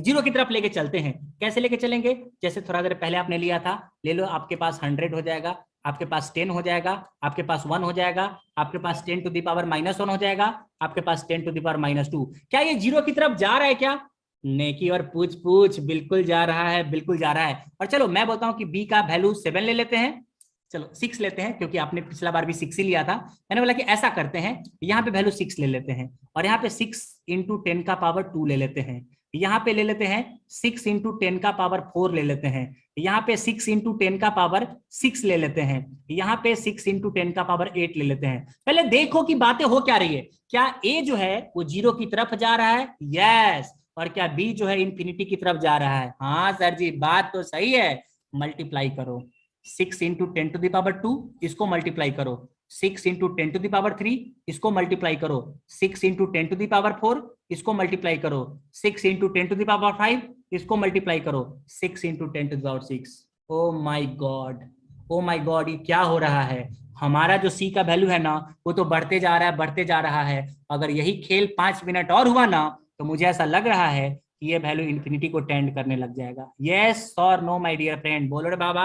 0 की तरफ लेके चलते हैं। कैसे लेके चलेंगे? जैसे थोड़ा देर पहले आपने लिया था, ले लो, आपके पास 100 हो जाएगा, आपके पास 10 हो जाएगा, आपके पास 1 हो जाएगा, आपके पास 10 टू द पावर -1 हो जाएगा, आपके पास 10 टू द पावर -2। क्या ये 0 की तरफ जा रहा है क्या? नेकी और पूछ पूछ, बिल्कुल जा रहा है, बिल्कुल जा रहा है। और चलो मैं बोलता हूं कि b का वैल्यू 7 ले लेते हैं, चलो 6 लेते हैं क्योंकि आपने पिछला बार भी 6 ही लिया था। मैंने बोला कि ऐसा करते हैं, यहाँ पे वैल्यू 6 ले लेते हैं और यहाँ पे 6 इंटू 10 का पावर 2 ले लेते हैं। यहाँ पे ले लेते हैं 6 इंटू 10 का पावर 4 ले लेते हैं। यहाँ पे 6 इंटू 10 का पावर 6 ले लेते हैं। यहाँ पे 6 इंटू 10 का पावर 8 ले लेते हैं। पहले देखो कि बातें हो क्या रही है। क्या a जो है वो 0 की तरफ जा रहा है? यस। और क्या b जो है इंफिनिटी की तरफ जा रहा है? हाँ सर जी बात तो सही है। मल्टीप्लाई करो 6 इंटू 10 टू द पावर 2, इसको मल्टीप्लाई करो 6 इंटू 10 टू द पावर 3, इसको मल्टीप्लाई करो 6 इंटू 10 टू द पावर 4, इसको मल्टीप्लाई करो 6 इंटू 10 टू द पावर 5, इसको मल्टीप्लाई करो 6 into 10 to the power 6। Oh my god, oh my god, ये क्या हो रहा है? हमारा जो c का वैल्यू है ना वो तो बढ़ते जा रहा है, बढ़ते जा रहा है। अगर यही खेल 5 मिनट और हुआ ना तो मुझे ऐसा लग रहा है कि ये वैल्यू इन्फिनिटी को टेंड करने लग जाएगा। यस और नो माय डियर फ्रेंड? बोलो रे बाबा,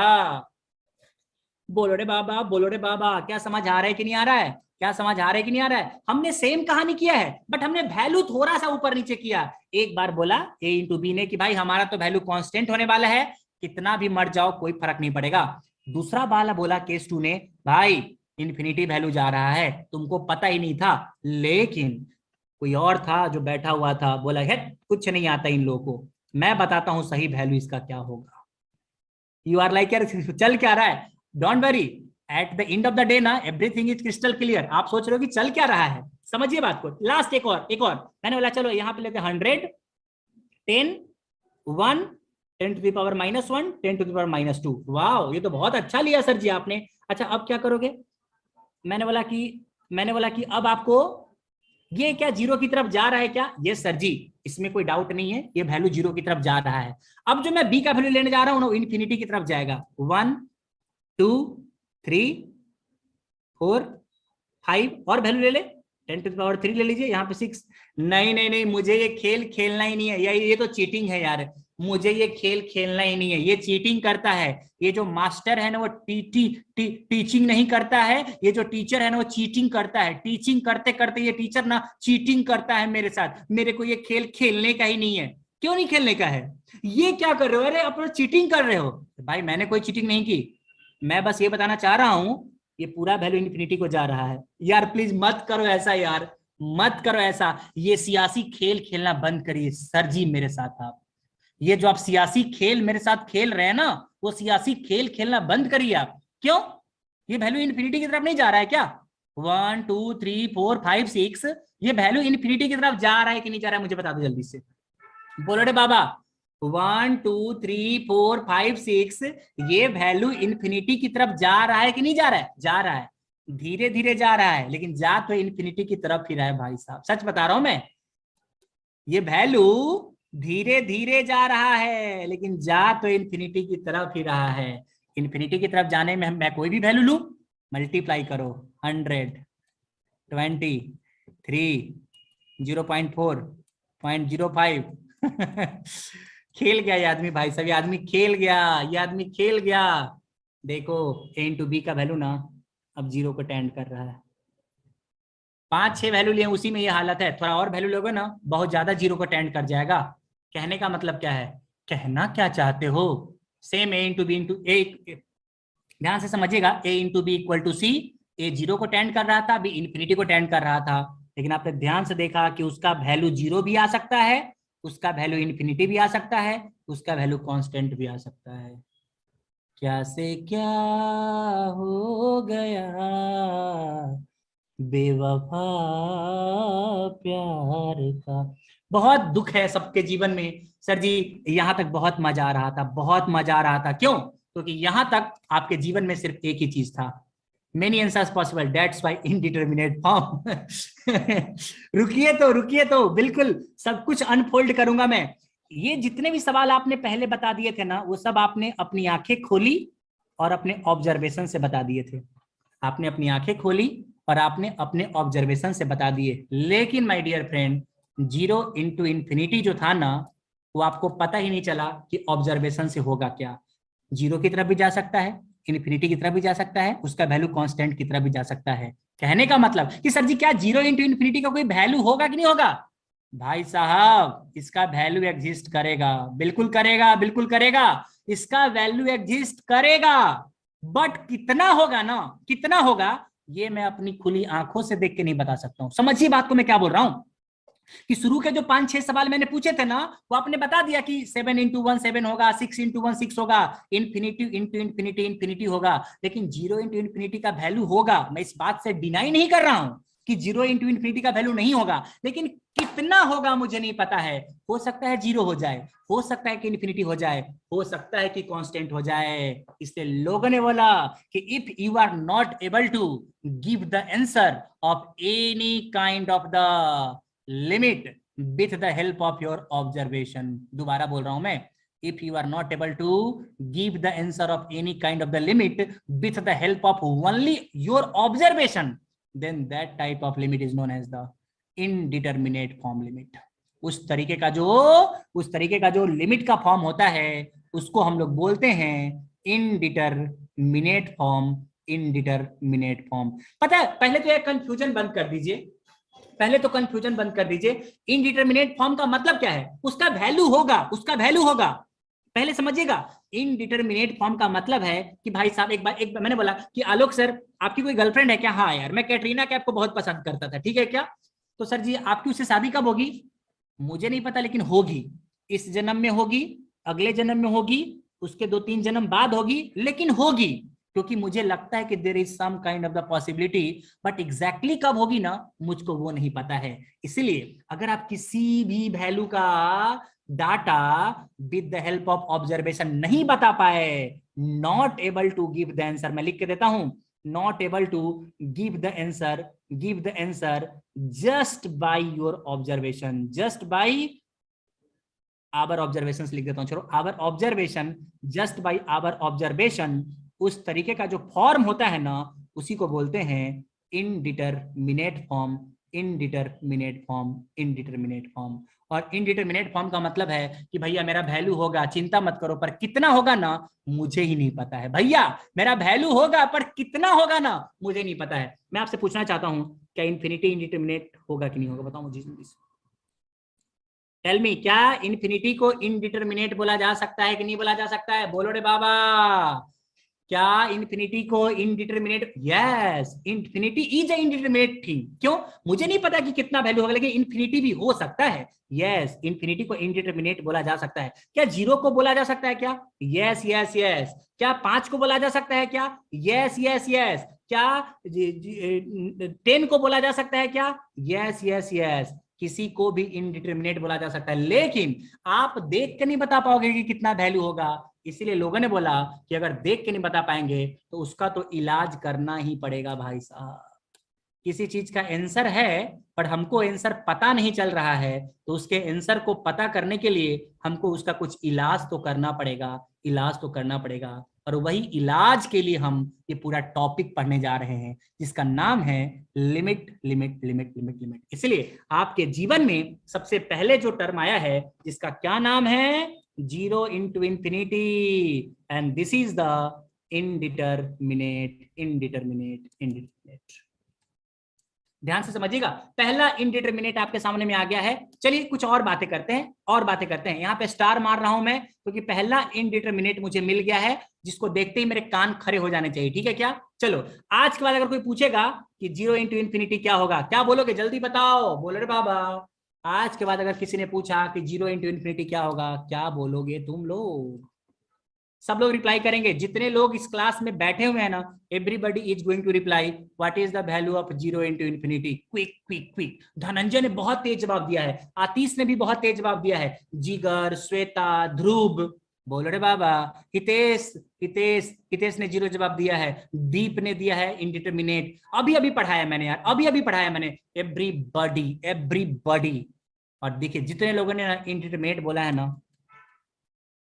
बोलो रे बाबा, बोलो रे बाबा। क्या समझ आ रहा है कि नहीं आ रहा है? क्या समझ आ रहा है कि नहीं आ रहा है? हमने सेम कहानी किया है बट हमने वैल्यू थोड़ा सा ऊपर नीचे किया। एक बार बोला a इंटू बी ने कि भाई हमारा तो वैल्यू कांस्टेंट होने वाला है, कितना भी मर जाओ कोई फर्क नहीं पड़ेगा। दूसरा वाला बोला केस 2 ने भाई इन्फिनिटी वैल्यू जा रहा है, तुमको पता ही नहीं था, लेकिन कोई और था जो बैठा हुआ था, बोला है कुछ नहीं आता इन लोगों को, मैं बताता हूं सही वैल्यू इसका क्या होगा। यू आर लाइक यार चल क्या रहा है? Don't worry, at the end of the day ना एवरीथिंग इज क्रिस्टल क्लियर। आप सोच रहे हो कि चल क्या रहा है, समझिए बात को। लास्ट एक और मैंने बोला चलो यहाँ पे लेते हैं 100, 10, 1, 10 to the power -1, 10 to the power -2। वाह ये तो बहुत अच्छा लिया सर जी आपने। अच्छा अब क्या करोगे? मैंने बोला कि अब आपको ये क्या 0 की तरफ जा रहा है क्या? ये सर जी इसमें कोई डाउट नहीं है, ये वैल्यू 0 की तरफ जा रहा है। अब जो मैं b का वैल्यू लेने जा रहा हूं ना वो इन्फिनिटी की तरफ जाएगा। 1, 2, 3, 4, 5 और वैल्यू ले ले 10 टू द पावर 3 ले लीजिए, यहाँ पे 6। नहीं नहीं नहीं, मुझे ये खेल खेलना ही नहीं है, ये तो चीटिंग है यार, मुझे ये खेल खेलना ही नहीं है। ये चीटिंग करता है, ये जो मास्टर है ना वो टीचिंग नहीं करता है, ये जो टीचर है ना वो चीटिंग करता है। टीचिंग करते करते ये टीचर ना चीटिंग करता है मेरे साथ। मेरे को ये खेल खेलने का ही नहीं है। क्यों नहीं खेलने का है? ये क्या कर रहे हो? अरे आप चीटिंग कर रहे हो। भाई मैंने कोई चीटिंग नहीं की, मैं बस ये बताना चाह रहा हूं ये पूरा वैल्यू इन्फिनिटी को जा रहा है। यार प्लीज मत करो ऐसा यार, मत करो ऐसा। ये सियासी खेल खेलना बंद करिए सर जी मेरे साथ। आप ये जो आप सियासी खेल मेरे साथ खेल रहे हैं ना वो सियासी खेल खेलना बंद करिए आप। क्यों? ये वैल्यू इन्फिनिटी की तरफ नहीं जा रहा है क्या? 1, 2, 3, 4, 5, 6 ये वैल्यू इन्फिनिटी की तरफ जा रहा है कि नहीं जा रहा है? मुझे बता दो जल्दी से, बोलो रे बाबा। 1, 2, 3, 4, 5, 6 ये वैल्यू इन्फिनिटी की तरफ जा रहा है कि नहीं जा रहा है? जा रहा है, धीरे धीरे जा रहा है, लेकिन जा तो इन्फिनिटी की तरफ ही रहा है भाई साहब, सच बता रहा हूं मैं। ये वैल्यू धीरे धीरे जा रहा है लेकिन जा तो इन्फिनिटी की तरफ ही रहा है। इन्फिनिटी की तरफ जाने में मैं कोई भी वैल्यू लूं, मल्टीप्लाई करो 100, 20, 3, 0.4, 0.05 खेल गया ये आदमी भाई साहब, ये आदमी खेल गया, ये आदमी खेल गया। देखो a इंटू बी का वैल्यू ना अब 0 को टेंड कर रहा है। 5-6 वैल्यू लिए उसी में ये हालत है। थोड़ा और वैल्यू लोगे ना बहुत ज्यादा 0 को टेंड कर जाएगा। कहने का मतलब क्या है? कहना क्या चाहते हो? Same a into B into A, ध्यान से समझिएगा, a into B equal to C. a 0 को टेंड कर रहा था, b इन्फिनिटी को टेंड कर रहा था। लेकिन आपने ध्यान से देखा कि उसका वैल्यू 0 भी आ सकता है, उसका वैल्यू इन्फिनिटी भी आ सकता है, उसका वैल्यू कांस्टेंट भी आ सकता है। क्या से क्या हो गया बेवफा प्यार का। बहुत दुख है सबके जीवन में। सर जी यहां तक बहुत मजा आ रहा था, बहुत मजा आ रहा था। क्यों? क्योंकि यहां तक आपके जीवन में सिर्फ एक ही चीज था। Many answers possible, that's why indeterminate form. रुकिए तो बिल्कुल सब कुछ अनफोल्ड करूंगा मैं। ये जितने भी सवाल आपने पहले बता दिए थे ना, वो सब आपने अपनी आंखें खोली और अपने ऑब्जर्वेशन से बता दिए थे। आपने अपनी आंखें खोली और आपने अपने ऑब्जर्वेशन से बता दिए। लेकिन my dear friend, 0 into infinity जो था ना, वो आपको पता ही नहीं चला कि ऑब्जर्वेशन से होगा क्या। 0 की तरफ भी जा सकता है, इन्फिनिटी की तरफ भी जा सकता है, उसका वैल्यू कांस्टेंट की तरफ भी जा सकता है। कहने का मतलब कि सर जी क्या 0 इंटू इन्फिनिटी का कोई वैल्यू होगा कि नहीं होगा? भाई साहब इसका वैल्यू एग्जिस्ट करेगा, बिल्कुल करेगा, बिल्कुल करेगा। इसका वैल्यू एग्जिस्ट करेगा, बट कितना होगा ना, कितना होगा ये मैं अपनी खुली आंखों से देख के नहीं बता सकता हूं। समझिए बात को मैं क्या बोल रहा हूं कि शुरू के जो 5-6 सवाल मैंने पूछे थे ना, वो आपने बता दिया कि 7 इंटू 1 7 होगा, 6 इंटू 1 6 होगा, इन्फिनिटी इंटू इन्फिनिटी इन्फिनिटी होगा। लेकिन 0 इंटू इन्फिनिटी का वैल्यू होगा, मैं इस बात से डिनाई नहीं कर रहा हूं कि 0 इंटू इन्फिनिटी का वैल्यू नहीं होगा, लेकिन कितना होगा मुझे नहीं पता है। हो सकता है 0 हो जाए, हो सकता है कि इन्फिनिटी हो जाए, हो सकता है कि कांस्टेंट हो जाए। इसलिए लोगों ने बोला कि if you are not able to give the answer of any kind of the limit with the help of your observation, दोबारा बोल रहा हूं मैं, if you are not able to give the answer of any kind of the limit with the help of only your observation, then that type of limit is known as the indeterminate form limit. उस तरीके का जो limit का form होता है उसको हम लोग बोलते हैं इनडिटरमिनेट फॉर्म। इनडिटरमिनेट फॉर्म, पता है पहले तो एक कंफ्यूजन बंद कर दीजिए, पहले तो कंफ्यूजन बंद कर दीजिए। इनडिटरमिनेट फॉर्म का मतलब क्या है? उसका वैल्यू होगा, उसका वैल्यू होगा। पहले समझिएगा, इनडिटरमिनेट फॉर्म का मतलब है कि भाई साहब एक बार मैंने बोला कि आलोक सर आपकी कोई गर्लफ्रेंड है क्या? हाँ यार मैं कैटरीना कैफ को बहुत पसंद करता था, ठीक है क्या? तो सर जी आपकी उससे शादी कब होगी? मुझे नहीं पता, लेकिन होगी। इस जन्म में होगी, अगले जन्म में होगी, उसके 2-3 जन्म बाद होगी, लेकिन होगी। क्योंकि मुझे लगता है कि there is some kind of the possibility, but exactly कब होगी ना मुझको वो नहीं पता है। इसलिए अगर आप किसी भी वैल्यू का data with the help of observation नहीं बता पाए, not able to give the answer, मैं लिख के देता हूं, not able to give the answer just by your observation, just by our observation लिख देता हूं, चलो our observation, just by our observation, उस तरीके का जो फॉर्म होता है ना उसी को बोलते हैं indeterminate form. Indeterminate form, indeterminate form. और इनडिटरमिनेट फॉर्म का मतलब है कि भैया मेरा वैल्यू होगा, चिंता मत करो, पर कितना होगा ना मुझे ही नहीं पता है। भैया मेरा वैल्यू होगा पर कितना होगा ना मुझे नहीं पता है। मैं आपसे पूछना चाहता हूं क्या इन्फिनिटी इनडिटरमिनेट होगा कि नहीं होगा? बताओ मुझे जल्दी से। टेल मी, क्या इन्फिनिटी को इनडिटरमिनेट बोला जा सकता है कि नहीं बोला जा सकता है? बोलो रे बाबा, क्या इन्फिनिटी को indeterminate? Yes, infinity is a indeterminate thing. क्यों? मुझे नहीं पता कि कितना वैल्यू होगा, लेकिन इन्फिनिटी भी हो सकता है। यस, इन्फिनिटी को इनडिटरमिनेट बोला जा सकता है। क्या 0 को बोला जा सकता है क्या? Yes yes yes. क्या 5 को बोला जा सकता है क्या? Yes yes yes. क्या 10 को बोला जा सकता है क्या? Yes yes yes. किसी को भी इनडिटरमिनेट बोला जा सकता है, लेकिन आप देख के नहीं बता पाओगे कि कितना वैल्यू होगा। इसीलिए लोगों ने बोला कि अगर देख के नहीं बता पाएंगे तो उसका तो इलाज करना ही पड़ेगा भाई साहब। किसी चीज का आंसर है पर हमको आंसर पता नहीं चल रहा है, तो उसके आंसर को पता करने के लिए हमको उसका कुछ इलाज तो करना पड़ेगा, इलाज तो करना पड़ेगा। और वही इलाज के लिए हम ये पूरा टॉपिक पढ़ने जा रहे हैं जिसका नाम है limit limit limit limit limit. इसलिए आपके जीवन में सबसे पहले जो टर्म आया है जिसका क्या नाम है? 0 into infinity, and this is the indeterminate. ध्यान से समझिएगा, पहला इनडिटरमिनेट आपके सामने में आ गया है। चलिए कुछ और बातें करते हैं, और बातें करते हैं। यहाँ पे स्टार मार रहा हूं मैं क्योंकि पहला इनडिटरमिनेट मुझे मिल गया है, जिसको देखते ही मेरे कान खड़े हो जाने चाहिए। ठीक है क्या? चलो, आज के बाद अगर कोई पूछेगा कि 0 इंटू इन्फिनिटी क्या होगा, क्या बोलोगे? जल्दी बताओ, बोलो रे बाबा। आज के बाद अगर किसी ने पूछा कि 0 इंटू इन्फिनिटी क्या होगा, क्या बोलोगे तुम लोग? सब लोग रिप्लाई करेंगे, जितने लोग इस क्लास में बैठे हुए हैं ना, everybody is going to reply what is the value of 0 into infinity. Quick quick quick. Dhananjay ने बहुत तेज जवाब दिया है, आतीश ने भी बहुत तेज जवाब दिया है, जिगर, श्वेता, ध्रुव, बोलो रे बाबा। हितेश हितेश हितेश ने 0 जवाब दिया है। दीप ने दिया है इनडिटरमिनेट। अभी अभी पढ़ाया मैंने यार, अभी अभी पढ़ाया मैंने। Everybody everybody. और देखिए जितने लोगों ने इनडिटरमिनेट बोला है ना,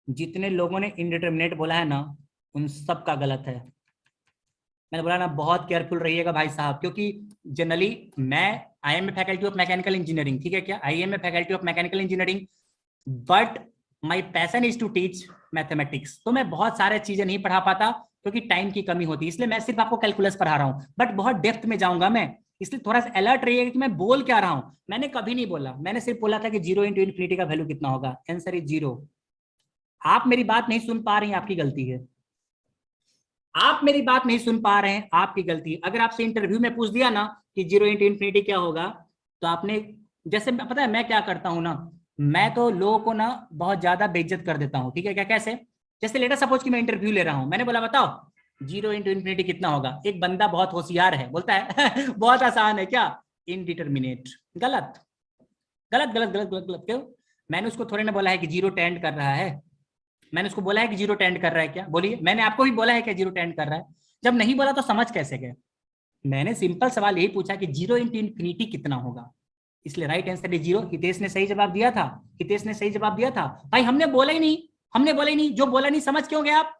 जितने लोगों ने इनडिटरमिनेट बोला है ना, उन सब का गलत है। मैंने बोला ना, बहुत केयरफुल रहिएगा भाई साहब, क्योंकि generally I am a faculty of mechanical engineering, ठीक है क्या? I am a faculty of mechanical engineering, but my passion is to teach mathematics. तो मैं बहुत सारे चीजें नहीं पढ़ा पाता क्योंकि टाइम की कमी होती है, इसलिए मैं सिर्फ आपको कैलकुलस पढ़ा रहा हूँ, बट बहुत डेप्थ में जाऊंगा मैं, इसलिए थोड़ा सा अलर्ट रहिएगा कि मैं बोल क्या रहा हूं। मैंने कभी नहीं बोला, मैंने सिर्फ बोला था कि 0 इंटू इन्फिनिटी का वैल्यू कितना होगा, आंसर इज 0। आप मेरी बात नहीं सुन पा रहे हैं, आपकी गलती है। आप मेरी बात नहीं सुन पा रहे हैं, आपकी गलती है। अगर आपसे इंटरव्यू में पूछ दिया ना कि 0 इंटू इन्फिनिटी क्या होगा, तो आपने, जैसे पता है मैं क्या करता हूं ना, मैं तो लोगों को ना बहुत ज्यादा बेइज्जत कर देता हूं, ठीक है क्या? कैसे? जैसे लेटर सपोज कि मैं इंटरव्यू ले रहा हूं, मैंने बोला बताओ 0 इंटू इन्फिनिटी कितना होगा। एक बंदा बहुत होशियार है, बोलता है बहुत आसान है क्या, इनडिटरमिनेट। गलत गलत गलत गलत गलत गलत। क्यों? मैंने उसको थोड़ी ना बोला है कि 0 टेंड कर रहा है, मैंने उसको बोला है कि 0 टेंड कर रहा है क्या? बोलिए, मैंने आपको भी बोला है कि 0 टेंड कर रहा है? जब नहीं बोला तो समझ कैसे गए? मैंने सिंपल सवाल यही पूछा कि 0 इंटू इन्फिनिटी कितना होगा, इसलिए राइट आंसर इज 0। हितेश ने सही जवाब दिया था, हितेश ने सही जवाब दिया था। भाई हमने बोला ही नहीं, हमने बोला ही नहीं, जो बोला नहीं समझ क्यों गए आप?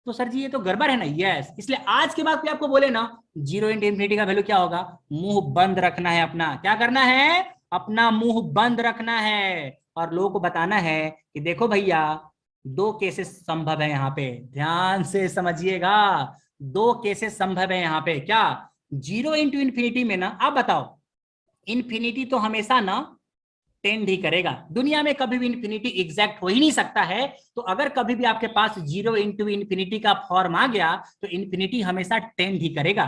तो सर जी ये तो गड़बड़ है ना। यस, इसलिए आज के बाद कोई आपको बोले ना 0 इंटू इन्फिनिटी का वैल्यू क्या होगा, मुंह बंद रखना है अपना। क्या करना है? अपना मुंह बंद रखना है और लोगों को बताना है कि देखो भैया, 2 केसेस संभव है यहाँ पे, ध्यान से समझिएगा। 2 केसेस संभव है यहाँ पे। क्या? 0 इंटू इन्फिनिटी में ना, आप बताओ, इन्फिनिटी तो हमेशा ना टेंड ही करेगा, दुनिया में कभी भी इन्फिनिटी एग्जैक्ट हो ही नहीं सकता है। तो अगर कभी भी आपके पास 0 इंटू इन्फिनिटी का फॉर्म आ गया तो इन्फिनिटी हमेशा टेंड ही करेगा।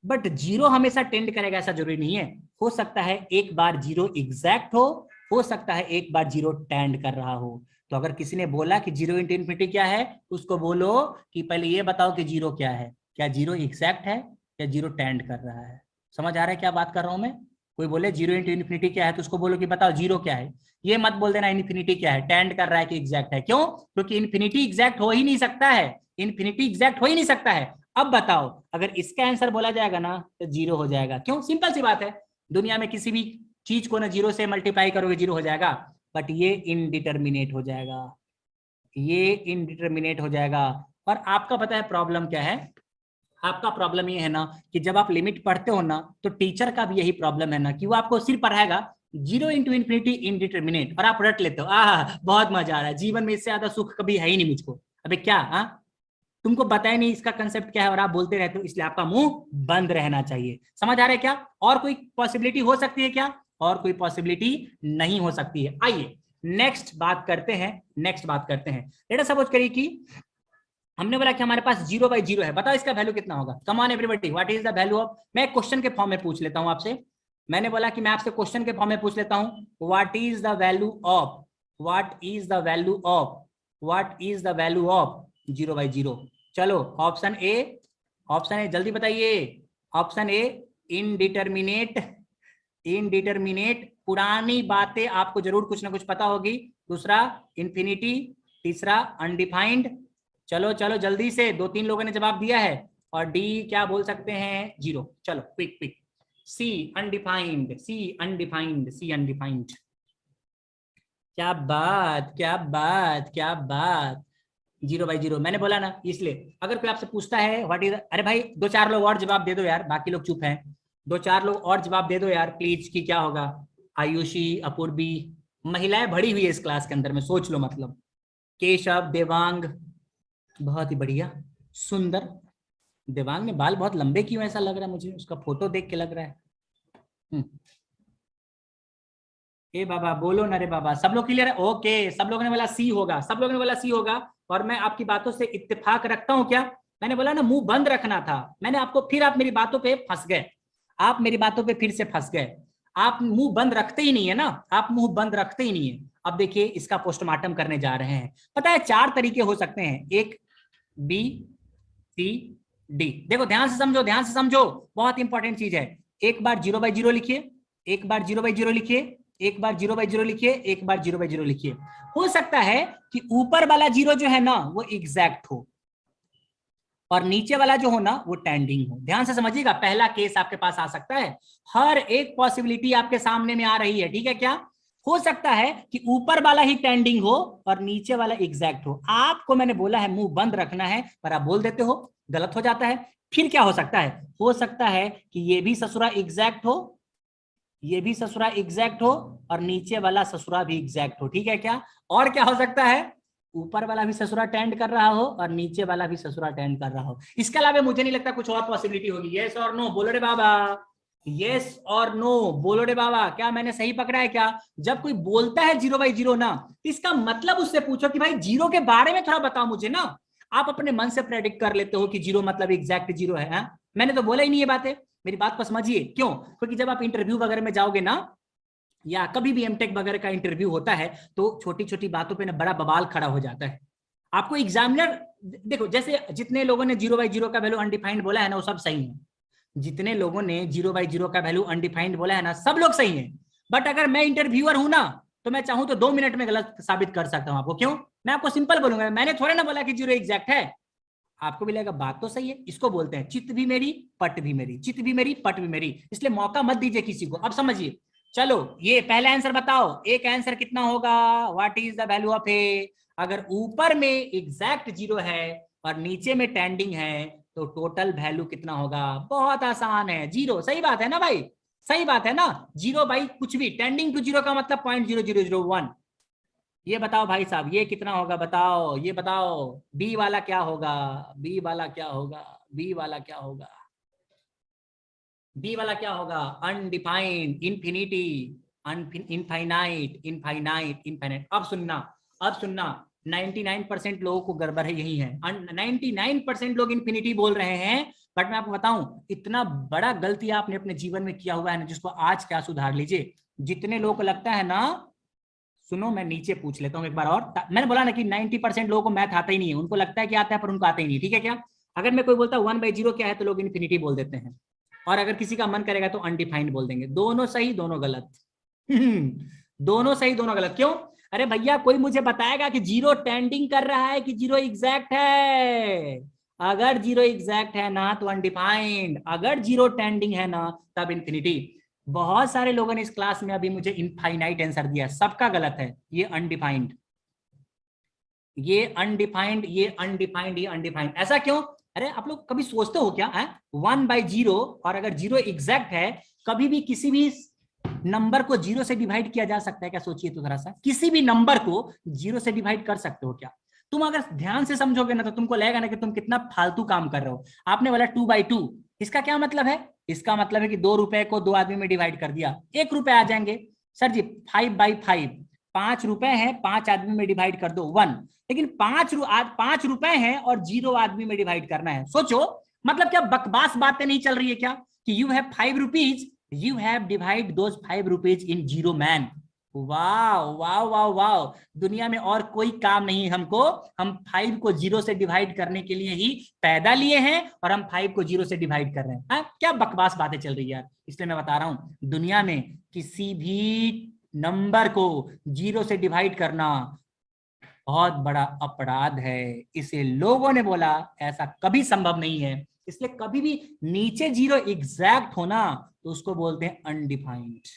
बट 0 हमेशा टेंड करेगा ऐसा जरूरी नहीं है। हो सकता है एक बार 0 एग्जैक्ट हो सकता है एक बार 0 टेंड कर रहा हो। तो अगर किसी ने बोला कि 0 इंटू इन्फिनिटी क्या है, उसको बोलो कि पहले ये बताओ कि 0 क्या है, क्या 0 एग्जैक्ट है या 0 टेंड कर रहा है। समझ आ रहा है क्या बात कर रहा हूं मैं? कोई बोले 0 इंटू इन्फिनिटी क्या है, तो उसको बोलो कि बताओ 0 क्या है। ये मत बोल देना इन्फिनिटी क्या है, टेंड कर रहा है कि एग्जैक्ट है। क्यों? क्योंकि इन्फिनिटी एग्जैक्ट हो ही नहीं सकता है, इन्फिनिटी एग्जैक्ट हो ही नहीं सकता है। अब बताओ, अगर इसका आंसर बोला जाएगा ना तो 0 हो जाएगा। क्यों? सिंपल सी बात है, दुनिया में किसी भी चीज को ना 0 से मल्टीप्लाई करोगे 0 हो जाएगा, बट ये इनडिटरमिनेट हो जाएगा, ये इनडिटरमिनेट हो जाएगा। और आपका पता है प्रॉब्लम क्या है? आपका प्रॉब्लम ये है ना कि जब आप लिमिट पढ़ते हो ना, तो टीचर का भी यही प्रॉब्लम है ना कि वो आपको सिर्फ पढ़ाएगा 0 इंटू इन्फिनिटी इनडिटरमिनेट, और आप रट लेते हो। बहुत मजा आ रहा है, जीवन में इससे ज्यादा सुख कभी है ही नहीं मुझको। अबे क्या, तुमको बताया नहीं इसका कंसेप्ट क्या है और आप बोलते रहते हो, इसलिए आपका मुंह बंद रहना चाहिए। समझ आ रहा है क्या? और कोई पॉसिबिलिटी हो सकती है क्या? और कोई पॉसिबिलिटी नहीं हो सकती है। आइए नेक्स्ट बात करते हैं, नेक्स्ट बात करते हैं। लेट अस सपोज करिए कि हमने बोला कि हमारे पास 0/0 है, बताओ इसका वैल्यू कितना होगा। Come on everybody, what is the value of, मैं क्वेश्चन के फॉर्म में पूछ लेता हूं आपसे। मैंने बोला कि मैं आपसे क्वेश्चन के फॉर्म में पूछ लेता हूं, what is the value of, what is the value of, what is the value of 0/0। चलो ऑप्शन ए जल्दी बताइए। ऑप्शन ए इनडिटरमिनेट, इनडिटरमिनेट, पुरानी बातें आपको जरूर कुछ ना कुछ पता होगी। दूसरा इन्फिनिटी, तीसरा अनडिफाइंड। चलो चलो जल्दी से, 2-3 लोगों ने जवाब दिया है। और डी क्या बोल सकते हैं? 0। चलो क्विक क्विक। सी अनडिफाइंड, सी अनडिफाइंड, सी अनडिफाइंड। क्या बात, क्या बात, क्या बात। 0/0 मैंने बोला ना, इसलिए अगर कोई आपसे पूछता है व्हाट इज, अरे भाई 2-4 लोग और जवाब दे दो यार, बाकी लोग चुप हैं। 2-4 लोग और जवाब दे दो यार प्लीज, कि क्या होगा। आयुषी, अपूर्वी, महिलाएं भरी हुई है इस क्लास के अंदर में, सोच लो मतलब। केशव, देवांग, बहुत ही बढ़िया, सुंदर। देवांग ने बाल बहुत लंबे क्यों ऐसा लग रहा है मुझे, उसका फोटो देख के लग रहा है। ए बाबा बोलो ना रे बाबा, सब लोग क्लियर है? ओके, सब लोगों ने बोला सी होगा, सब लोगों ने बोला सी होगा। और मैं आपकी बातों से इत्तेफाक रखता हूं क्या? मैंने बोला ना मुंह बंद रखना था, मैंने आपको, फिर आप मेरी बातों पे फंस गए, आप मेरी बातों पे फिर से फंस गए। आप मुंह बंद रखते ही नहीं है ना, आप मुंह बंद रखते ही नहीं है। अब देखिए इसका पोस्टमार्टम करने जा रहे हैं। पता है 4 तरीके हो सकते हैं, एक बी सी डी। देखो ध्यान से समझो, ध्यान से समझो, बहुत इंपॉर्टेंट चीज है। एक बार 0/0 लिखिए, एक बार 0/0 लिखिए, एक बार 0/0 लिखिए, एक बार 0/0 लिखिए। हो सकता है कि ऊपर वाला 0 जो है ना वो एग्जैक्ट हो और नीचे वाला जो हो ना वो टेंडिंग हो। ध्यान से समझिएगा, पहला केस आपके पास आ सकता है। हर एक पॉसिबिलिटी आपके सामने में आ रही है, ठीक है? क्या हो सकता है कि ऊपर वाला ही टेंडिंग हो और नीचे वाला एग्जैक्ट हो। आपको मैंने बोला है मुंह बंद रखना है, पर आप बोल देते हो, गलत हो जाता है। फिर क्या हो सकता है? हो सकता है कि ये भी ससुरा एग्जैक्ट हो, ये भी ससुरा एग्जैक्ट हो और नीचे वाला ससुरा भी एग्जैक्ट हो, ठीक है? क्या और क्या हो सकता है? ऊपर वाला भी ससुरा टेंड कर रहा हो और नीचे वाला भी ससुरा टेंड कर रहा हो। इसके अलावा मुझे नहीं लगता कुछ और पॉसिबिलिटी होगी। यस और नो बोलो रे बाबा, यस और नो बोलो रे बाबा। क्या मैंने सही पकड़ा है क्या? जब कोई बोलता है 0/0 ना, इसका मतलब उससे पूछो कि भाई 0 के बारे में थोड़ा बताओ मुझे ना। आप अपने मन से प्रेडिक्ट कर लेते हो कि 0 मतलब एग्जैक्ट 0 है। हा? मैंने तो बोला ही नहीं ये बातें। मेरी बात को समझिए, क्यों? क्योंकि जब आप इंटरव्यू वगैरह में जाओगे ना, या कभी भी एमटेक वगैरह का इंटरव्यू होता है, तो छोटी छोटी बातों पे ना बड़ा बवाल खड़ा हो जाता है। आपको एग्जामिनर, देखो जैसे जितने लोगों ने 0/0 का वैल्यू अनडिफाइंड बोला है ना, वो सब सही है। जितने लोगों ने 0/0 का वैल्यू अनडिफाइंड बोला है ना, सब लोग सही है। बट अगर मैं इंटरव्यूअर हूं ना, तो मैं चाहूं तो 2 मिनट में गलत साबित कर सकता हूं आपको। क्यों? मैं आपको सिंपल बोलूंगा, मैंने थोड़ा ना बोला कि 0 एग्जैक्ट है। आपको भी लगेगा बात तो सही है। इसको बोलते हैं चित्त भी मेरी पट भी मेरी, चित्त भी मेरी पट भी मेरी। इसलिए मौका मत दीजिए किसी को। अब समझिए, चलो ये पहला आंसर बताओ, एक आंसर कितना होगा? What is the value of A? अगर ऊपर में एग्जैक्ट 0 है और नीचे में टेंडिंग है, तो टोटल वैल्यू कितना होगा? बहुत आसान है, 0। सही बात है ना भाई? सही बात है ना? 0 बाई कुछ भी, टेंडिंग टू 0 का मतलब 0.0001। ये बताओ भाई साहब, ये कितना होगा? बताओ, ये बताओ। बी वाला क्या होगा? बी वाला क्या होगा? बी वाला क्या होगा? बी वाला क्या होगा? Undefined, infinity, infinite, infinite, infinite. अब सुनना, अब सुनना। 99% लोगों को गड़बड़ है, यही है। 99% लोग इन्फिनिटी बोल रहे हैं। बट मैं आपको बताऊं, इतना बड़ा गलती आपने अपने जीवन में किया हुआ है ना, जिसको आज क्या सुधार लीजिए। जितने लोगों को लगता है ना, सुनो मैं नीचे पूछ लेता हूं एक बार और। मैंने बोला ना कि 90% लोगों को मैथ आता ही नहीं है, उनको लगता है कि आता है पर उनको आता ही नहीं, ठीक है? क्या अगर मैं कोई बोलता 1/0 क्या है, तो लोग इन्फिनिटी बोल देते हैं। और अगर किसी का मन करेगा तो अनडिफाइंड बोल देंगे। दोनों सही दोनों गलत। दोनों सही दोनों गलत। क्यों? अरे भैया कोई मुझे बताएगा कि 0 टेंडिंग कर रहा है कि 0 एग्जैक्ट है? अगर 0 एग्जैक्ट है ना तो अनडिफाइंड, अगर 0 टेंडिंग है ना तब इन्फिनिटी। बहुत सारे लोगों ने इस क्लास में अभी मुझे इनफाइनाइट आंसर दिया, सबका गलत है। ये अनडिफाइंड, ये अनडिफाइंड, ये अनडिफाइंड, ये अनडिफाइंड। ऐसा क्यों? अरे आप लोग कभी सोचते हो क्या? 1/0 और अगर 0 एग्जैक्ट है, कभी भी किसी भी नंबर को 0 से डिवाइड किया जा सकता है क्या? सोचिए तो जरा सा, किसी भी नंबर को 0 से डिवाइड कर सकते हो क्या? तुम अगर ध्यान से समझोगे ना, तो तुमको लगेगा ना कि तुम कितना फालतू काम कर रहे हो। आपने बोला 2/2, इसका क्या मतलब है? इसका मतलब है कि 2 रुपए को 2 आदमी में डिवाइड कर दिया, 1 रुपए आ जाएंगे। सर जी 5/5, 5 रुपए हैं, 5 आदमी में डिवाइड कर दो 1। लेकिन 5 रुपए हैं और 0 आदमी में डिवाइड करना है। सोचो, मतलब क्या बकवास बातें नहीं चल रही है क्या? कि you have 5 rupees, you have divide those 5 rupees in 0 man. वाह वाह वाह वाह, दुनिया में और कोई काम नहीं है हमको। हम 5 को 0 से डिवाइड करने के लिए ही पैदा लिए हैं और हम 5 को 0 से डिवाइड कर रहे हैं। क्या बकवास बातें चल रही है यार। इसलिए मैं बता रहा हूं, दुनिया में किसी भी नंबर को 0 से डिवाइड करना बहुत बड़ा अपराध है। इसे लोगों ने बोला ऐसा कभी संभव नहीं है। इसलिए कभी भी नीचे 0 एग्जैक्ट होना तो उसको बोलते हैं अनडिफाइंड।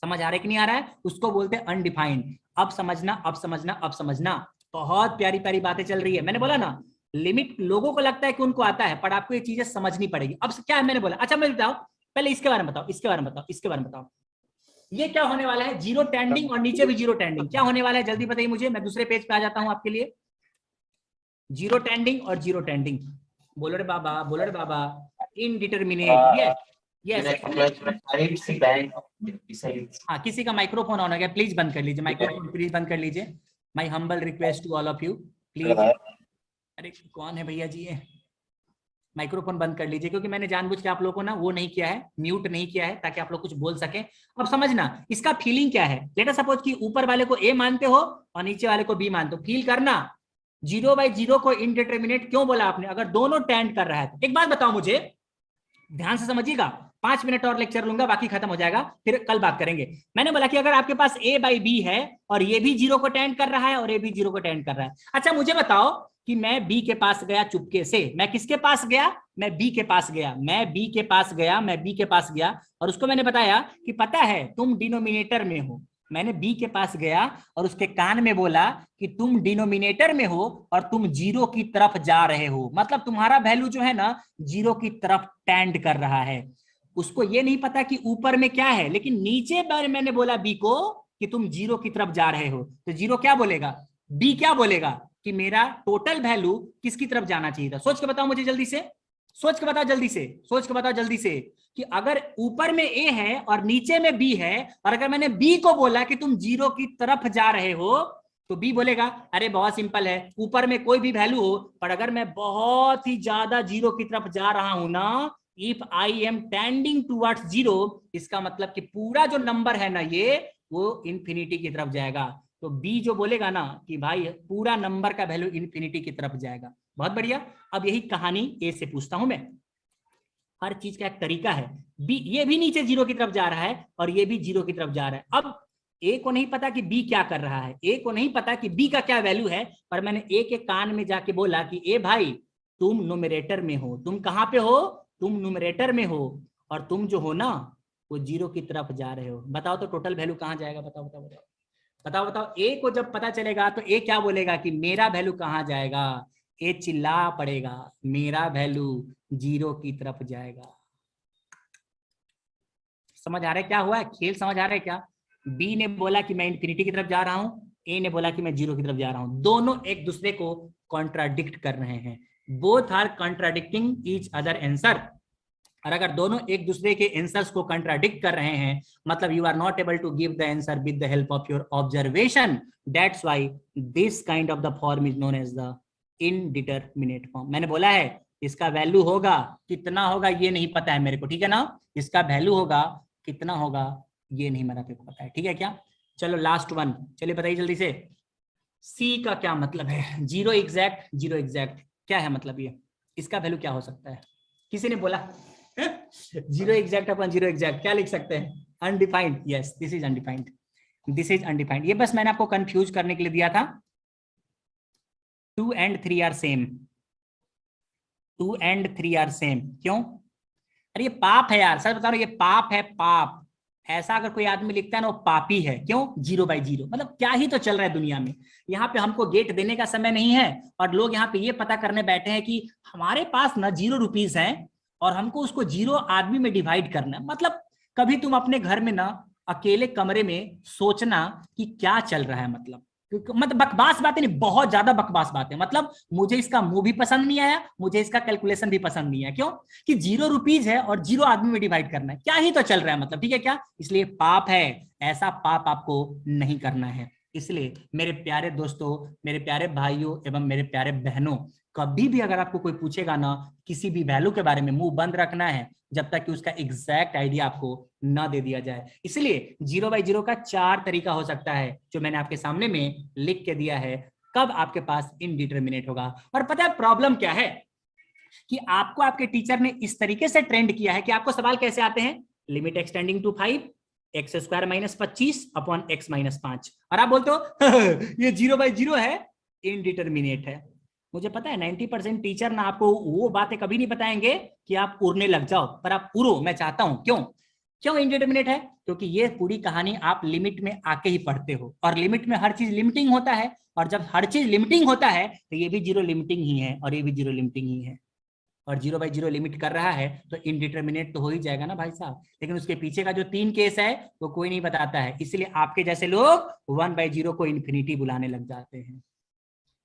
समझ आ रहा है कि नहीं आ रहा है? उसको बोलते हैं अनडिफाइंड। अब समझना, अब समझना, अब समझना। बहुत प्यारी प्यारी बातें चल रही है। मैंने बोला ना, लिमिट लोगों को लगता है कि उनको आता है, पर आपको ये चीजें समझनी पड़ेगी। अब क्या है मैंने बोला, अच्छा मैं बताओ, पहले इसके बारे में बताओ, इसके बारे में बताओ, इसके बारे में बताओ। ये क्या होने वाला है? 0 टेंडिंग और नीचे भी 0 टेंडिंग। क्या होने वाला है जल्दी बताइए मुझे, मैं दूसरे पेज पे आ जाता हूं आपके लिए। 0 टेंडिंग और 0 टेंडिंग। बोलो रे बाबा, बोलो रे बाबा। इनडिटरमिनेट, यस यस, हाँ किसी का माइक्रोफोन ऑन हो गया, प्लीज बंद कर लीजिए माइक्रोफोन, प्लीज बंद कर लीजिए। My humble request to all of you, please. अरे कौन है भैया जी ये, माइक्रोफोन बंद कर लीजिए, क्योंकि मैंने जानबूझ के आप लोगों को ना वो नहीं किया है, म्यूट नहीं किया है, ताकि आप लोग कुछ बोल सके। अब समझना इसका फीलिंग क्या है। लेट अस सपोज कि ऊपर वाले को ए मानते हो और नीचे वाले को बी मानते हो, फील करना 0/0 को इनडिटरमिनेट क्यों बोला आपने, अगर दोनों टेंड कर रहा है तो। एक बात बताओ मुझे, ध्यान से समझिएगा, 5 मिनट और लेक्चर लूंगा, बाकी खत्म हो जाएगा, फिर कल बात करेंगे। मैंने बोला कि अगर आपके पास A/B है और ये भी 0 को टेंड कर रहा है और ये भी 0 को टेंड कर रहा है। अच्छा मुझे बताओ कि मैं B के पास गया चुपके से, मैं किसके पास गया, मैं B के पास गया, मैं B के पास गया, मैं B के पास गया और उसको मैंने बताया कि पता है तुम डिनोमिनेटर में हो। मैंने B के पास गया और उसके कान में बोला कि तुम डिनोमिनेटर में हो और तुम 0 की तरफ जा रहे हो, मतलब तुम्हारा वैल्यू जो है ना 0 की तरफ टेंड कर रहा है। उसको ये नहीं पता कि ऊपर में क्या है, लेकिन नीचे बार मैंने बोला B को कि तुम 0 की तरफ जा रहे हो, तो 0 क्या बोलेगा, B क्या बोलेगा कि मेरा टोटल वैल्यू किसकी तरफ जाना चाहिए था। सोच के बताओ मुझे जल्दी से, सोच के बताओ जल्दी से, सोच के बताओ जल्दी से कि अगर ऊपर में A है और नीचे में B है, और अगर मैंने B को बोला कि तुम 0 की तरफ जा रहे हो, तो B बोलेगा अरे बहुत सिंपल है, ऊपर में कोई भी वैल्यू हो, पर अगर मैं बहुत ही ज्यादा 0 की तरफ जा रहा हूं ना, if I am tending towards 0, इसका मतलब कि पूरा जो नंबर है ना ये, वो इंफिनिटी की तरफ जाएगा। तो B जो बोलेगा ना कि भाई पूरा नंबर का वैल्यू इंफिनिटी की तरफ जाएगा। बहुत बढ़िया। अब यही कहानी A से पूछता हूं मैं। हर चीज का एक तरीका है। B ये भी नीचे 0 की तरफ जा रहा है और ये भी 0 की तरफ जा रहा है। अब A को नहीं पता कि B क्या कर रहा है, A को नहीं पता कि B का क्या वैल्यू है, पर मैंने A के कान में जाके बोला कि ए भाई तुम न्यूमरेटर में हो। तुम कहां पे हो, तुम न्यूमरेटर में हो, और तुम जो हो ना वो 0 की तरफ जा रहे हो। बताओ तो टोटल वैल्यू कहां जाएगा, बताओ बताओ बताओ बताओ बताओ। A को जब पता चलेगा तो A क्या बोलेगा कि मेरा वैल्यू कहां जाएगा, A चिल्ला पड़ेगा मेरा वैल्यू 0 की तरफ जाएगा। समझ आ रहा है क्या हुआ है, खेल समझ आ रहा है क्या। B ने बोला कि मैं इंफिनिटी की तरफ जा रहा हूं, A ने बोला कि मैं 0 की तरफ जा रहा हूं। दोनों एक दूसरे को कॉन्ट्राडिक्ट कर रहे हैं, both are contradicting each other answer. और अगर दोनों एक दूसरे के आंसर्स को कंट्राडिक्ट कर रहे हैं, मतलब you are not able to give the answer with the help of your observation, that's why this kind of the form is known as the indeterminate form. मैंने बोला है इसका वैल्यू होगा, कितना होगा ये नहीं पता है मेरे को, ठीक है ना, इसका वैल्यू होगा, कितना होगा ये नहीं मेरा को पता है, ठीक है क्या। चलो लास्ट वन, चलिए बताइए जल्दी से, सी का क्या मतलब है। 0 एग्जैक्ट, 0 एग्जैक्ट क्या है मतलब, ये इसका वैल्यू क्या हो सकता है, किसी ने बोला 0 एग्जैक्ट अपन 0 एग्जैक्ट क्या लिख सकते हैं, undefined. Yes this is undefined, this is undefined. ये बस मैंने आपको कंफ्यूज करने के लिए दिया था। 2 and 3 are same, 2 and 3 are same, क्यों, अरे ये पाप है यार, सर बता रहा हूं ये पाप है, पाप। ऐसा अगर कोई आदमी लिखता है ना वो पापी है, क्यों, 0/0, मतलब क्या ही तो चल रहा है दुनिया में। यहाँ पे हमको गेट देने का समय नहीं है और लोग यहाँ पे ये पता करने बैठे हैं कि हमारे पास ना 0 रुपीज है और हमको उसको 0 आदमी में डिवाइड करना है। मतलब कभी तुम अपने घर में ना अकेले कमरे में सोचना कि क्या चल रहा है, मतलब बकवास बातें नहीं, बहुत ज्यादा बकवास बातें। मतलब मुझे इसका मुंह भी पसंद नहीं आया, मुझे इसका कैलकुलेशन भी पसंद नहीं है, क्यों कि 0 रुपीज है और 0 आदमी में डिवाइड करना है, क्या ही तो चल रहा है मतलब, ठीक है क्या। इसलिए पाप है, ऐसा पाप आपको नहीं करना है। इसलिए मेरे प्यारे दोस्तों, मेरे प्यारे भाइयों एवं मेरे प्यारे बहनों, कभी भी अगर आपको कोई पूछेगा ना किसी भी वैल्यू के बारे में, मुंह बंद रखना है जब तक कि उसका एग्जैक्ट आइडिया आपको ना दे दिया जाए। इसलिए 0/0 का 4 तरीका हो सकता है जो मैंने आपके सामने में लिख के दिया है, कब आपके पास इनडिटरमिनेट होगा। और पता है प्रॉब्लम क्या है कि आपको आपके टीचर ने इस तरीके से ट्रेंड किया है कि आपको सवाल कैसे आते हैं, limit x tending to 5 x² - 25 upon x - 5, और आप बोलते हो ये 0/0 है, इनडिटरमिनेट है। मुझे पता है 90% टीचर ना आपको वो बातें कभी नहीं बताएंगे कि आप उड़ने लग जाओ, पर आप उड़ो, मैं चाहता हूं। क्यों इनडिटरमिनेट है, क्योंकि ये पूरी कहानी आप लिमिट में आके ही पढ़ते हो, और लिमिट में हर चीज लिमिटिंग होता है, और जब हर चीज लिमिटिंग होता है तो ये भी 0 लिमिटिंग ही है और ये भी 0 लिमिटिंग ही है, और 0/0 लिमिट कर रहा है तो इनडिटरमिनेट तो हो ही जाएगा ना भाई साहब। लेकिन उसके पीछे का जो 3 केस है वो कोई नहीं बताता है, इसलिए आपके जैसे लोग 1/0 को इन्फिनिटी बुलाने लग जाते हैं।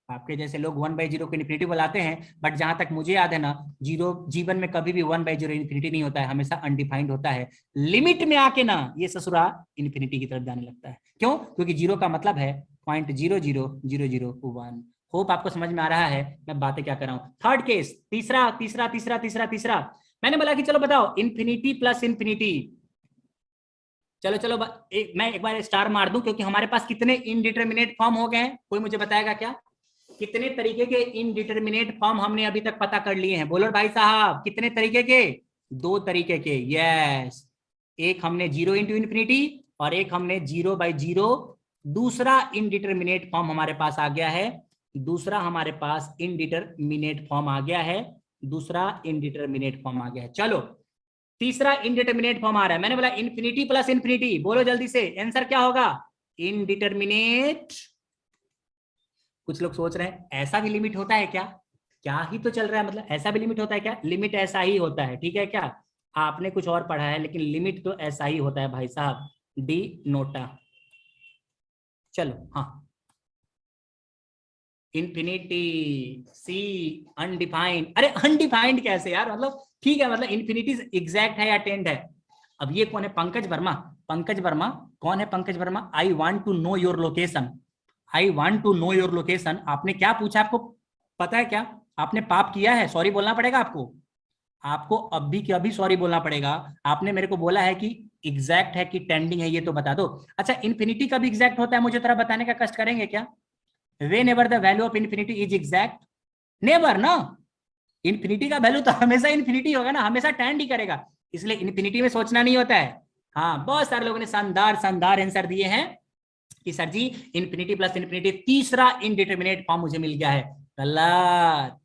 आपके जैसे लोग 1/0 को इन्फिनिटी बुलाते हैं, बट जहां तक मुझे याद है ना, जीरो जीवन में कभी भी 1/0 इन्फिनिटी नहीं होता है, हमेशा अनडिफाइंड होता है। लिमिट में आके ना ये ससुरा इन्फिनिटी की तरफ जाने लगता है। क्यों? क्योंकि जीरो का मतलब है 0.00001। होप आपको समझ में आ रहा है मैं बातें क्या कर रहा हूं। थर्ड केस, तीसरा तीसरा तीसरा तीसरा तीसरा, मैंने बोला कि चलो बताओ इन्फिनिटी प्लस इन्फिनिटी। चलो चलो मैं एक बार स्टार मार दूं, क्योंकि हमारे पास कितने इनडिटरमिनेट फॉर्म हो गए हैं, कोई मुझे बताएगा क्या? कितने तरीके के इनडिटरमिनेट फॉर्म हमने अभी तक पता कर लिए हैं? बोलो भाई साहब, कितने तरीके के? 2 तरीके के। यस, एक हमने 0 इंटू इन्फिनिटी और एक हमने 0/0। दूसरा इनडिटरमिनेट फॉर्म हमारे पास आ गया है, दूसरा हमारे पास इनडिटरमिनेट फॉर्म आ गया है, दूसरा इनडिटरमिनेट फॉर्म आ गया है। चलो तीसरा इनडिटरमिनेट फॉर्म आ रहा है। मैंने बोला इन्फिनिटी प्लस इन्फिनिटी, बोलो जल्दी से आंसर क्या होगा? इनडिटरमिनेट। कुछ लोग सोच रहे हैं ऐसा भी लिमिट होता है क्या? क्या ही तो चल रहा है, मतलब ऐसा भी लिमिट होता है क्या? लिमिट ऐसा ही होता है, ठीक है क्या? आपने कुछ और पढ़ा है, लेकिन लिमिट तो ऐसा ही होता है भाई साहब, डी नोटा। चलो हाँ, इन्फिनिटी, सी अनडिफाइंड। अरे अनडिफाइंड कैसे यार, मतलब ठीक है, मतलब इन्फिनिटी एग्जैक्ट है या टेंड है। अब ये कौन है? पंकज वर्मा। पंकज वर्मा कौन है? Pankaj Verma, I want to know your location. I want to know your location. आपने क्या पूछा? आपको पता है क्या? आपने पाप किया है, सॉरी बोलना पड़ेगा आपको। आपको अभी के अभी सॉरी बोलना पड़ेगा। आपने मेरे को बोला है कि एग्जैक्ट है कि टेंडिंग है, ये तो बता दो। अच्छा, इन्फिनिटी का भी एग्जैक्ट होता है, मुझे थोड़ा बताने का कष्ट करेंगे क्या? Whenever the value of infinity is exact, never ना। इन्फिनिटी का वैल्यू तो हमेशा इन्फिनिटी होगा ना, हमेशा टेंड ही करेगा, इसलिए इन्फिनिटी में सोचना नहीं होता है। हाँ, बहुत सारे लोगों ने शानदार शानदार आंसर दिए हैं कि सर जी इन्फिनिटी प्लस इन्फिनिटी, तीसरा इनडिटरमिनेट फॉर्म मुझे मिल गया है। गलत,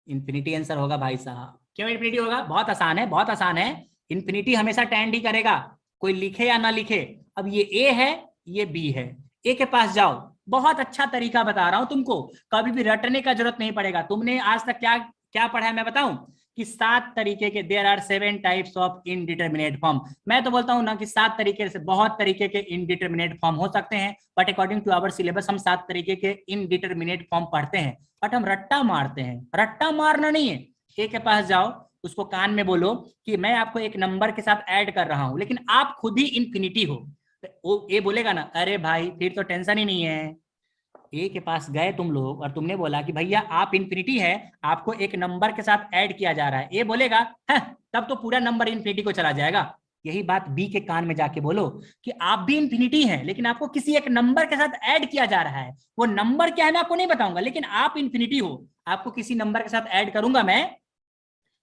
इन्फिनिटी आंसर होगा भाई साहब। क्यों इन्फिनिटी होगा? बहुत आसान है, बहुत आसान है। इन्फिनिटी हमेशा टेंड ही करेगा, कोई लिखे या ना लिखे। अब ये ए है, ये बी है, ए के पास जाओ। बहुत अच्छा तरीका बता रहा हूं तुमको, कभी भी रटने का जरूरत नहीं पड़ेगा। तुमने आज तक क्या क्या पढ़ा है मैं बताऊं? कि 7 तरीके के, there are 7 types of indeterminate form. मैं तो बोलता हूं ना कि 7 तरीके से, बहुत तरीके के इनडिटरमिनेट फॉर्म हो सकते हैं, but according to our syllabus हम 7 तरीके के इनडिटरमिनेट फॉर्म पढ़ते हैं। बट हम रट्टा मारते हैं, रट्टा मारना नहीं है। ए के पास जाओ, उसको कान में बोलो कि मैं आपको एक नंबर के साथ ऐड कर रहा हूं, लेकिन आप खुद ही इन्फिनिटी हो। वो ये बोलेगा ना, अरे भाई फिर तो टेंशन ही नहीं है। ए के पास गए तुम लोग और तुमने बोला कि भैया आप इन्फिनिटी है, आपको एक नंबर के साथ ऐड किया जा रहा है। ए बोलेगा है, तब तो पूरा नंबर इन्फिनिटी को चला जाएगा। यही बात बी के कान में जाके बोलो कि आप भी इन्फिनिटी हैं, लेकिन आपको किसी एक नंबर के साथ ऐड किया जा रहा है। वो नंबर क्या है मैं आपको नहीं बताऊंगा, लेकिन आप इन्फिनिटी हो, आपको किसी नंबर के साथ ऐड करूंगा मैं।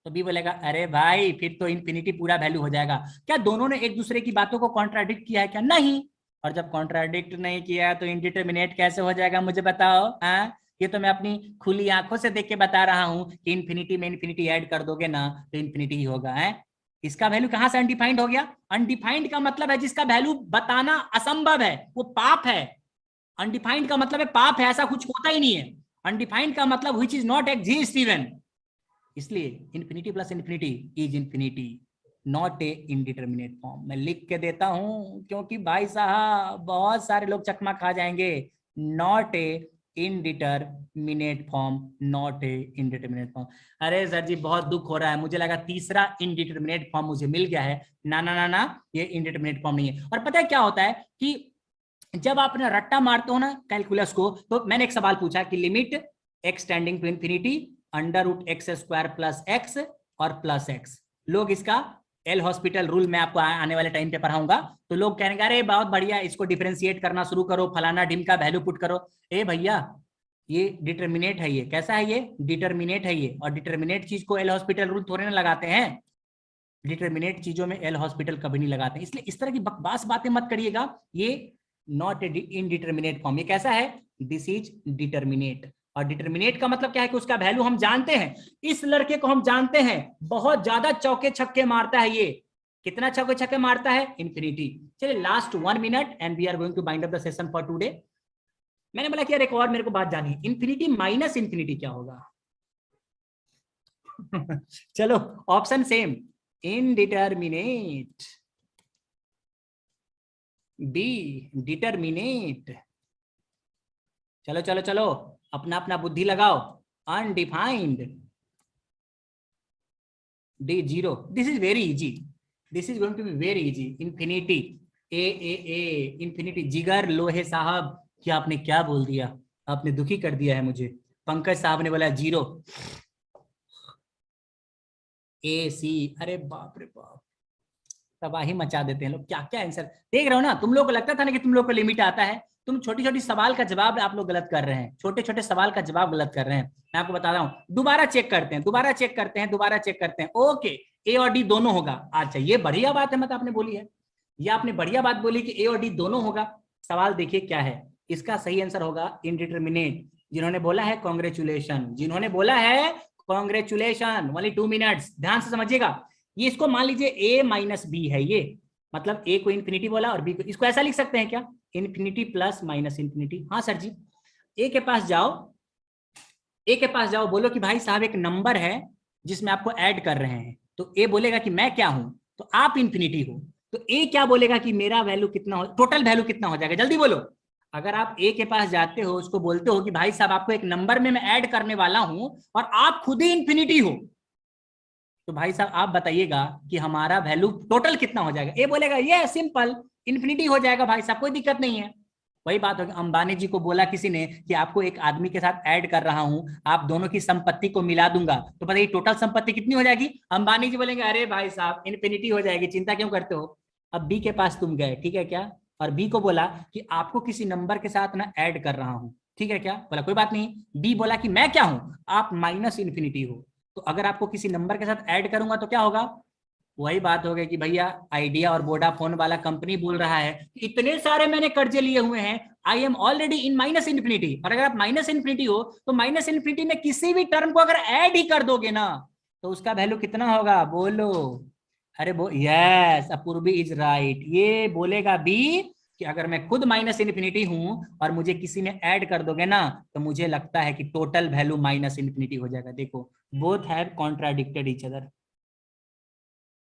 तो बी बोलेगा अरे भाई फिर तो इन्फिनिटी पूरा वैल्यू हो जाएगा। क्या दोनों ने एक दूसरे की बातों को कॉन्ट्राडिक्ट किया है क्या? नहीं। और जब कॉन्ट्राडिक्ट नहीं किया तो इनडिटरमिनेट कैसे हो जाएगा मुझे बताओ। हाँ, ये तो मैं अपनी खुली आंखों से देख के बता रहा हूं कि इन्फिनिटी में इन्फिनिटी ऐड कर दोगे ना तो इन्फिनिटी ही होगा। है, इसका वैल्यू कहां से अनडिफाइंड हो गया? अनडिफाइंड का मतलब है जिसका वैल्यू बताना असंभव है, वो पाप है। अनडिफाइंड का मतलब है पाप है, ऐसा कुछ होता ही नहीं है। अनडिफाइंड का मतलब which is not exist even. इसलिए infinity plus infinity is infinity, not a indeterminate form. मैं लिख के देता हूं क्योंकि भाई साहब बहुत सारे लोग चकमा खा जाएंगे। Not a indeterminate form, not a indeterminate form. अरे सर जी बहुत दुख हो रहा है, मुझे लगा तीसरा इनडिटरमिनेट फॉर्म मुझे मिल गया है। ना ना ना ना, ये इनडिटरमिनेट फॉर्म नहीं है। और पता है क्या होता है कि जब आप अपना रट्टा मारते हो ना कैलकुलस को, तो मैंने एक सवाल पूछा कि limit x tending to infinity √x² plus x और प्लस एक्स। लोग इसका एल हॉस्पिटल रूल मैं आपको आने वाले टाइम पे पढ़ाऊंगा, तो लोग कहेंगे अरे बहुत बढ़िया, इसको डिफरेंशिएट करना शुरू करो, फलाना ढिम का वैल्यू पुट करो। ए भैया ये डिटरमिनेट है, ये कैसा है? ये डिटरमिनेट है ये, और डिटरमिनेट चीज को एल हॉस्पिटल रूल थोड़े ना लगाते हैं। डिटरमिनेट चीजों में एल हॉस्पिटल कभी नहीं लगाते, इसलिए इस तरह की बकवास बातें मत करिएगा। ये नॉट ए इनडिटरमिनेट फॉर्म। ये कैसा है? This is determinate. और डिटरमिनेट का मतलब क्या है कि उसका वैल्यू हम जानते हैं। इस लड़के को हम जानते हैं, बहुत ज्यादा चौके छक्के मारता है ये। कितना चौके छक्के मारता है? इन्फिनिटी। चलिए last 1 minute and we are going to bind up the session for today. मैंने बोला कि यार एक और मेरे को बात जानी, इन्फिनिटी माइनस इन्फिनिटी क्या होगा? चलो option same, indeterminate, B determinate, चलो चलो चलो, अपना अपना बुद्धि लगाओ। Undefined D0, this is very easy, this is going to be very easy. Infinity A infinity. जिगर लोहे साहब, क्या आपने क्या बोल दिया, आपने दुखी कर दिया है मुझे। पंकज साहब ने बोला 0 AC। अरे बाप रे बाप, तबाही मचा देते हैं लोग, क्या क्या आंसर देख रहे हो ना। तुम लोग को लगता था ना कि तुम लोग को लिमिट आता है, तुम छोटी छोटी सवाल का जवाब आप लोग गलत कर रहे हैं, छोटे छोटे सवाल का जवाब गलत कर रहे हैं। मैं आपको बता रहा हूँ, दोबारा चेक करते हैं, दोबारा चेक करते हैं, दोबारा चेक करते हैं। ओके, ए और डी दोनों होगा। अच्छा, ये बढ़िया बात है, मतलब आपने बोली है, ये आपने बढ़िया बात बोली कि ए और डी दोनों होगा। सवाल देखिए क्या है, इसका सही आंसर होगा इनडिटरमिनेट। जिन्होंने बोला है कॉन्ग्रेचुलेशन, जिन्होंने बोला है कॉन्ग्रेचुलेशन। ओनली 2 मिनट्स, ध्यान से समझिएगा। ये इसको मान लीजिए a माइनस बी है, ये मतलब a को इन्फिनिटी बोला और b को, इसको ऐसा लिख सकते हैं क्या, इन्फिनिटी प्लस माइनस इन्फिनिटी। हाँ सर जी, a के पास जाओ, a के पास जाओ, बोलो कि भाई साहब एक नंबर है जिसमें आपको ऐड कर रहे हैं, तो a बोलेगा कि मैं क्या हूं, तो आप इन्फिनिटी हो, तो a क्या बोलेगा कि मेरा वैल्यू कितना हो, टोटल वैल्यू कितना हो जाएगा, जल्दी बोलो। अगर आप a के पास जाते हो, उसको बोलते हो कि भाई साहब आपको एक नंबर में मैं ऐड करने वाला हूं और आप खुद ही इन्फिनिटी हो, तो भाई साहब आप बताइएगा कि हमारा वैल्यू टोटल कितना हो जाएगा। ए बोलेगा ये सिंपल इन्फिनिटी हो जाएगा भाई साहब, कोई दिक्कत नहीं है। वही बात होगी, अंबानी जी को बोला किसी ने कि आपको एक आदमी के साथ ऐड कर रहा हूं, आप दोनों की संपत्ति को मिला दूंगा, तो बताइए टोटल संपत्ति कितनी हो जाएगी। अंबानी जी बोलेंगे अरे भाई साहब इन्फिनिटी हो जाएगी, चिंता क्यों करते हो। अब बी के पास तुम गए, ठीक है क्या, और बी को बोला कि आपको किसी नंबर के साथ ना ऐड कर रहा हूं, ठीक है क्या, बोला कोई बात नहीं। बी बोला कि मैं क्या हूं, आप माइनस इन्फिनिटी हो, तो अगर आपको किसी नंबर के साथ ऐड करूंगा तो क्या होगा, वही बात हो गई कि भैया आइडिया और वोडाफोन वाला कंपनी बोल रहा है इतने सारे मैंने कर्जे लिए हुए हैं, I am already in minus infinity. और अगर आप माइनस इन्फिनिटी हो तो माइनस इन्फिनिटी में किसी भी टर्म को अगर ऐड ही कर दोगे ना, तो उसका वैल्यू कितना होगा, बोलो। अरे यस, अपूर्वी इज राइट, ये बोलेगा बी कि अगर मैं खुद माइनस इन्फिनिटी हूं और मुझे किसी में ऐड कर दोगे ना, तो मुझे लगता है कि टोटल वैल्यू माइनस इन्फिनिटी हो जाएगा। देखो, both have contradicted each other,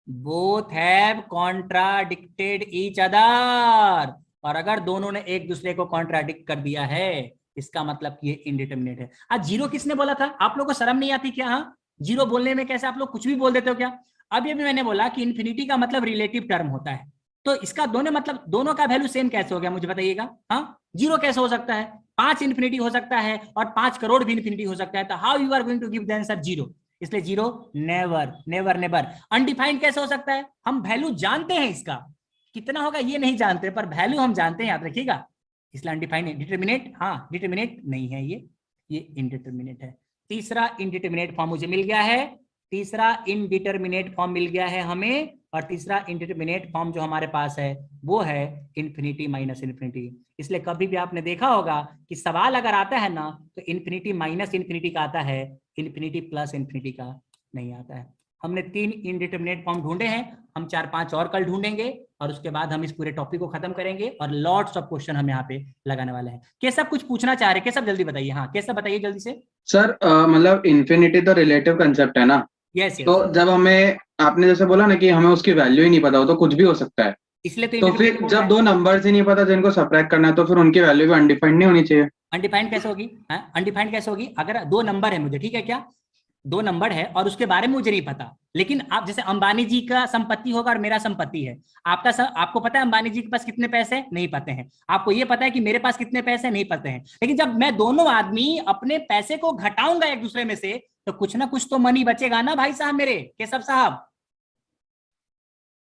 both have contradicted each other. और अगर दोनों ने एक दूसरे को कॉन्ट्राडिक्ट कर दिया है, इसका मतलब कि ये इनडिटरमिनेट है। आज जीरो किसने बोला था, आप लोगों को शर्म नहीं आती क्या। हाँ, जीरो बोलने में कैसे आप लोग कुछ भी बोल देते हो क्या। अब ये भी मैंने बोला कि इन्फिनिटी का मतलब रिलेटिव टर्म होता है, तो इसका दोनों मतलब दोनों का वैल्यू सेम कैसे हो गया, मुझे बताइएगा। हाँ, जीरो कैसे हो सकता है, 5 इन्फिनिटी हो सकता है और 5 करोड़ भी इन्फिनिटी हो सकता है, तो how you are going to give the answer zero, इसलिए zero never never never. Undefined कैसे हो सकता है, हम वैल्यू जानते हैं इसका कितना होगा ये नहीं जानते, पर वैल्यू हम जानते हैं, याद रखिएगा, इसलिए अनडिफाइंड है। डिटरमिनेट, हाँ डिटरमिनेट नहीं है ये इनडिटरमिनेट है। तीसरा इनडिटरमिनेट फॉर्म मुझे मिल गया है, तीसरा इनडिटरमिनेट फॉर्म मिल गया है हमें, और तीसरा इंडिटरमिनेट फॉर्म जो हमारे पास है वो है इन्फिनिटी माइनस इन्फिनिटी। इसलिए कभी भी आपने देखा होगा कि सवाल अगर आता है ना, तो इन्फिनिटी माइनस इन्फिनिटी का आता है, इन्फिनिटी प्लस इन्फिनिटी का नहीं आता है। हमने 3 इनडिटरमिनेट फॉर्म ढूंढे हैं, हम 4-5 और कल ढूंढेंगे, और उसके बाद हम इस पूरे टॉपिक को खत्म करेंगे, और लॉट्स ऑफ क्वेश्चन हम यहाँ पे लगाने वाले हैं। कैसा कुछ पूछना चाह रहे हैं, कैसा जल्दी बताइए। हाँ, कैसा बताइए जल्दी से। सर मतलब इन्फिनिटी तो रिलेटिव कंसेप्ट है ना, यस तो जब हमें आपने जैसे बोला ना कि हमें उसकी वैल्यू ही नहीं पता हो तो कुछ भी हो सकता है, इसलिए तो फिर जब दो नंबर्स ही नहीं पता जिनको सबट्रैक्ट करना है, तो फिर उनकी वैल्यू भी अनडिफाइंड नहीं होनी चाहिए। अनडिफाइंड कैसे होगी, अनडिफाइंड कैसे होगी, अगर 2 नंबर है मुझे, ठीक है क्या, 2 नंबर है और उसके बारे में मुझे नहीं पता, लेकिन आप जैसे अंबानी जी का संपत्ति होगा और मेरा संपत्ति है, आपको पता है अंबानी जी के पास कितने पैसे नहीं पते हैं, आपको ये पता है कि मेरे पास कितने पैसे नहीं पते हैं, लेकिन जब मैं दोनों आदमी अपने पैसे को घटाऊंगा एक दूसरे में से, तो कुछ ना कुछ तो मनी बचेगा ना भाई साहब, मेरे केशव साहब।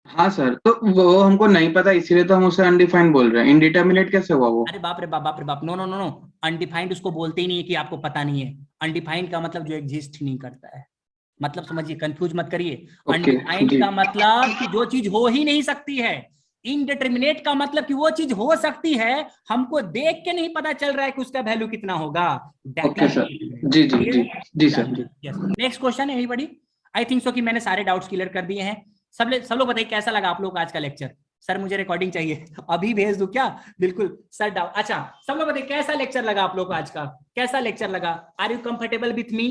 हाँ सर, तो वो हमको नहीं पता इसीलिए तो हम उसे अनडिफाइंड बोल रहे हैं। इनडिटरमिनेट कैसे हुआ वो। अरे बाप रे बाप, बाप रे बाप, no no no no, undefined उसको बोलते ही नहीं है कि आपको पता नहीं है। अनडिफाइंड का मतलब जो एग्जिस्ट ही नहीं करता है, मतलब समझिए, कंफ्यूज मत करिए। अनडिफाइंड का मतलब कि जो चीज हो ही नहीं सकती है, इनडिटरमिनेट का मतलब कि वो चीज हो सकती है, हमको देख के नहीं पता चल रहा है कि उसका वैल्यू कितना होगा। ओके सर, जी जी जी जी सर जी। नेक्स्ट क्वेश्चन है एनीबॉडी। आई थिंक सो कि मैंने सारे डाउट्स क्लियर कर दिए हैं। सब लोग बताइए कैसा लगा आप लोग आज का लेक्चर। सर मुझे रिकॉर्डिंग चाहिए, अभी भेज दूं क्या। बिल्कुल सर डाउट। अच्छा, सब लोग बताइए कैसा लेक्चर लगा आप लोग को आज का, कैसा लेक्चर लगा। Are you comfortable with me,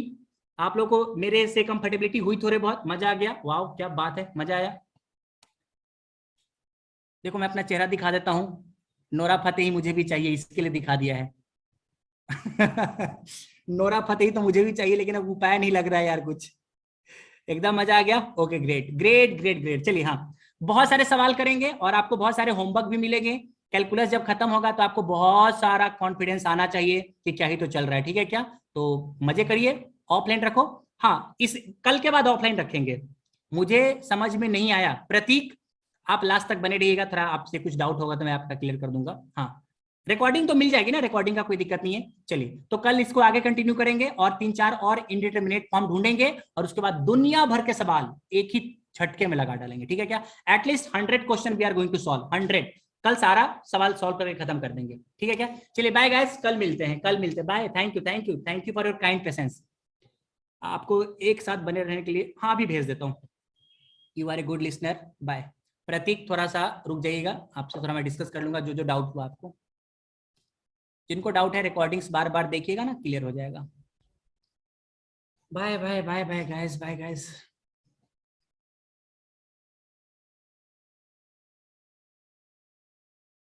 आप लोग को मेरे से कंफर्टेबिलिटी हुई, थोड़े बहुत मजा आ गया, वाह क्या बात है, मजा आया। देखो मैं अपना चेहरा दिखा देता हूं, नोरा फतेही मुझे भी चाहिए, इसके लिए दिखा दिया है। नोरा फतेही तो मुझे भी चाहिए, लेकिन अब उपाय नहीं लग रहा है यार कुछ। एकदम मजा आ गया। Okay great great great great. चलिए हाँ, बहुत सारे सवाल करेंगे और आपको बहुत सारे होमवर्क भी मिलेंगे। कैलकुलस जब खत्म होगा तो आपको बहुत सारा कॉन्फिडेंस आना चाहिए कि क्या ही तो चल रहा है, ठीक है क्या? तो मजे करिए, ऑफलाइन रखो। हाँ, इस कल के बाद ऑफलाइन रखेंगे। मुझे समझ में नहीं आया, प्रतीक आप लास्ट तक बने रहिएगा, थोड़ा आपसे कुछ डाउट होगा तो मैं आपका क्लियर कर दूंगा। हाँ, रिकॉर्डिंग तो मिल जाएगी ना, रिकॉर्डिंग का कोई दिक्कत नहीं है। चलिए, तो कल इसको आगे कंटिन्यू करेंगे और 3-4 और इंडिटरमिनेट फॉर्म ढूंढेंगे और उसके बाद दुनिया भर के सवाल एक ही झटके में लगा डालेंगे, ठीक है क्या? At least 100 question we are going to solve, 100। कल सारा सवाल सॉल्व करके खत्म कर देंगे, ठीक है क्या? चलिए बाय गाइस, कल मिलते हैं, कल मिलते हैं, bye. Thank you thank you thank you for your kind patience. आपको एक साथ बने रहने के लिए हाँ भी भेज देता हूँ। You are a good listener, bye. Prateek थोड़ा सा रुक जाइएगा, आपसे थोड़ा मैं डिस्कस कर लूंगा जो जो डाउट हुआ आपको। जिनको डाउट है रिकॉर्डिंग्स बार बार देखिएगा ना, क्लियर हो जाएगा। Bye bye bye bye guys, bye guys.